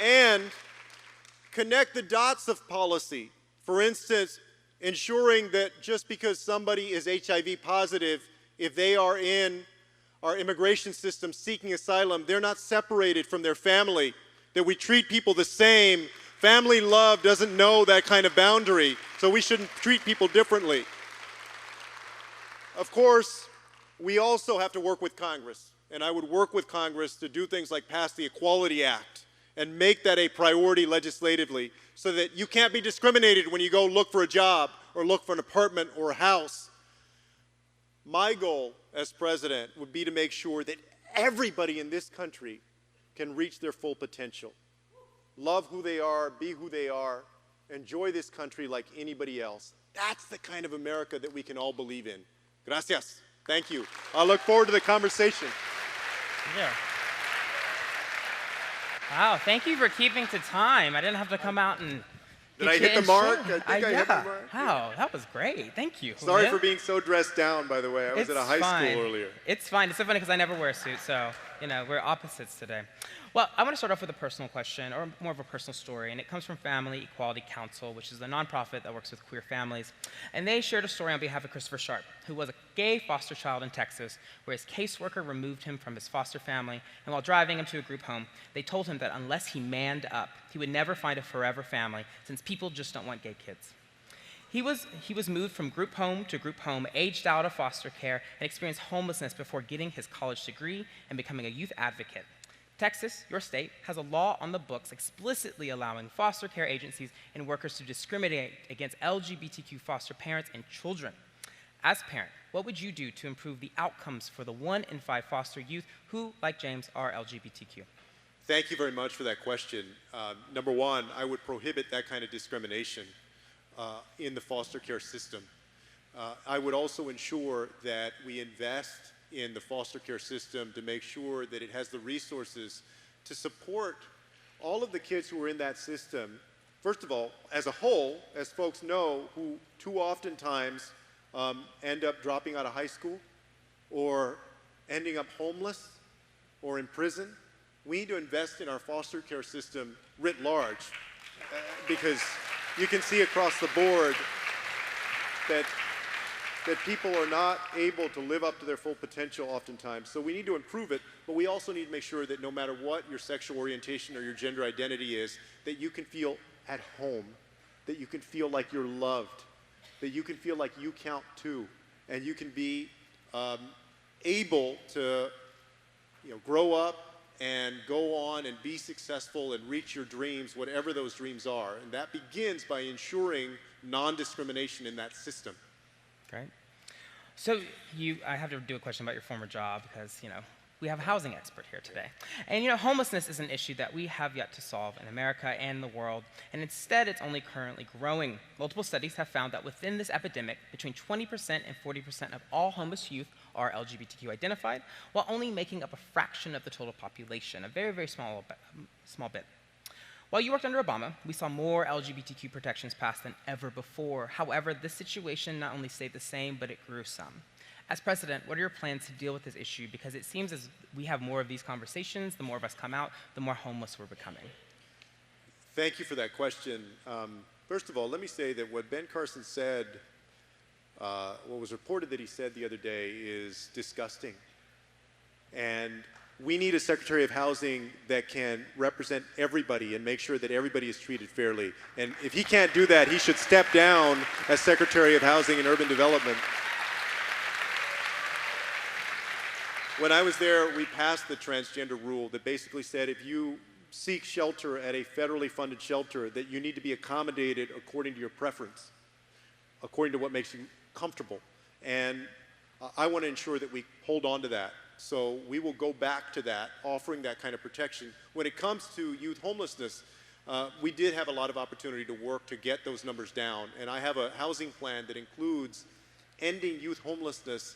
S19: And connect the dots of policy. For instance, ensuring that just because somebody is HIV positive, if they are in our immigration system seeking asylum, they're not separated from their family, that we treat people the same. Family love doesn't know that kind of boundary, so we shouldn't treat people differently. Of course, we also have to work with Congress, and I would work with Congress to do things like pass the Equality Act and make that a priority legislatively so that you can't be discriminated when you go look for a job or look for an apartment or a house. My goal as president would be to make sure that everybody in this country can reach their full potential. Love who they are, be who they are, enjoy this country like anybody else. That's the kind of America that we can all believe in. Gracias. Thank you. I look forward to the conversation.
S5: Yeah. Wow, thank you for keeping to time. I didn't have to come out and...
S19: Did I hit the mark? I think I hit the
S5: yeah.
S19: mark.
S5: Wow, that was great. Thank you.
S19: Sorry
S5: Julian.
S19: for being so dressed down, by the way. I was at a high school earlier.
S5: It's fine. It's so funny because I never wear a suit, so, we're opposites today. Well, I want to start off with a personal question, or more of a personal story, and it comes from Family Equality Council, which is a nonprofit that works with queer families. And they shared a story on behalf of Christopher Sharp, who was a gay foster child in Texas, where his caseworker removed him from his foster family, and while driving him to a group home, they told him that unless he manned up, he would never find a forever family, since people just don't want gay kids. He was moved from group home to group home, aged out of foster care, and experienced homelessness before getting his college degree and becoming a youth advocate. Texas, your state, has a law on the books explicitly allowing foster care agencies and workers to discriminate against LGBTQ foster parents and children. As a parent, what would you do to improve the outcomes for the 1 in 5 foster youth who, like James, are LGBTQ?
S19: Thank you very much for that question. Number one, I would prohibit that kind of discrimination in the foster care system. I would also ensure that we invest in the foster care system to make sure that it has the resources to support all of the kids who are in that system. First of all, as a whole, as folks know, who too oftentimes end up dropping out of high school or ending up homeless or in prison. We need to invest in our foster care system writ large because you can see across the board that people are not able to live up to their full potential oftentimes. So we need to improve it, but we also need to make sure that no matter what your sexual orientation or your gender identity is, that you can feel at home, that you can feel like you're loved, that you can feel like you count too, and you can be able to grow up and go on and be successful and reach your dreams, whatever those dreams are. And that begins by ensuring non-discrimination in that system.
S5: Great. So I have to do a question about your former job because, we have a housing expert here today. And, homelessness is an issue that we have yet to solve in America and the world, and instead it's only currently growing. Multiple studies have found that within this epidemic, between 20% and 40% of all homeless youth are LGBTQ identified, while only making up a fraction of the total population, a very, very small bit. While you worked under Obama, we saw more LGBTQ protections passed than ever before. However, this situation not only stayed the same, but it grew some. As president, what are your plans to deal with this issue? Because it seems as we have more of these conversations, the more of us come out, the more homeless we're becoming.
S19: Thank you for that question. First of all, let me say that what Ben Carson said, what was reported that he said the other day is disgusting. And we need a Secretary of Housing that can represent everybody and make sure that everybody is treated fairly. And if he can't do that, he should step down as Secretary of Housing and Urban Development. When I was there, we passed the transgender rule that basically said if you seek shelter at a federally funded shelter, that you need to be accommodated according to your preference, according to what makes you comfortable. And I want to ensure that we hold on to that. So we will go back to that, offering that kind of protection. When it comes to youth homelessness, we did have a lot of opportunity to work to get those numbers down. And I have a housing plan that includes ending youth homelessness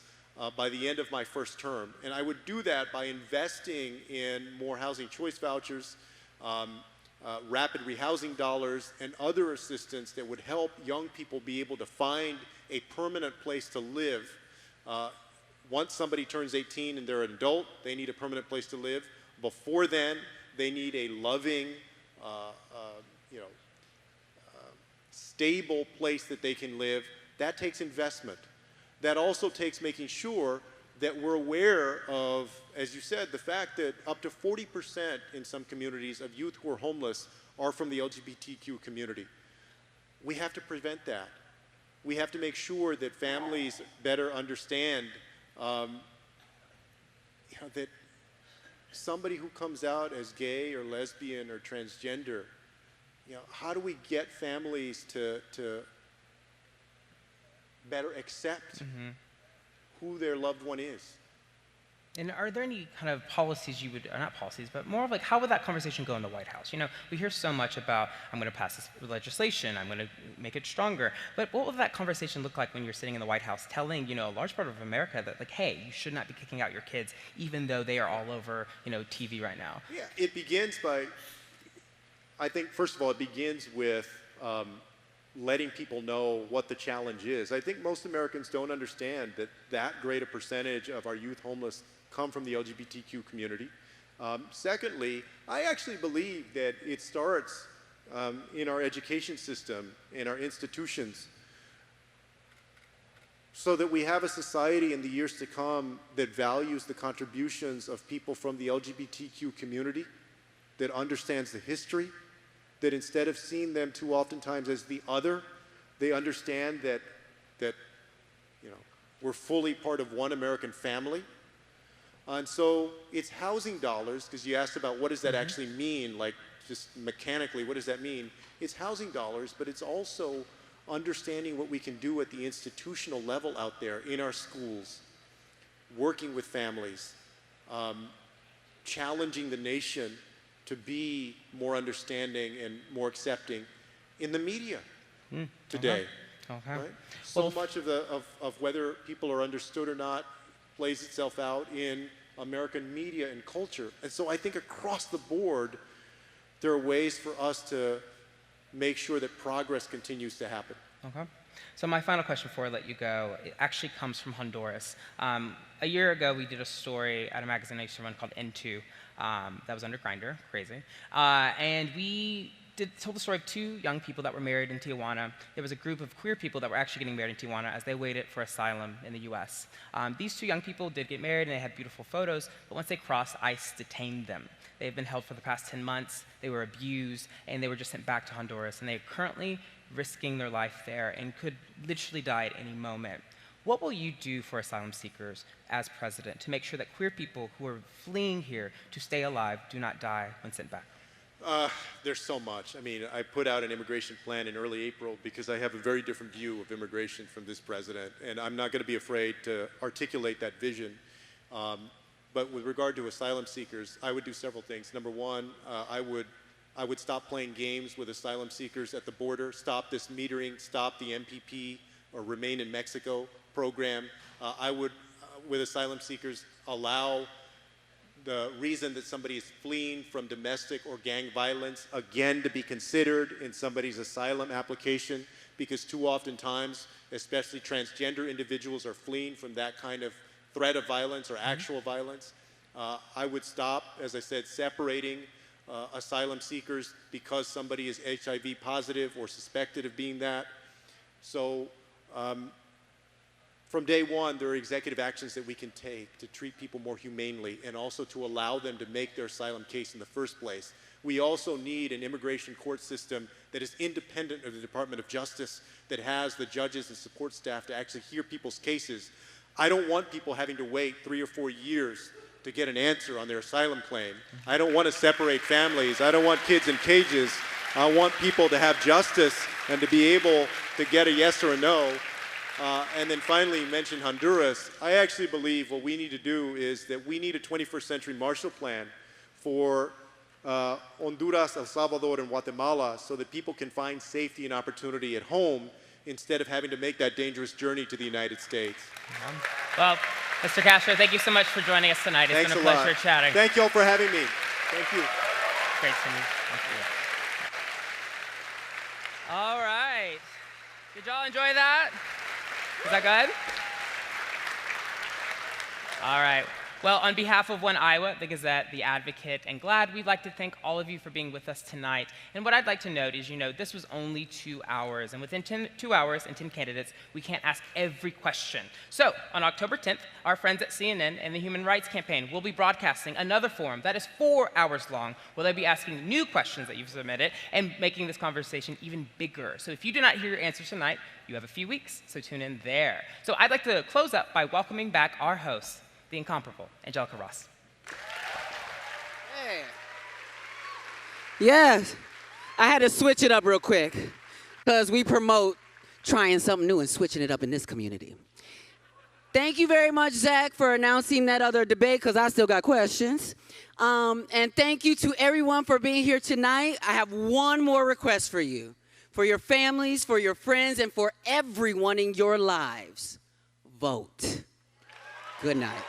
S19: by the end of my first term. And I would do that by investing in more housing choice vouchers, rapid rehousing dollars, and other assistance that would help young people be able to find a permanent place to live. Once somebody turns 18 and they're an adult, they need a permanent place to live. Before then, they need a loving, stable place that they can live. That takes investment. That also takes making sure that we're aware of, as you said, the fact that up to 40% in some communities of youth who are homeless are from the LGBTQ community. We have to prevent that. We have to make sure that families better understand that somebody who comes out as gay or lesbian or transgender, how do we get families to better accept who their loved one is?
S5: And are there any kind of policies you would, or not policies, but more of like, how would that conversation go in the White House? We hear so much about, I'm going to pass this legislation, I'm going to make it stronger. But what would that conversation look like when you're sitting in the White House telling, a large part of America that, like, hey, you should not be kicking out your kids, even though they are all over, TV right now?
S19: Yeah, it begins by, I think, first of all, it begins with letting people know what the challenge is. I think most Americans don't understand that great a percentage of our youth homeless come from the LGBTQ community. Secondly, I actually believe that it starts in our education system, in our institutions, so that we have a society in the years to come that values the contributions of people from the LGBTQ community, that understands the history, that instead of seeing them too oftentimes as the other, they understand that we're fully part of one American family. And so it's housing dollars, because you asked about what does that actually mean, like just mechanically, what does that mean? It's housing dollars, but it's also understanding what we can do at the institutional level out there in our schools, working with families, challenging the nation to be more understanding and more accepting in the media today.
S5: Okay.
S19: Right? So much of whether people are understood or not plays itself out in American media and culture. And so I think across the board, there are ways for us to make sure that progress continues to happen.
S5: Okay. So my final question before I let you go, it actually comes from Honduras. A year ago, we did a story at a magazine I used to run called N2 that was under Grindr, crazy. And we told the story of two young people that were married in Tijuana. There was a group of queer people that were actually getting married in Tijuana as they waited for asylum in the US. These two young people did get married and they had beautiful photos, but once they crossed, ICE detained them. They've been held for the past 10 months, they were abused, and they were just sent back to Honduras, and they're currently risking their life there and could literally die at any moment. What will you do for asylum seekers as president to make sure that queer people who are fleeing here to stay alive do not die when sent back?
S19: There's so much. I mean, I put out an immigration plan in early April because I have a very different view of immigration from this president, and I'm not going to be afraid to articulate that vision. But with regard to asylum seekers, I would do several things. Number one, I would stop playing games with asylum seekers at the border, stop this metering, stop the MPP or Remain in Mexico program. I would, with asylum seekers, allow the reason that somebody is fleeing from domestic or gang violence, again, to be considered in somebody's asylum application, because too often times, especially transgender individuals, are fleeing from that kind of threat of violence or actual violence. I would stop, as I said, separating asylum seekers because somebody is HIV positive or suspected of being that. So from day one, there are executive actions that we can take to treat people more humanely and also to allow them to make their asylum case in the first place. We also need an immigration court system that is independent of the Department of Justice, that has the judges and support staff to actually hear people's cases. I don't want people having to wait 3 or 4 years to get an answer on their asylum claim. I don't want to separate families. I don't want kids in cages. I want people to have justice and to be able to get a yes or a no. And then finally, you mentioned Honduras. I actually believe what we need to do is that we need a 21st century Marshall Plan for Honduras, El Salvador, and Guatemala so that people can find safety and opportunity at home instead of having to make that dangerous journey to the United States.
S5: Well, Mr. Castro, thank you so much for joining us tonight. It's been a pleasure chatting.
S19: Thank you all for having me. Thank you.
S5: Great to meet you. Thank you. All right. Did y'all enjoy that? Is that good? All right. Well, on behalf of One Iowa, the Gazette, the Advocate, and GLAAD, we'd like to thank all of you for being with us tonight. And what I'd like to note is, this was only 2 hours, and within 2 hours and 10 candidates, we can't ask every question. So, on October 10th, our friends at CNN and the Human Rights Campaign will be broadcasting another forum that is 4 hours long, where they'll be asking new questions that you've submitted and making this conversation even bigger. So if you do not hear your answers tonight, you have a few weeks, so tune in there. So I'd like to close up by welcoming back our host, the incomparable Angelica Ross.
S3: Yes. I had to switch it up real quick because we promote trying something new and switching it up in this community. Thank you very much, Zach, for announcing that other debate because I still got questions. And thank you to everyone for being here tonight. I have one more request for you, for your families, for your friends, and for everyone in your lives. Vote. Good night.